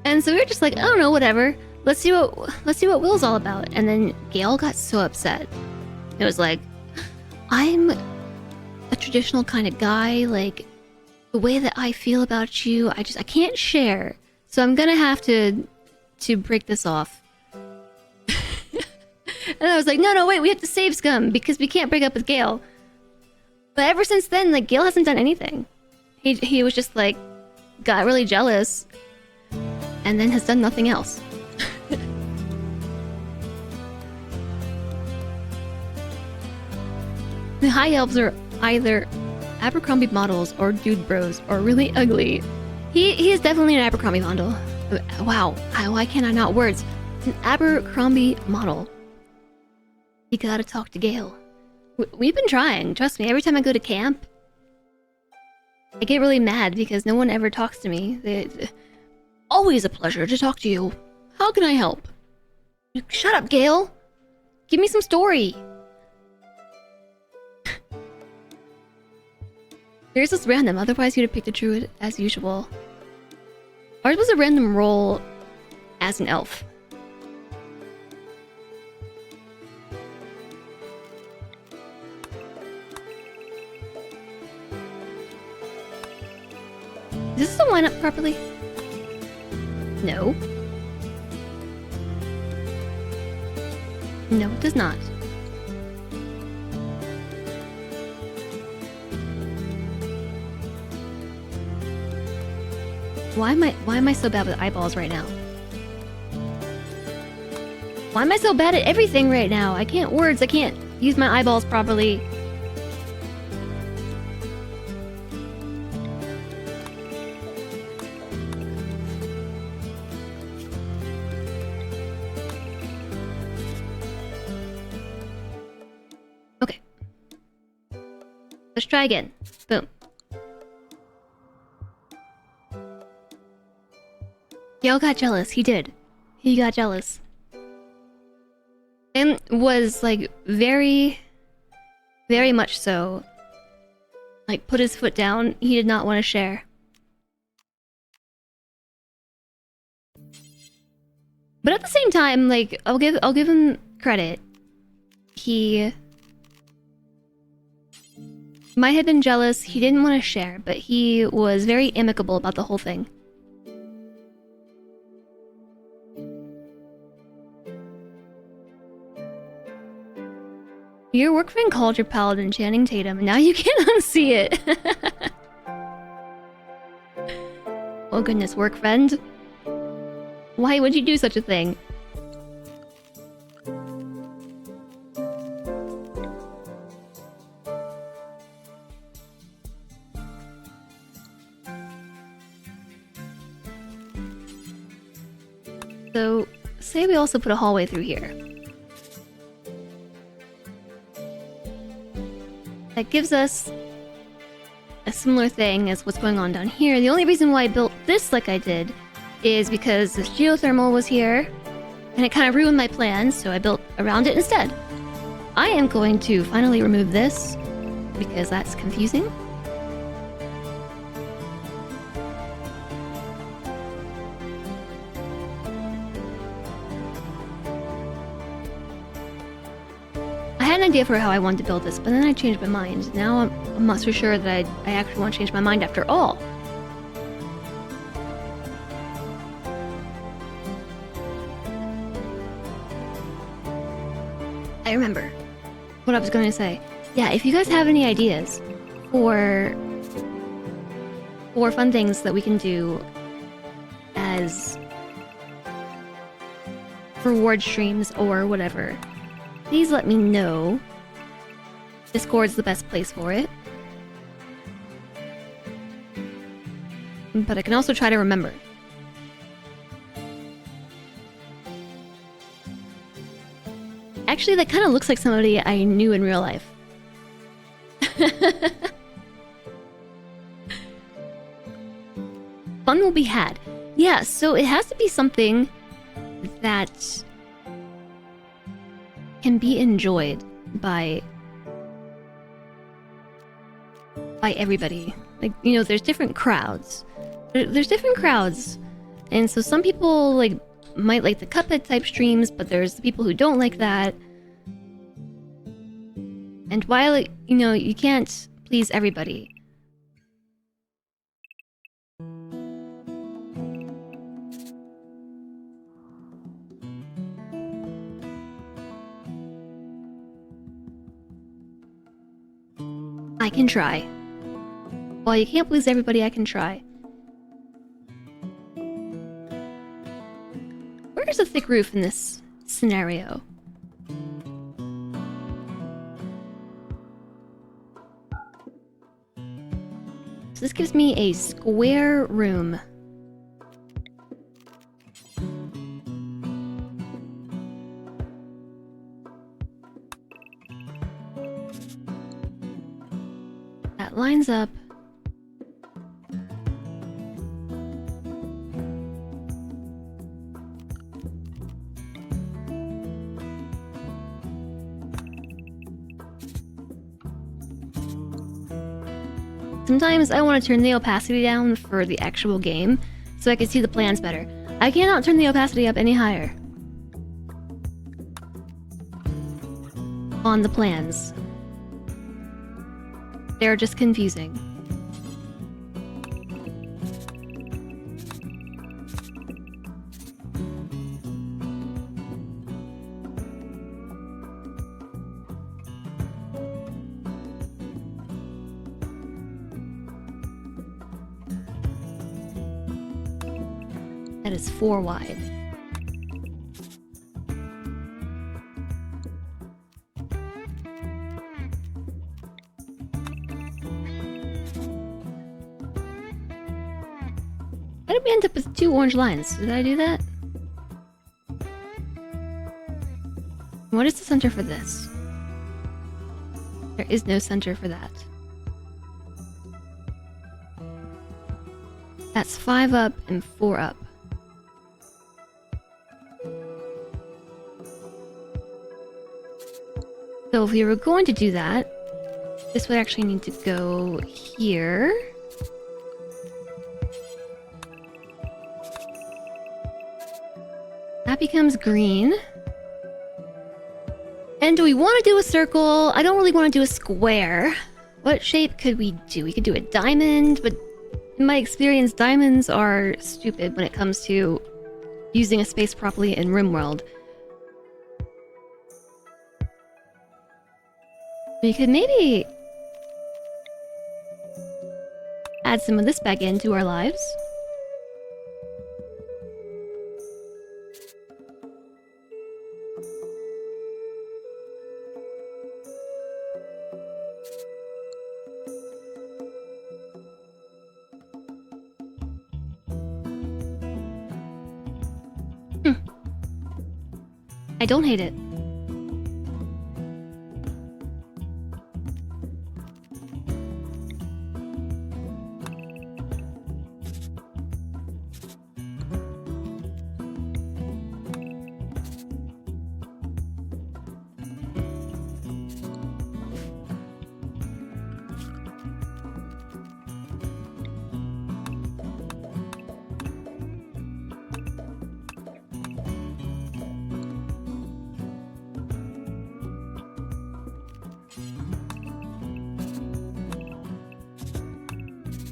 And so we were just like, I don't know, whatever. Let's see what Will's all about. And then Gale got so upset. It was like, I'm a traditional kind of guy. Like, the way that I feel about you, I can't share. So I'm gonna have to break this off. And I was like, no, wait, we have to save Scum because we can't break up with Gale. But ever since then, like, Gale hasn't done anything. He was just like, got really jealous, and then has done nothing else. The high elves are either Abercrombie models or dude bros or really ugly. He is definitely an Abercrombie model. Wow, why can't I not words? An Abercrombie model. You gotta talk to Gale. We've been trying, trust me. Every time I go to camp, I get really mad because no one ever talks to me. Always a pleasure to talk to you. How can I help? Shut up, Gale. Give me some story. Yours was random, otherwise you'd have picked a druid as usual. Ours was a random roll as an elf. Does this still line up properly? No. No, it does not. Why am I so bad with eyeballs right now? Why am I so bad at everything right now? I can't words, I can't use my eyeballs properly. Okay. Let's try again. Boom. Gale got jealous. He did. He got jealous. And was like very, very much so. Like put his foot down. He did not want to share. But at the same time, like I'll give him credit. He might have been jealous. He didn't want to share, but he was very amicable about the whole thing. Your work friend called your paladin Channing Tatum, and now you can't unsee it. Oh goodness, work friend. Why would you do such a thing? So, say we also put a hallway through here. That gives us a similar thing as what's going on down here. The only reason why I built this like I did is because this geothermal was here, and it kind of ruined my plans, so I built around it instead. I am going to finally remove this, because that's confusing. I had an idea for how I wanted to build this, but then I changed my mind. Now I'm not so sure that I actually want to change my mind after all. I remember what I was going to say. Yeah, if you guys have any ideas for fun things that we can do as reward streams or whatever, please let me know. Discord's the best place for it. But I can also try to remember. Actually, that kind of looks like somebody I knew in real life. Fun will be had. Yeah, so it has to be something that can be enjoyed by everybody. Like, you know, there's different crowds. There's different crowds. And so some people, like, might like the Cuphead type streams, but there's the people who don't like that. And while, you know, you can't please everybody. I can try. While you can't please everybody, I can try. Where's a thick roof in this scenario? So this gives me a square room. That lines up. Sometimes I want to turn the opacity down for the actual game so I can see the plans better. I cannot turn the opacity up any higher on the plans. They're just confusing. That is 4 wide. Why did we end up with 2 orange lines? Did I do that? What is the center for this? There is no center for that. That's 5 up and 4 up. So if we were going to do that, this would actually need to go here. That becomes green. And do we want to do a circle? I don't really want to do a square. What shape could we do? We could do a diamond, but in my experience, diamonds are stupid when it comes to using a space properly in RimWorld. We could maybe add some of this back into our lives. I don't hate it.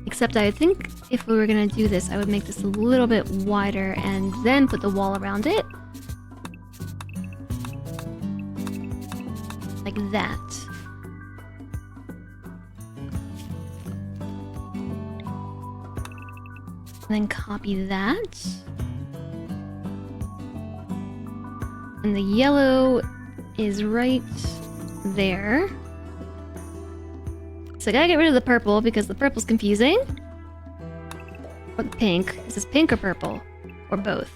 Except I think if we were gonna do this, I would make this a little bit wider and then put the wall around it. Like that. And then copy that. And the yellow is right there. So I gotta get rid of the purple because the purple's confusing. Or the pink. Is this pink or purple? Or both?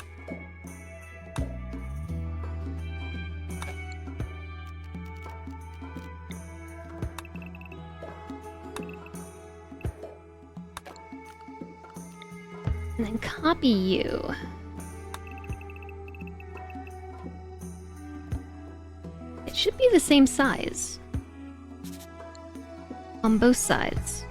And then copy you. It should be the same size. On both sides.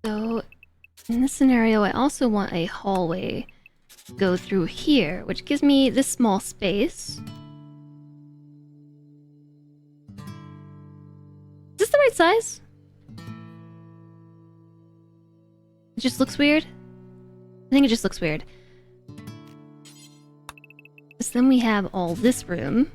So, in this scenario, I also want a hallway to go through here, which gives me this small space. Is this the right size? It just looks weird? I think it just looks weird. So then we have all this room.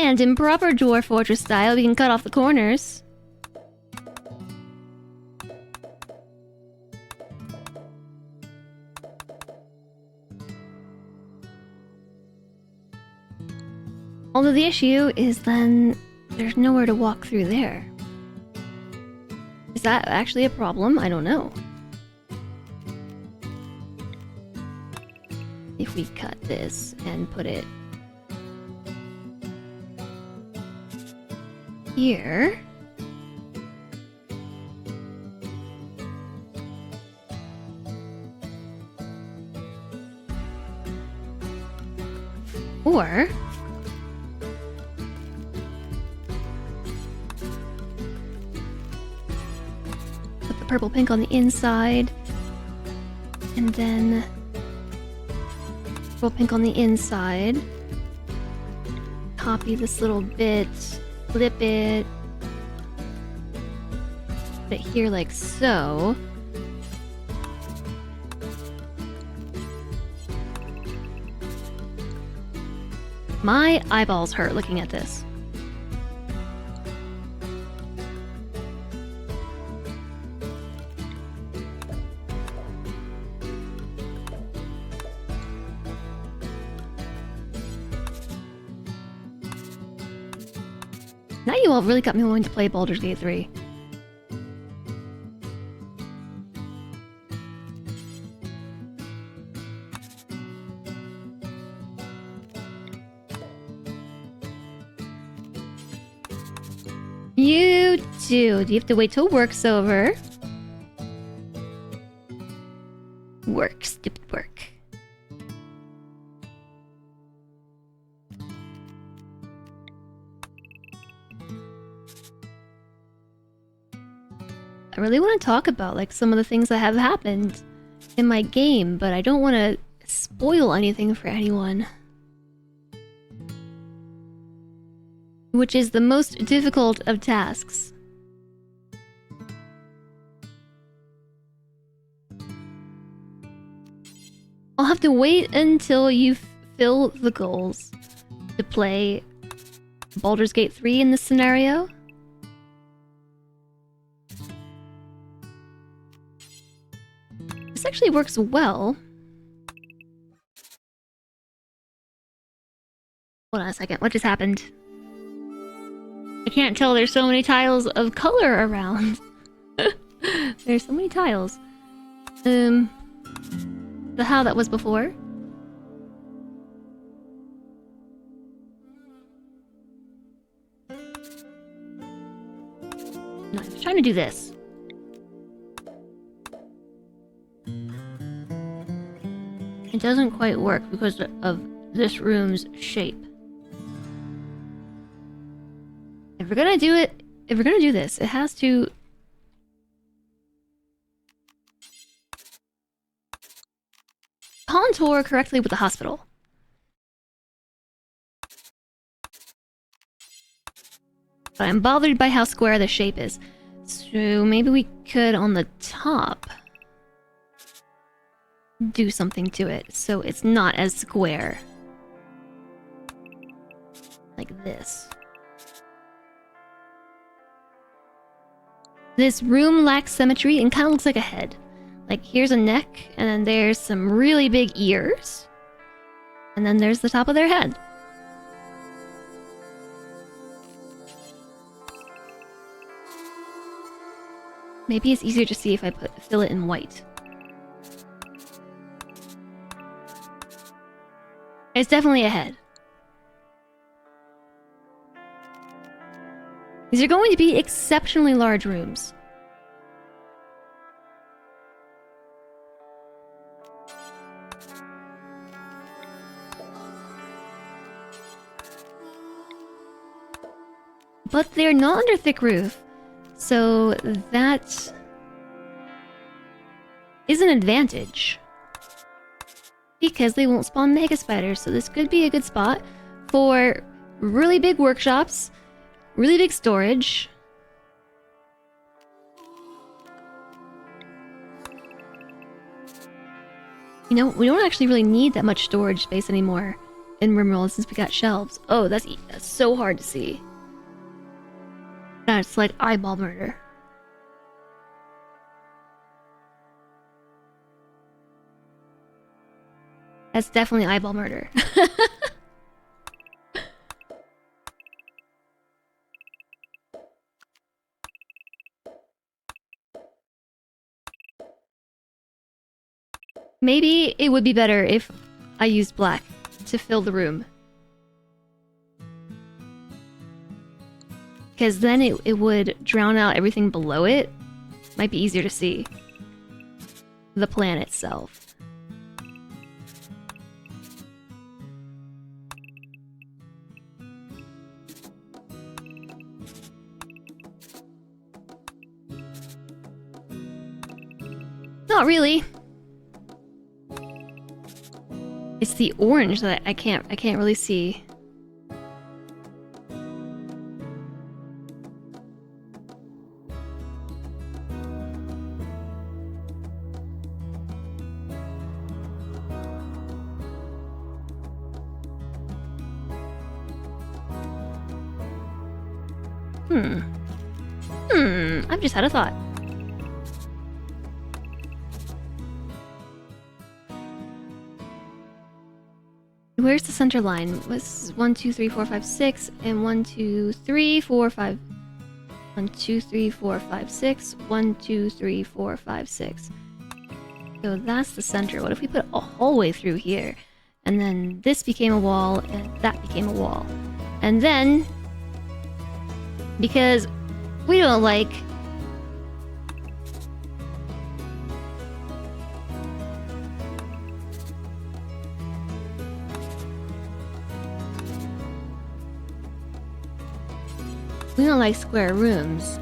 And in proper Dwarf Fortress style, we can cut off the corners. Although the issue is then there's nowhere to walk through there. Is that actually a problem? I don't know. If we cut this and put it here. Or put the purple pink on the inside and then purple pink on the inside. Copy this little bit, flip it, put it here like so. My eyeballs hurt looking at this. Now you all really got me wanting to play Baldur's Gate 3. You do. Do you have to wait till work's over? Work, stupid work. I really want to talk about like some of the things that have happened in my game, but I don't want to spoil anything for anyone. Which is the most difficult of tasks. I'll have to wait until you fill the goals to play Baldur's Gate 3 in this scenario. This actually works well. Hold on a second, what just happened? I can't tell, there's so many tiles of color around. There's so many tiles. The how that was before. No, I was trying to do this. It doesn't quite work because of this room's shape. If we're gonna do it, if we're gonna do this, it has to contour correctly with the hospital. But I'm bothered by how square the shape is. So maybe we could, on the top, do something to it so it's not as square. Like this. This room lacks symmetry and kind of looks like a head. Like, here's a neck, and then there's some really big ears. And then there's the top of their head. Maybe it's easier to see if I fill it in white. It's definitely a head. These are going to be exceptionally large rooms. But they're not under thick roof, so that is an advantage. Because they won't spawn mega spiders, so this could be a good spot for really big workshops, really big storage. You know, we don't actually really need that much storage space anymore in rimworld since we got shelves. Oh, that's so hard to see. That's like eyeball murder. That's definitely eyeball murder. Maybe it would be better if I used black to fill the room. Because then it would drown out everything below it. Might be easier to see. The plan itself. Not really. It's the orange that I can't really see. I've just had a thought. Where's the center line? Was 1, 2, 3, 4, 5, 6, and 1, 2, 3, 4, 5. 1, 2, 3, 4, 5, 6. 1, 2, 3, 4, 5, 6. So that's the center. What if we put a hallway through here? And then this became a wall, and that became a wall. And then, because we don't like square rooms.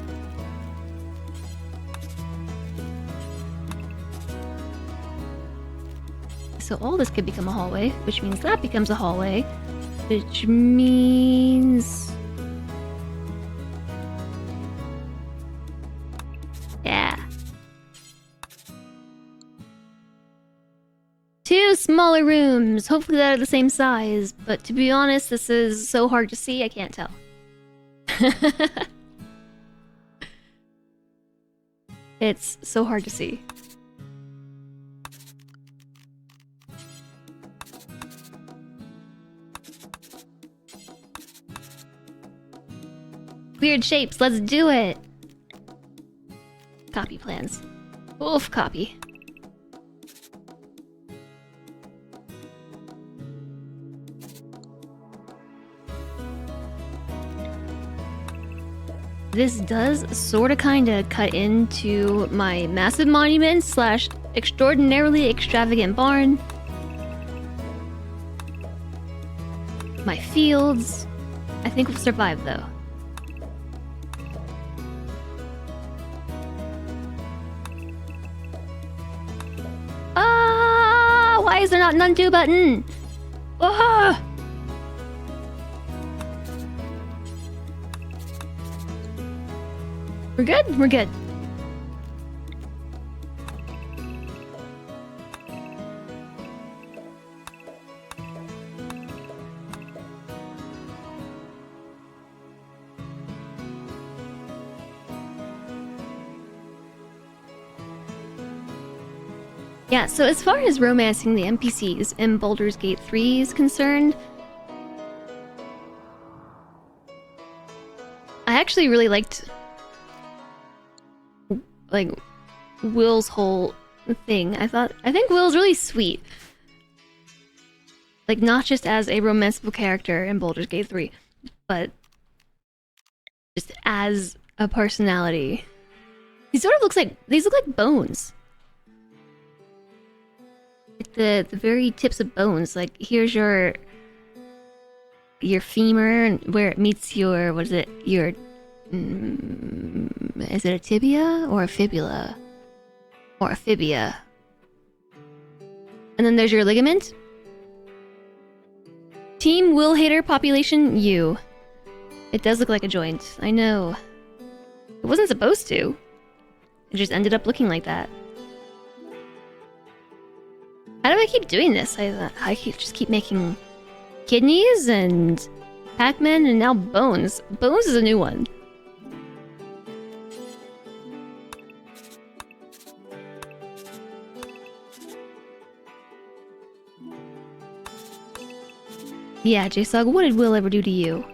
So all this could become a hallway, which means that becomes a hallway, which means... yeah. 2 smaller rooms, hopefully they're the same size, but to be honest, this is so hard to see, I can't tell. It's so hard to see. Weird shapes, let's do it! Copy plans. Oof, copy. This does sorta kinda cut into my massive monument slash extraordinarily extravagant barn. My fields. I think we'll survive though. Ah! Why is there not an undo button? Ah! We're good? We're good. Yeah, so as far as romancing the NPCs in Baldur's Gate 3 is concerned, I actually really liked like Will's whole thing. I think Will's really sweet. Like not just as a romanceable character in Baldur's Gate 3, but just as a personality. He sort of looks like these look like bones. Like the very tips of bones. Like here's your femur and where it meets your what is it? Your is it a tibia or a fibula? Or a fibia. And then there's your ligament. Team Will Hater population U. It does look like a joint. I know. It wasn't supposed to. It just ended up looking like that. How do I keep doing this? I just keep making kidneys and Pac-Man and now Bones. Bones is a new one. Yeah, J-Sog, what did Will ever do to you?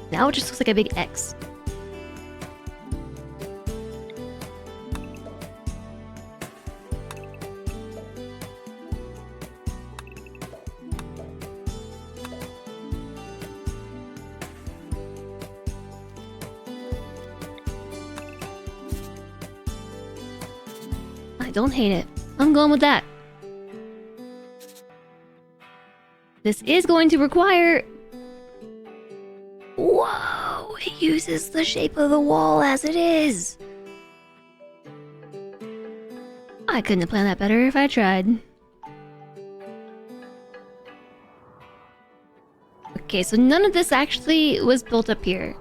Now it just looks like a big X. I don't hate it. I'm going with that. This is going to require... Whoa! It uses the shape of the wall as it is! I couldn't have planned that better if I tried. Okay, so none of this actually was built up here.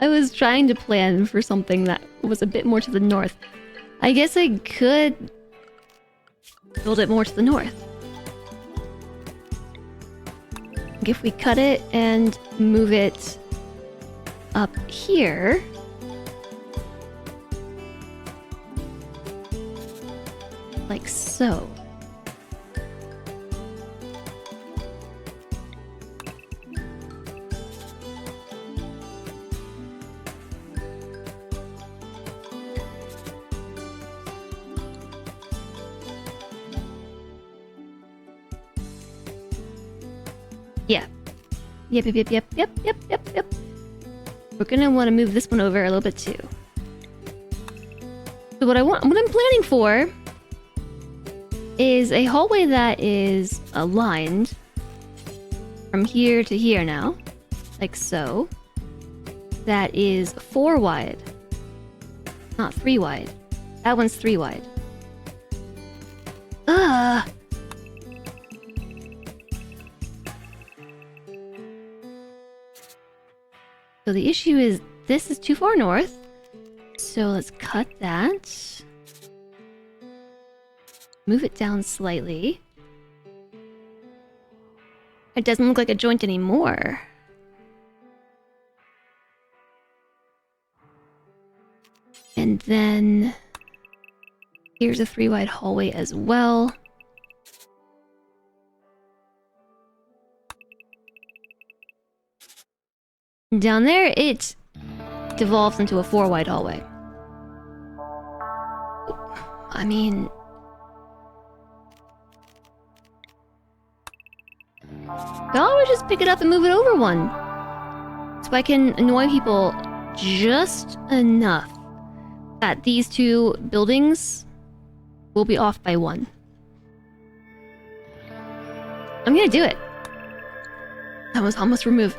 I was trying to plan for something that was a bit more to the north. I guess I could build it more to the north. If we cut it and move it up here, like so. Yeah. Yep. We're gonna want to move this one over a little bit too. So what I'm planning for is a hallway that is aligned from here to here now, like so. That is 4 wide, not 3 wide. That one's 3 wide. So the issue is this is too far north. So let's cut that. Move it down slightly. It doesn't look like a joint anymore. And then here's a 3 wide hallway as well. Down there, it devolves into a 4 wide hallway. I mean... I always just pick it up and move it over one. So I can annoy people just enough that these 2 buildings will be off by 1. I'm gonna do it. That was almost removed.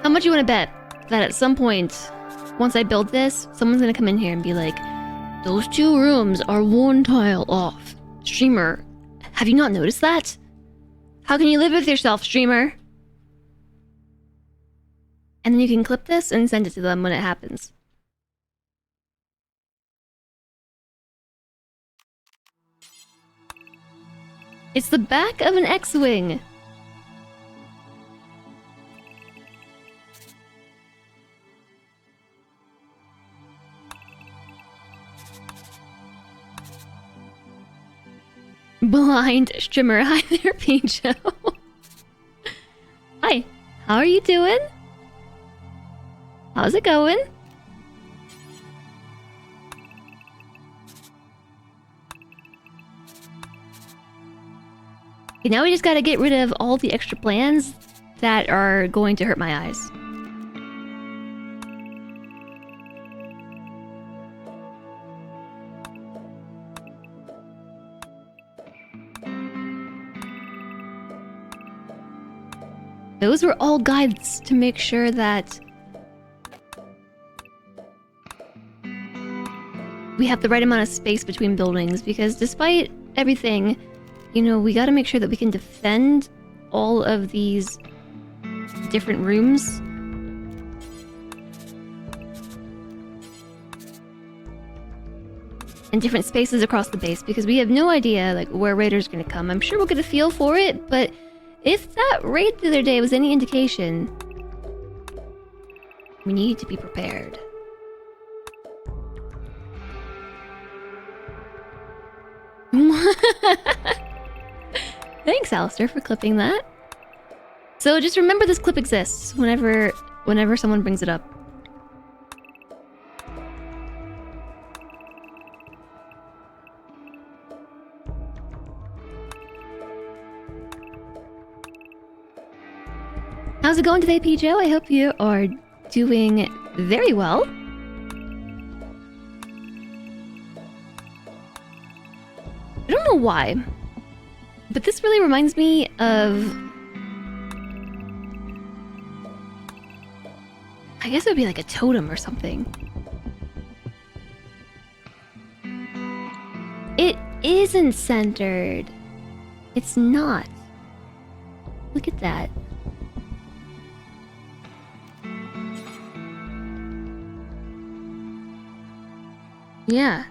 How much you want to bet that at some point, once I build this, someone's gonna come in here and be like, those 2 rooms are 1 tile off. Streamer, have you not noticed that? How can you live with yourself, streamer? And then you can clip this and send it to them when it happens. It's the back of an X-Wing! Blind streamer. Hi there, Pincho. Hi, how are you doing? How's it going? Okay, now we just gotta get rid of all the extra plans that are going to hurt my eyes. Those were all guides to make sure that we have the right amount of space between buildings, because despite everything, you know, we gotta make sure that we can defend all of these different rooms. And different spaces across the base, because we have no idea like where raiders are gonna come. I'm sure we'll get a feel for it, but if that raid the other day was any indication, we need to be prepared. Thanks, Alistair, for clipping that. So just remember this clip exists whenever someone brings it up. How's it going today, PJ? I hope you are doing very well. I don't know why, but this really reminds me of... I guess it would be like a totem or something. It isn't centered. It's not. Look at that. Yeah,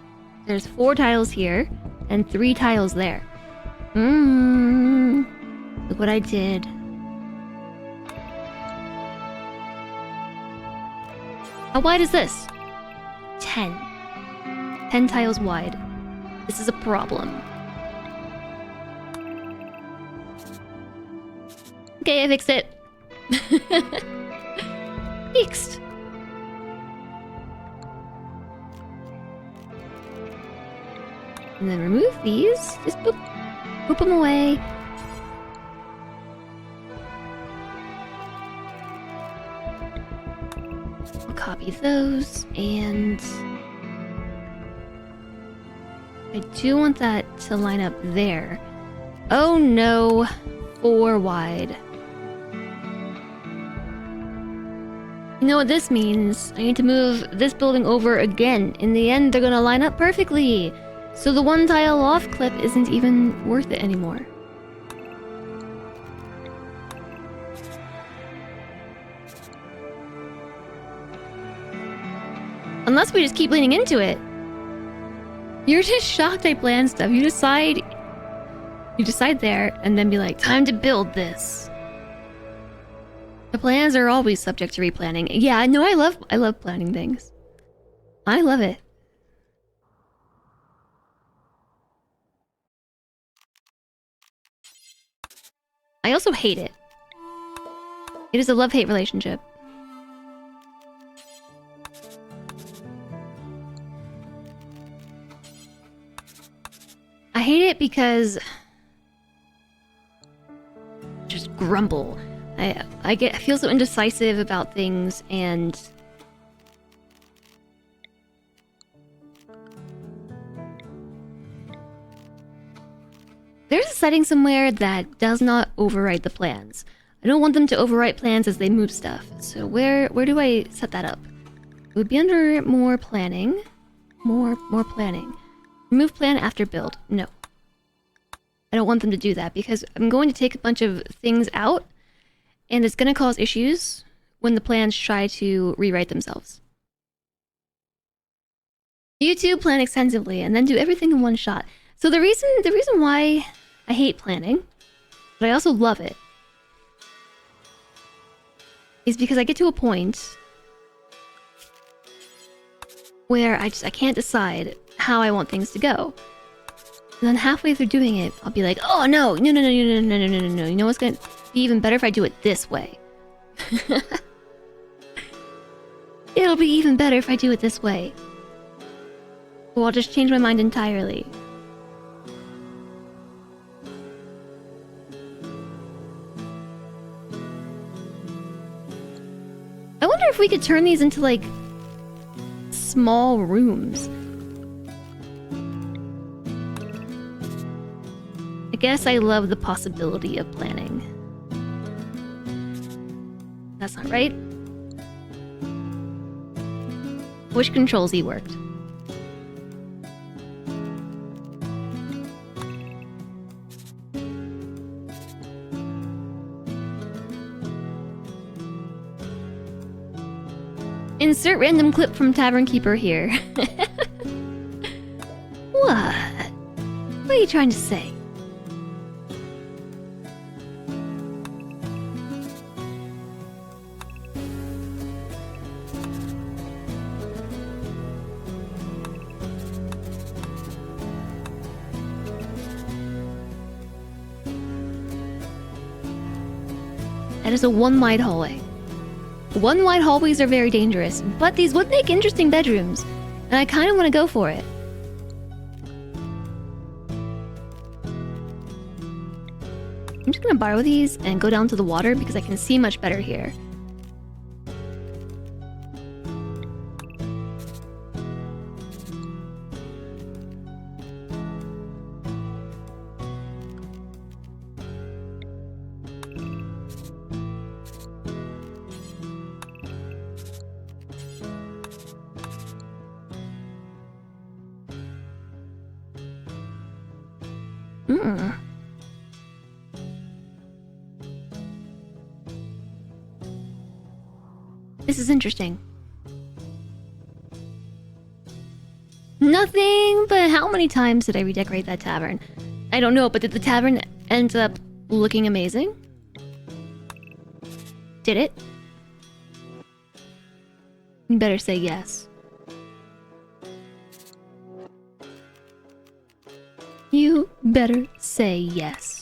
there's 4 tiles here and 3 tiles there. Look what I did. How wide is this? 10. 10 tiles wide. This is a problem. Okay, I fixed it. Fixed. And then remove these. Just boop. Boop them away. I'll copy those. And... I do want that to line up there. Oh no. 4 wide. You know what this means? I need to move this building over again. In the end, they're gonna line up perfectly. So the 1 tile off clip isn't even worth it anymore. Unless we just keep leaning into it. You're just shocked I plan stuff. You decide there and then be like, time to build this. The plans are always subject to replanning. Yeah, no, I love planning things. I love it. I also hate it. It is a love-hate relationship. I hate it because... just grumble. I feel so indecisive about things, and... there's a setting somewhere that does not overwrite the plans. I don't want them to overwrite plans as they move stuff. So where do I set that up? It would be under more planning. More planning. Remove plan after build. No. I don't want them to do that because I'm going to take a bunch of things out and it's going to cause issues when the plans try to rewrite themselves. You two plan extensively and then do everything in one shot. So the reason why I hate planning, but I also love it, is because I get to a point where I can't decide how I want things to go. And then halfway through doing it, I'll be like, oh no. You know what's gonna be even better if I do it this way? It'll be even better if I do it this way. Or I'll just change my mind entirely. I wonder if we could turn these into, like, small rooms. I guess I love the possibility of planning. That's not right. Which Control Z worked? Insert random clip from Tavern Keeper here. What? What are you trying to say? That is a one-wide hallway. One-wide hallways are very dangerous, but these would make interesting bedrooms, and I kind of want to go for it. I'm just gonna borrow these and go down to the water because I can see much better here. This is interesting. Nothing, but how many times did I redecorate that tavern? I don't know, but did the tavern end up looking amazing? Did it? You better say yes. You better say yes.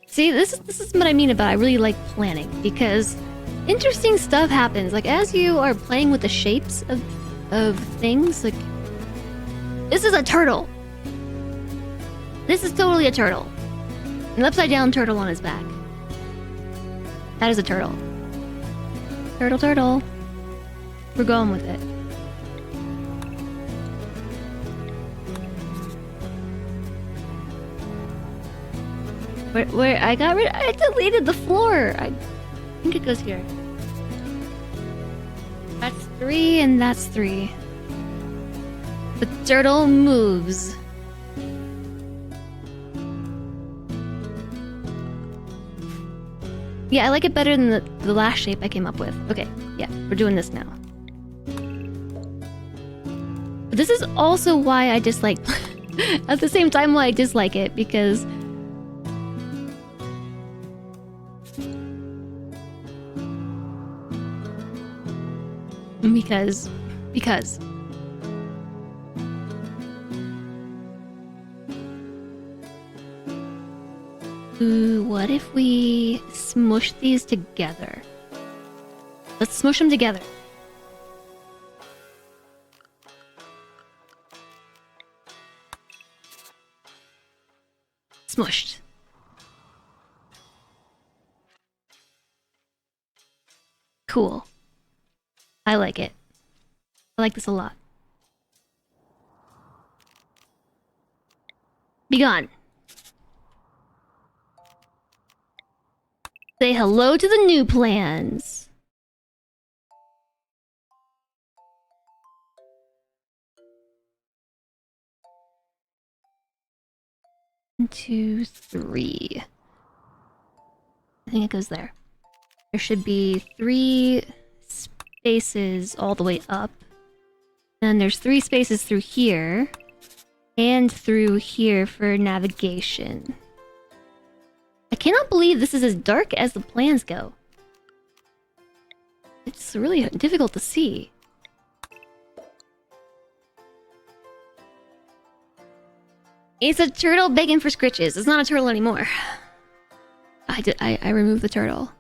See, this is what I mean about I really like planning, because interesting stuff happens. Like, as you are playing with the shapes of things, like... This is a turtle! This is totally a turtle. An upside-down turtle on his back. That is a turtle. Turtle, turtle. We're going with it. Where I deleted the floor. I think it goes here. That's 3 and that's 3. The turtle moves. Yeah, I like it better than the last shape I came up with. Okay, yeah, we're doing this now. But this is also why I dislike... at the same time why I dislike it, because... Because... Ooh, what if we smush these together? Let's smush them together. Smushed. Cool. I like it. I like this a lot. Be gone. Say hello to the new plans. One, 2, 3. I think it goes there. There should be 3 spaces all the way up. And there's 3 spaces through here. And through here for navigation. I cannot believe this is as dark as the plans go. It's really difficult to see. It's a turtle begging for scritches. It's not a turtle anymore. I removed the turtle.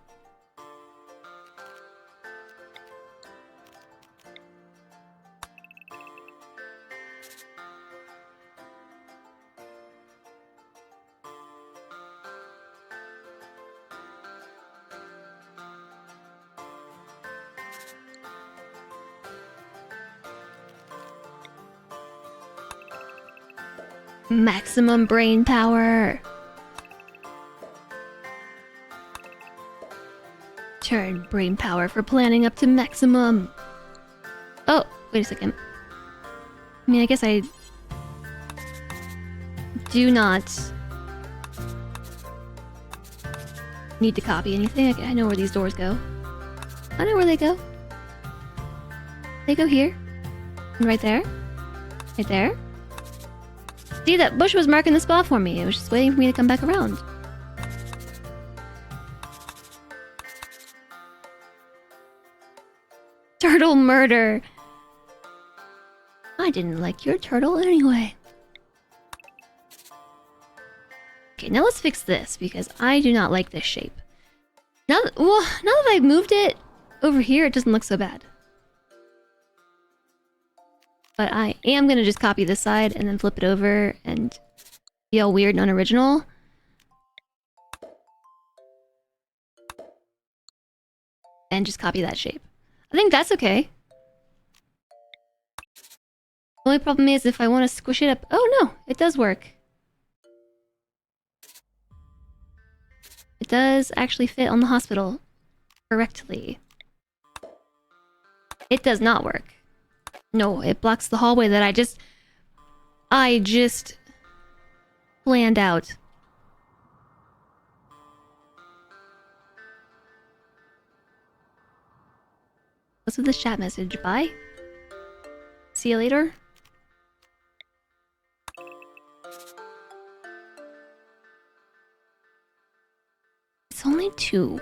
Maximum brain power. Turn brain power for planning up to maximum. Wait a second. I mean, I guess I do not need to copy anything. I know where these doors go. I know where they go. They go here. And right there. Right there. See, that bush was marking the spot for me. It was just waiting for me to come back around. Turtle murder. I didn't like your turtle anyway. Okay, now let's fix this because I do not like this shape. Now that I've moved it over here, it doesn't look so bad. But I am gonna just copy this side and then flip it over and be all weird and unoriginal. And just copy that shape. I think that's okay. The only problem is if I want to squish it up... Oh no, it does work. It does actually fit on the hospital correctly. It does not work. No, it blocks the hallway that I just planned out. What's with this chat message? Bye? See you later? It's only 2.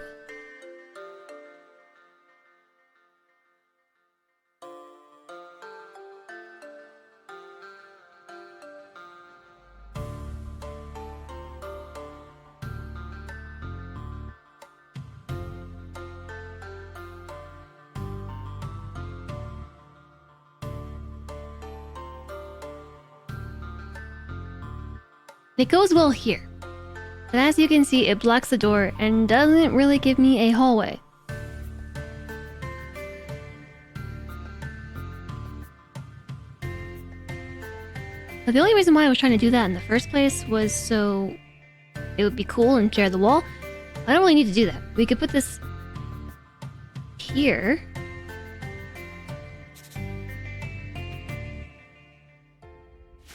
It goes well here. But as you can see, it blocks the door and doesn't really give me a hallway. But the only reason why I was trying to do that in the first place was so it would be cool and share the wall. I don't really need to do that. We could put this here.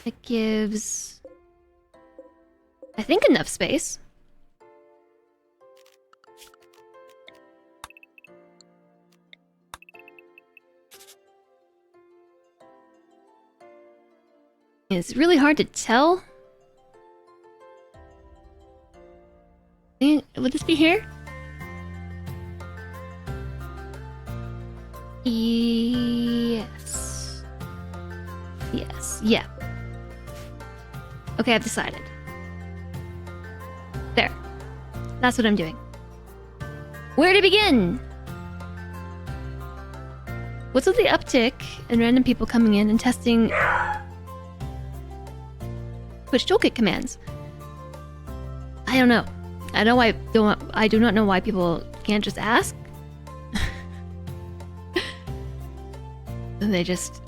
It gives... I think enough space. It's really hard to tell. Would this be here? Yes. Yes. Yeah. Okay, I've decided. There. That's what I'm doing. Where to begin? What's with the uptick in random people coming in and testing Twitch toolkit commands? I don't know. I do not know why people can't just ask. And they just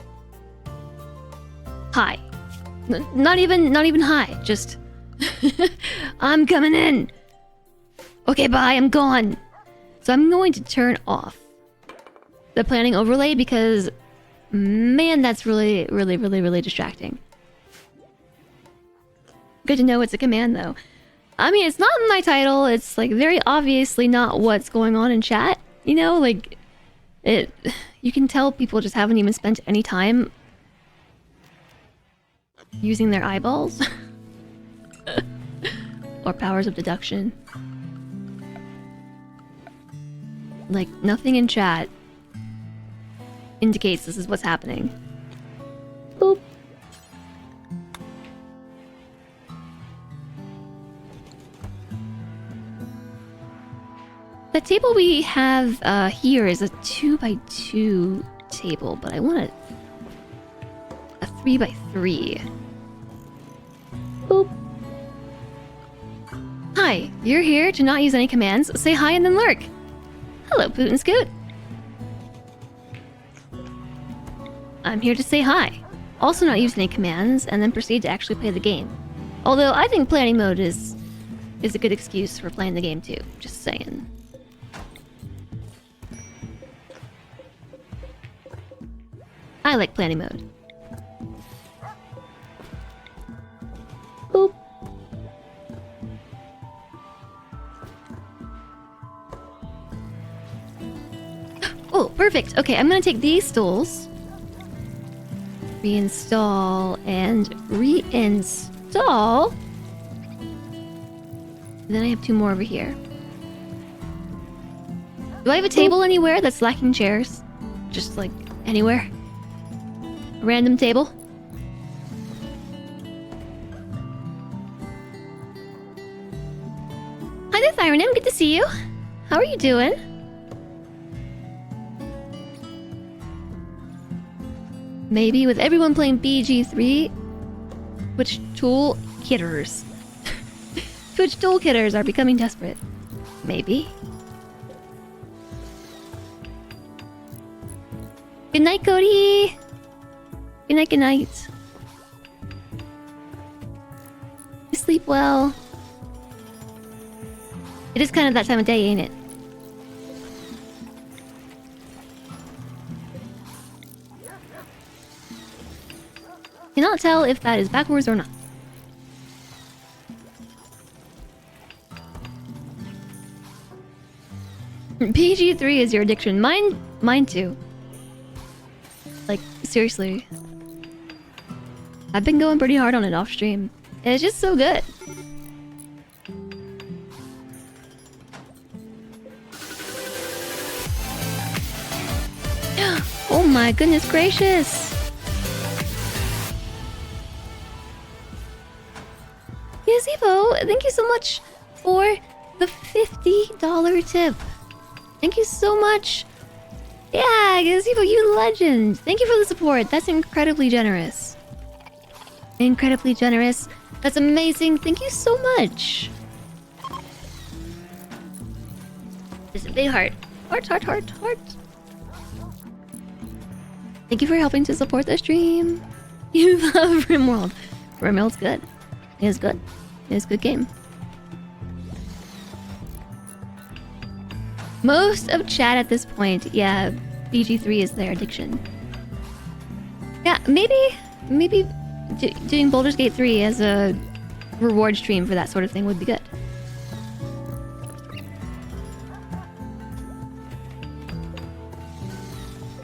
hi. Not even hi. Just I'm coming in. Okay, bye. I'm gone. So I'm going to turn off the planning overlay because, man, that's really distracting. Good to know it's a command, though. I mean, it's not in my title. It's, like, very obviously not what's going on in chat. You know, like, it... You can tell people just haven't even spent any time using their eyeballs. Or powers of deduction. Like, nothing in chat indicates this is what's happening. Boop. The table we have here is a 2x2 table, but I want a 3x3. Boop. Hi, you're here to not use any commands. Say hi and then lurk. Hello, Poot and Scoot. I'm here to say hi. Also not use any commands, and then proceed to actually play the game. Although I think planning mode is a good excuse for playing the game too. Just saying. I like planning mode. Boop. Oh, perfect. Okay, I'm gonna take these stools. Reinstall and reinstall. Then I have 2 more over here. Do I have a table anywhere that's lacking chairs? Just like anywhere? A random table? Hi there, Thyronim. Good to see you. How are you doing? Maybe with everyone playing BG3, Twitch tool hitters. Twitch tool hitters are becoming desperate. Maybe. Good night, Cody. Good night, good night. You sleep well. It is kind of that time of day, ain't it? Cannot tell if that is backwards or not. PG3 is your addiction. Mine too. Like, seriously. I've been going pretty hard on it off stream. And it's just so good. Oh my goodness gracious! Gazebo, thank you so much for the $50 tip. Thank you so much. Yeah, Gazebo, you legend. Thank you for the support. That's incredibly generous. Incredibly generous. That's amazing. Thank you so much. Just a big heart. Heart, heart, heart, heart. Thank you for helping to support the stream. You love Rimworld. Rimworld's good. It is good. It is a good game. Most of chat at this point, yeah, BG3 is their addiction. Yeah, maybe doing Baldur's Gate 3 as a reward stream for that sort of thing would be good.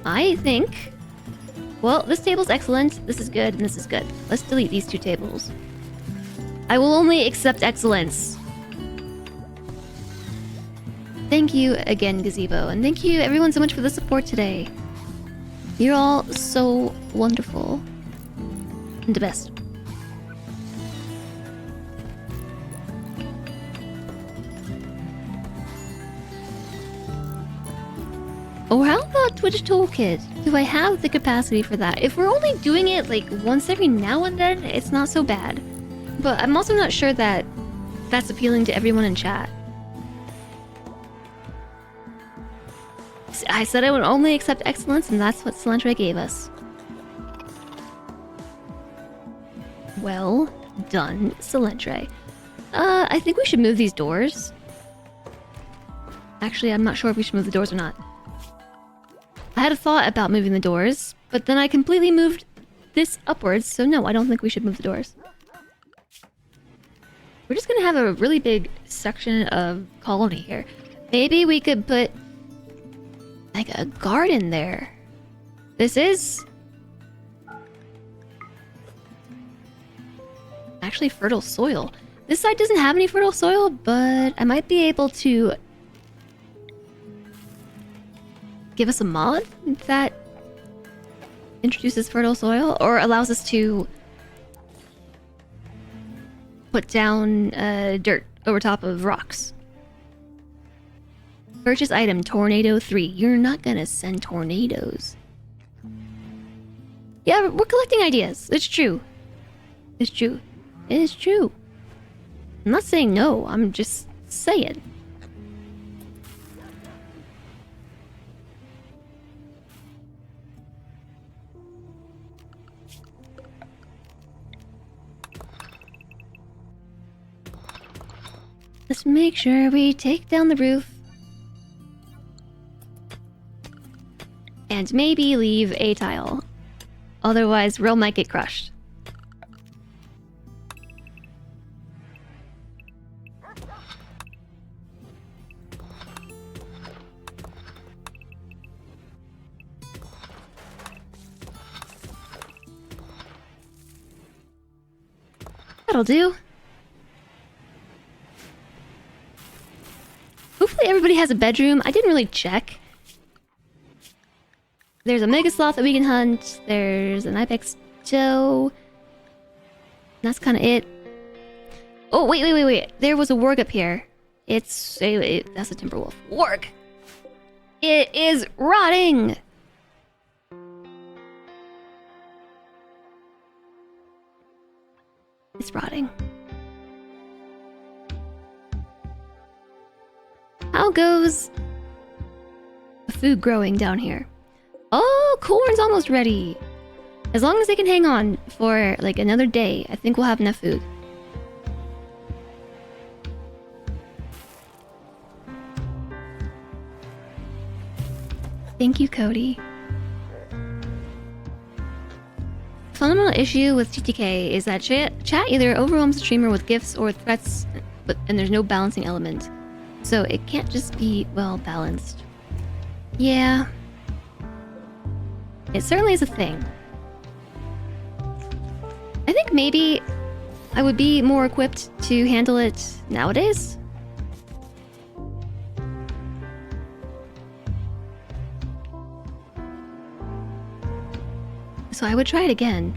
I think... Well, this table's excellent, this is good, and this is good. Let's delete these 2 tables. I will only accept excellence. Thank you again, Gazebo, and thank you everyone so much for the support today. You're all so wonderful. And the best. Or how about Twitch Toolkit? Do I have the capacity for that? If we're only doing it like once every now and then, it's not so bad. But I'm also not sure that that's appealing to everyone in chat. I said I would only accept excellence, and that's what Cilantro gave us. Well done, Cilantro. I think we should move these doors. Actually, I'm not sure if we should move the doors or not. I had a thought about moving the doors, but then I completely moved this upwards, so no, I don't think we should move the doors. We're just gonna have a really big section of colony here. Maybe we could put like a garden there. This is actually fertile soil. This side doesn't have any fertile soil, but I might be able to give us a mod that introduces fertile soil or allows us to put down dirt over top of rocks. Purchase item Tornado 3. You're not gonna send tornadoes. Yeah, we're collecting ideas. It's true. It's true. It is true. I'm not saying no, I'm just saying. Let's make sure we take down the roof. And maybe leave a tile. Otherwise, Rill might get crushed. That'll do. Hopefully everybody has a bedroom. I didn't really check. There's a Mega Sloth that we can hunt. There's an Ibex Joe. That's kind of it. Oh, wait. There was a warg up here. That's a Timberwolf. Warg! It is rotting! It's rotting. How goes the food growing down here? Oh, corn's almost ready. As long as they can hang on for like another day, I think we'll have enough food. Thank you, Cody. Fundamental issue with TTK is that chat either overwhelms the streamer with gifts or threats, and there's no balancing element. So it can't just be well balanced. Yeah. It certainly is a thing. I think maybe I would be more equipped to handle it nowadays. So I would try it again.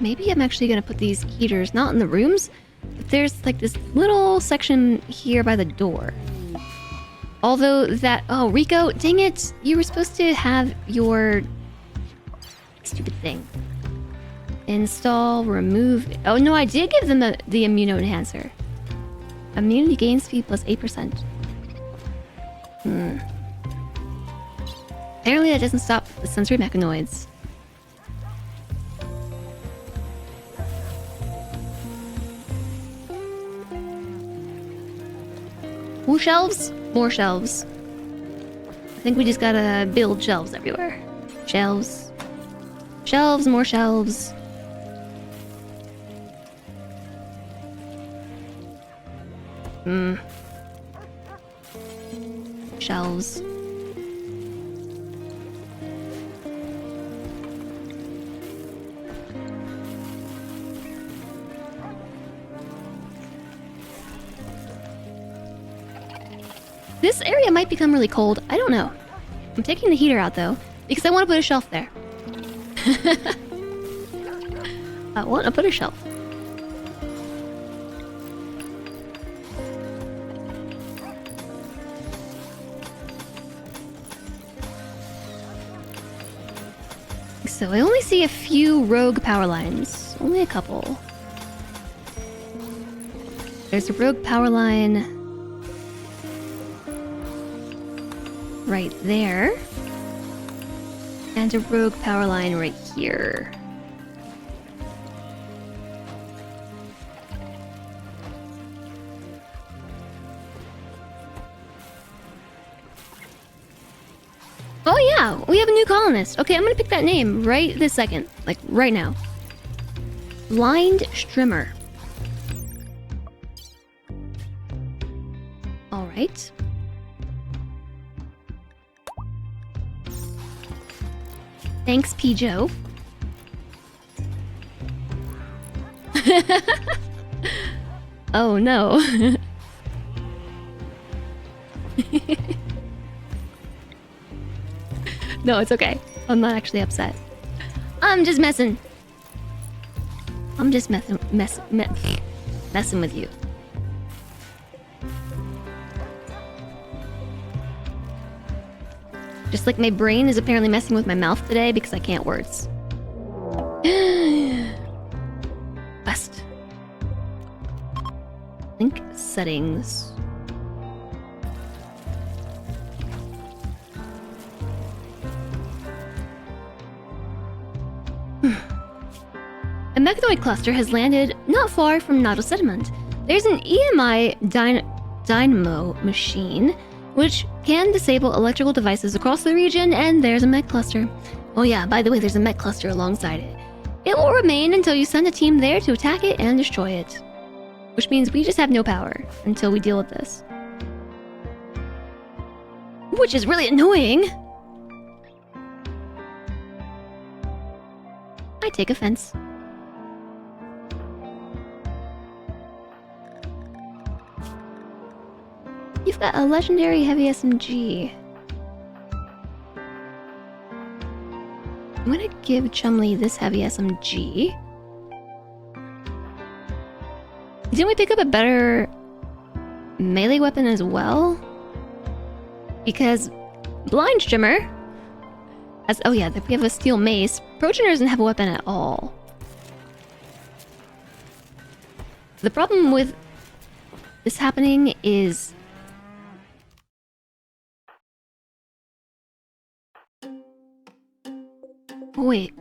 Maybe I'm actually gonna put these heaters not in the rooms, but there's like this little section here by the door. Although that... Oh, Rico, dang it! You were supposed to have your... stupid thing. Install, remove... Oh no, I did give them the immuno enhancer. Immunity gain speed plus 8%. Apparently that doesn't stop the sensory mechanoids. More shelves? More shelves. I think we just gotta build shelves everywhere. Shelves. Shelves, more shelves. Shelves. This area might become really cold. I don't know. I'm taking the heater out though, because I want to put a shelf there. I want to put a shelf. So I only see a few rogue power lines. Only a couple. There's a rogue power line right there. And a rogue power line right here. Oh yeah, we have a new colonist. Okay, I'm gonna pick that name right this second. Like, right now. Blind Strimmer. Alright. Thanks, P. Joe. Oh no. No, it's okay. I'm not actually upset. I'm just messing. I'm just messing with you. Just like my brain is apparently messing with my mouth today because I can't words. Best. Link settings. A mechanoid cluster has landed not far from Nautil Sediment. There's an dynamo machine, which can disable electrical devices across the region, and there's a mech cluster. Oh yeah, by the way, there's a mech cluster alongside it. It will remain until you send a team there to attack it and destroy it. Which means we just have no power until we deal with this. Which is really annoying! I take offense. You've got a legendary heavy SMG. I'm gonna give Chumley this heavy SMG. Didn't we pick up a better melee weapon as well? Because Blind Shimmer has... Oh yeah, we have a steel mace. Progenitor doesn't have a weapon at all. The problem with this happening is... Wait.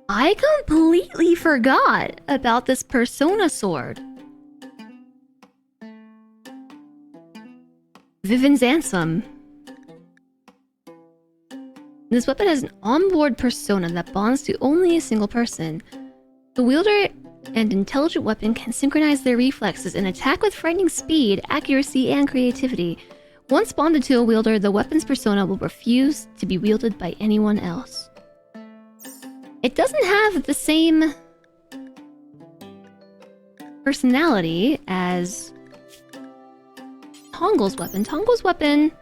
I completely forgot about this Persona sword. Vivian's Ansem. This weapon has an onboard persona that bonds to only a single person. The wielder and intelligent weapon can synchronize their reflexes and attack with frightening speed, accuracy, and creativity. Once bonded to a wielder, the weapon's persona will refuse to be wielded by anyone else. It doesn't have the same personality as Tongle's weapon. Tongle's weapon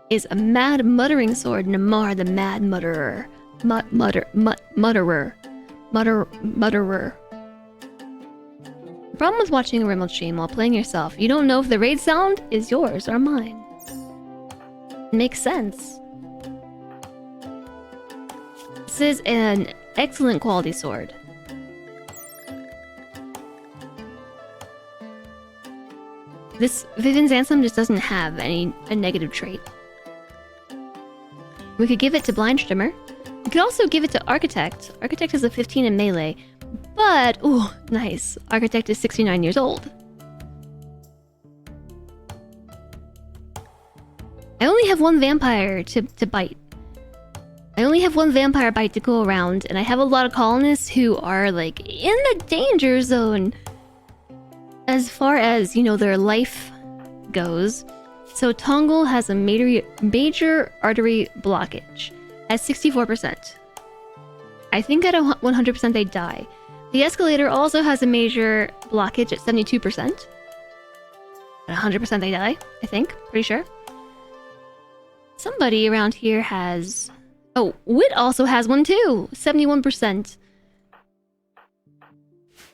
is a mad muttering sword, Namar the Mad Mutterer. Mutterer. The problem with watching a rimworld stream while playing yourself, you don't know if the raid sound is yours or mine. It makes sense. This is an excellent quality sword. This Vivian's Ansem just doesn't have a negative trait. We could give it to Blind Shimmer. We could also give it to Architect. Architect is a 15 in melee. But, ooh, nice. Architect is 69 years old. I only have one vampire to bite. I only have one vampire bite to go around, and I have a lot of colonists who are, like, in the danger zone as far as, you know, their life goes. So Tongle has a major artery blockage at 64%. I think at 100% they die. The escalator also has a major blockage at 72%. At 100% they die, I think. Pretty sure. Somebody around here has... Oh, Wit also has one too! 71%.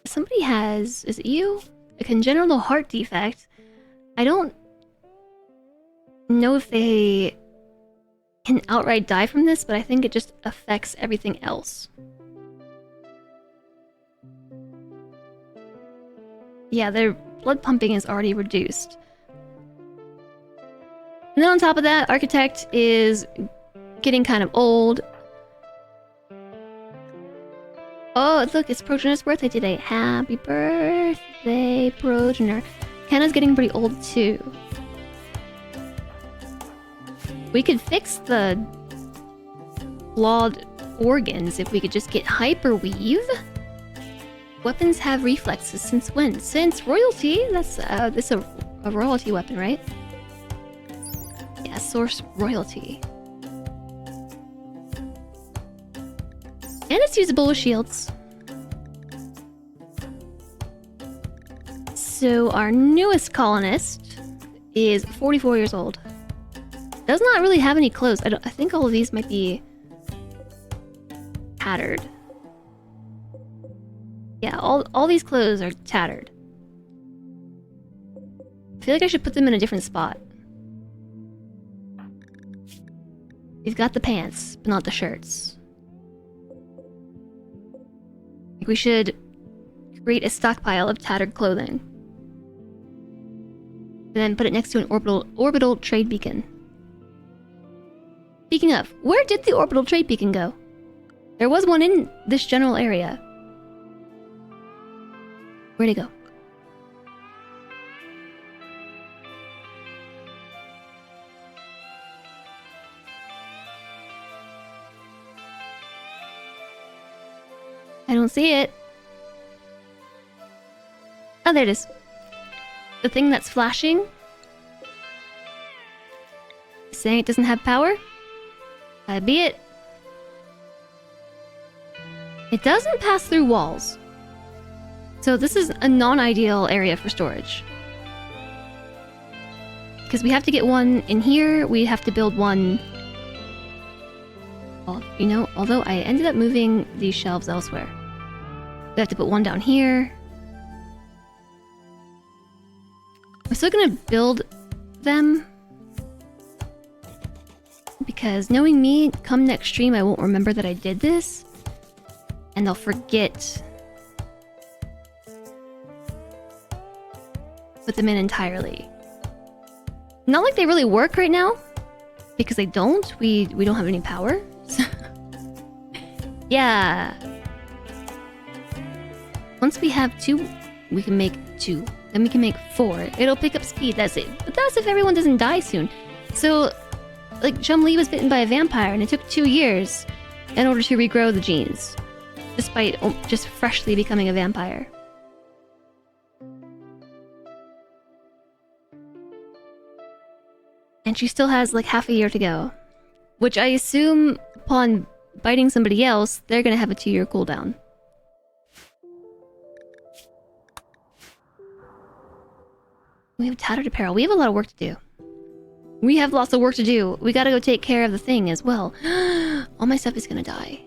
Somebody has... Is it you? A congenital heart defect. I don't know if they can outright die from this, but I think it just affects everything else. Yeah, their blood pumping is already reduced. And then on top of that, Architect is getting kind of old. Oh, look, it's Progenor's birthday today. Happy birthday, Progenor. Kenna's getting pretty old too. We could fix the flawed organs if we could just get Hyperweave. Weapons have reflexes since when? Since royalty? That's this a royalty weapon, right? Yeah, source royalty. And it's usable with shields. So our newest colonist is 44 years old. Does not really have any clothes. I think all of these might be tattered. Yeah, all these clothes are tattered. I feel like I should put them in a different spot. We've got the pants, but not the shirts. Like we should create a stockpile of tattered clothing. And then put it next to an orbital trade beacon. Speaking of, where did the orbital trade beacon go? There was one in this general area. Where'd he go? I don't see it. Oh, there it is. The thing that's flashing. Saying it doesn't have power? That'd be it. It doesn't pass through walls. So this is a non-ideal area for storage. Because we have to get one in here, we have to build one... Well, you know, although I ended up moving these shelves elsewhere. We have to put one down here. I'm still gonna build them. Because knowing me, come next stream I won't remember that I did this. And I'll forget. Put them in entirely. Not like they really work right now. Because they don't. We don't have any power. Yeah. Once we have 2, we can make 2. Then we can make 4. It'll pick up speed, that's it. But that's if everyone doesn't die soon. So, like, Chum-Li was bitten by a vampire, and it took 2 years in order to regrow the genes. Despite just freshly becoming a vampire. And she still has, like, half a year to go. Which I assume, upon biting somebody else, they're gonna have a 2-year cooldown. We have tattered apparel. We have a lot of work to do. We have lots of work to do. We gotta go take care of the thing as well. All my stuff is gonna die.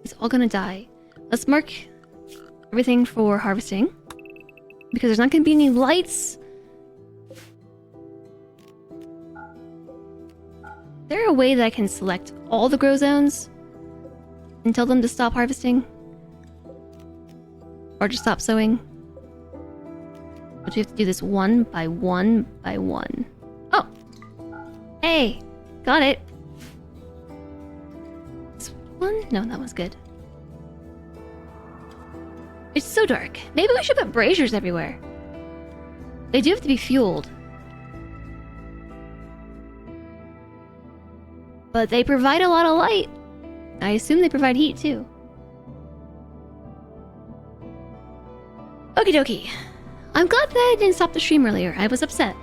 It's all gonna die. Let's mark everything for harvesting. Because there's not gonna be any lights. Is there a way that I can select all the grow zones and tell them to stop harvesting? Or just stop sowing? But we have to do this one by one by one. Oh! Hey! Got it! This one? No, that one's good. It's so dark. Maybe we should put braziers everywhere. They do have to be fueled. But they provide a lot of light. I assume they provide heat too. Okie dokie. I'm glad that I didn't stop the stream earlier. I was upset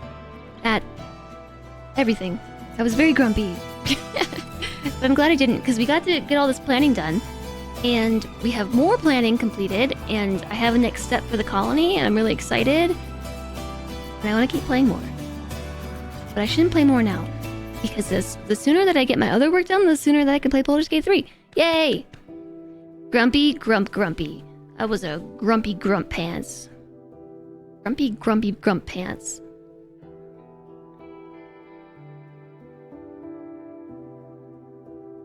at everything. I was very grumpy. But I'm glad I didn't, because we got to get all this planning done. And we have more planning completed, and I have a next step for the colony, and I'm really excited. And I want to keep playing more. But I shouldn't play more now. Because the sooner that I get my other work done, the sooner that I can play Baldur's Gate 3. Yay! Grumpy, grumpy. I was a grumpy grump pants. Grumpy, grump pants.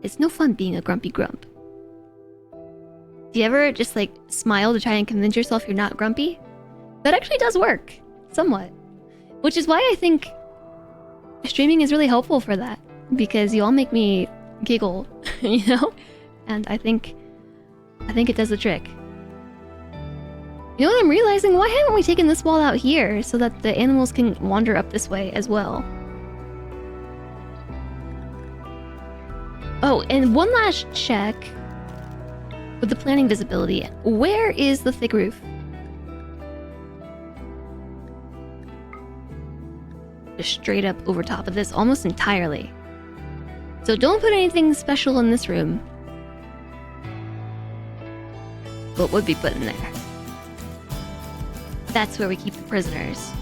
It's no fun being a grumpy grump. Do you ever just like smile to try and convince yourself you're not grumpy? That actually does work. Somewhat. Which is why I think streaming is really helpful for that, because you all make me giggle, you know? And I think it does the trick. You know what I'm realizing? Why haven't we taken this wall out here so that the animals can wander up this way as well? Oh, and one last check with the planning visibility. Where is the thick roof? Just straight up over top of this almost entirely. So don't put anything special in this room. What would be put in there? That's where we keep the prisoners.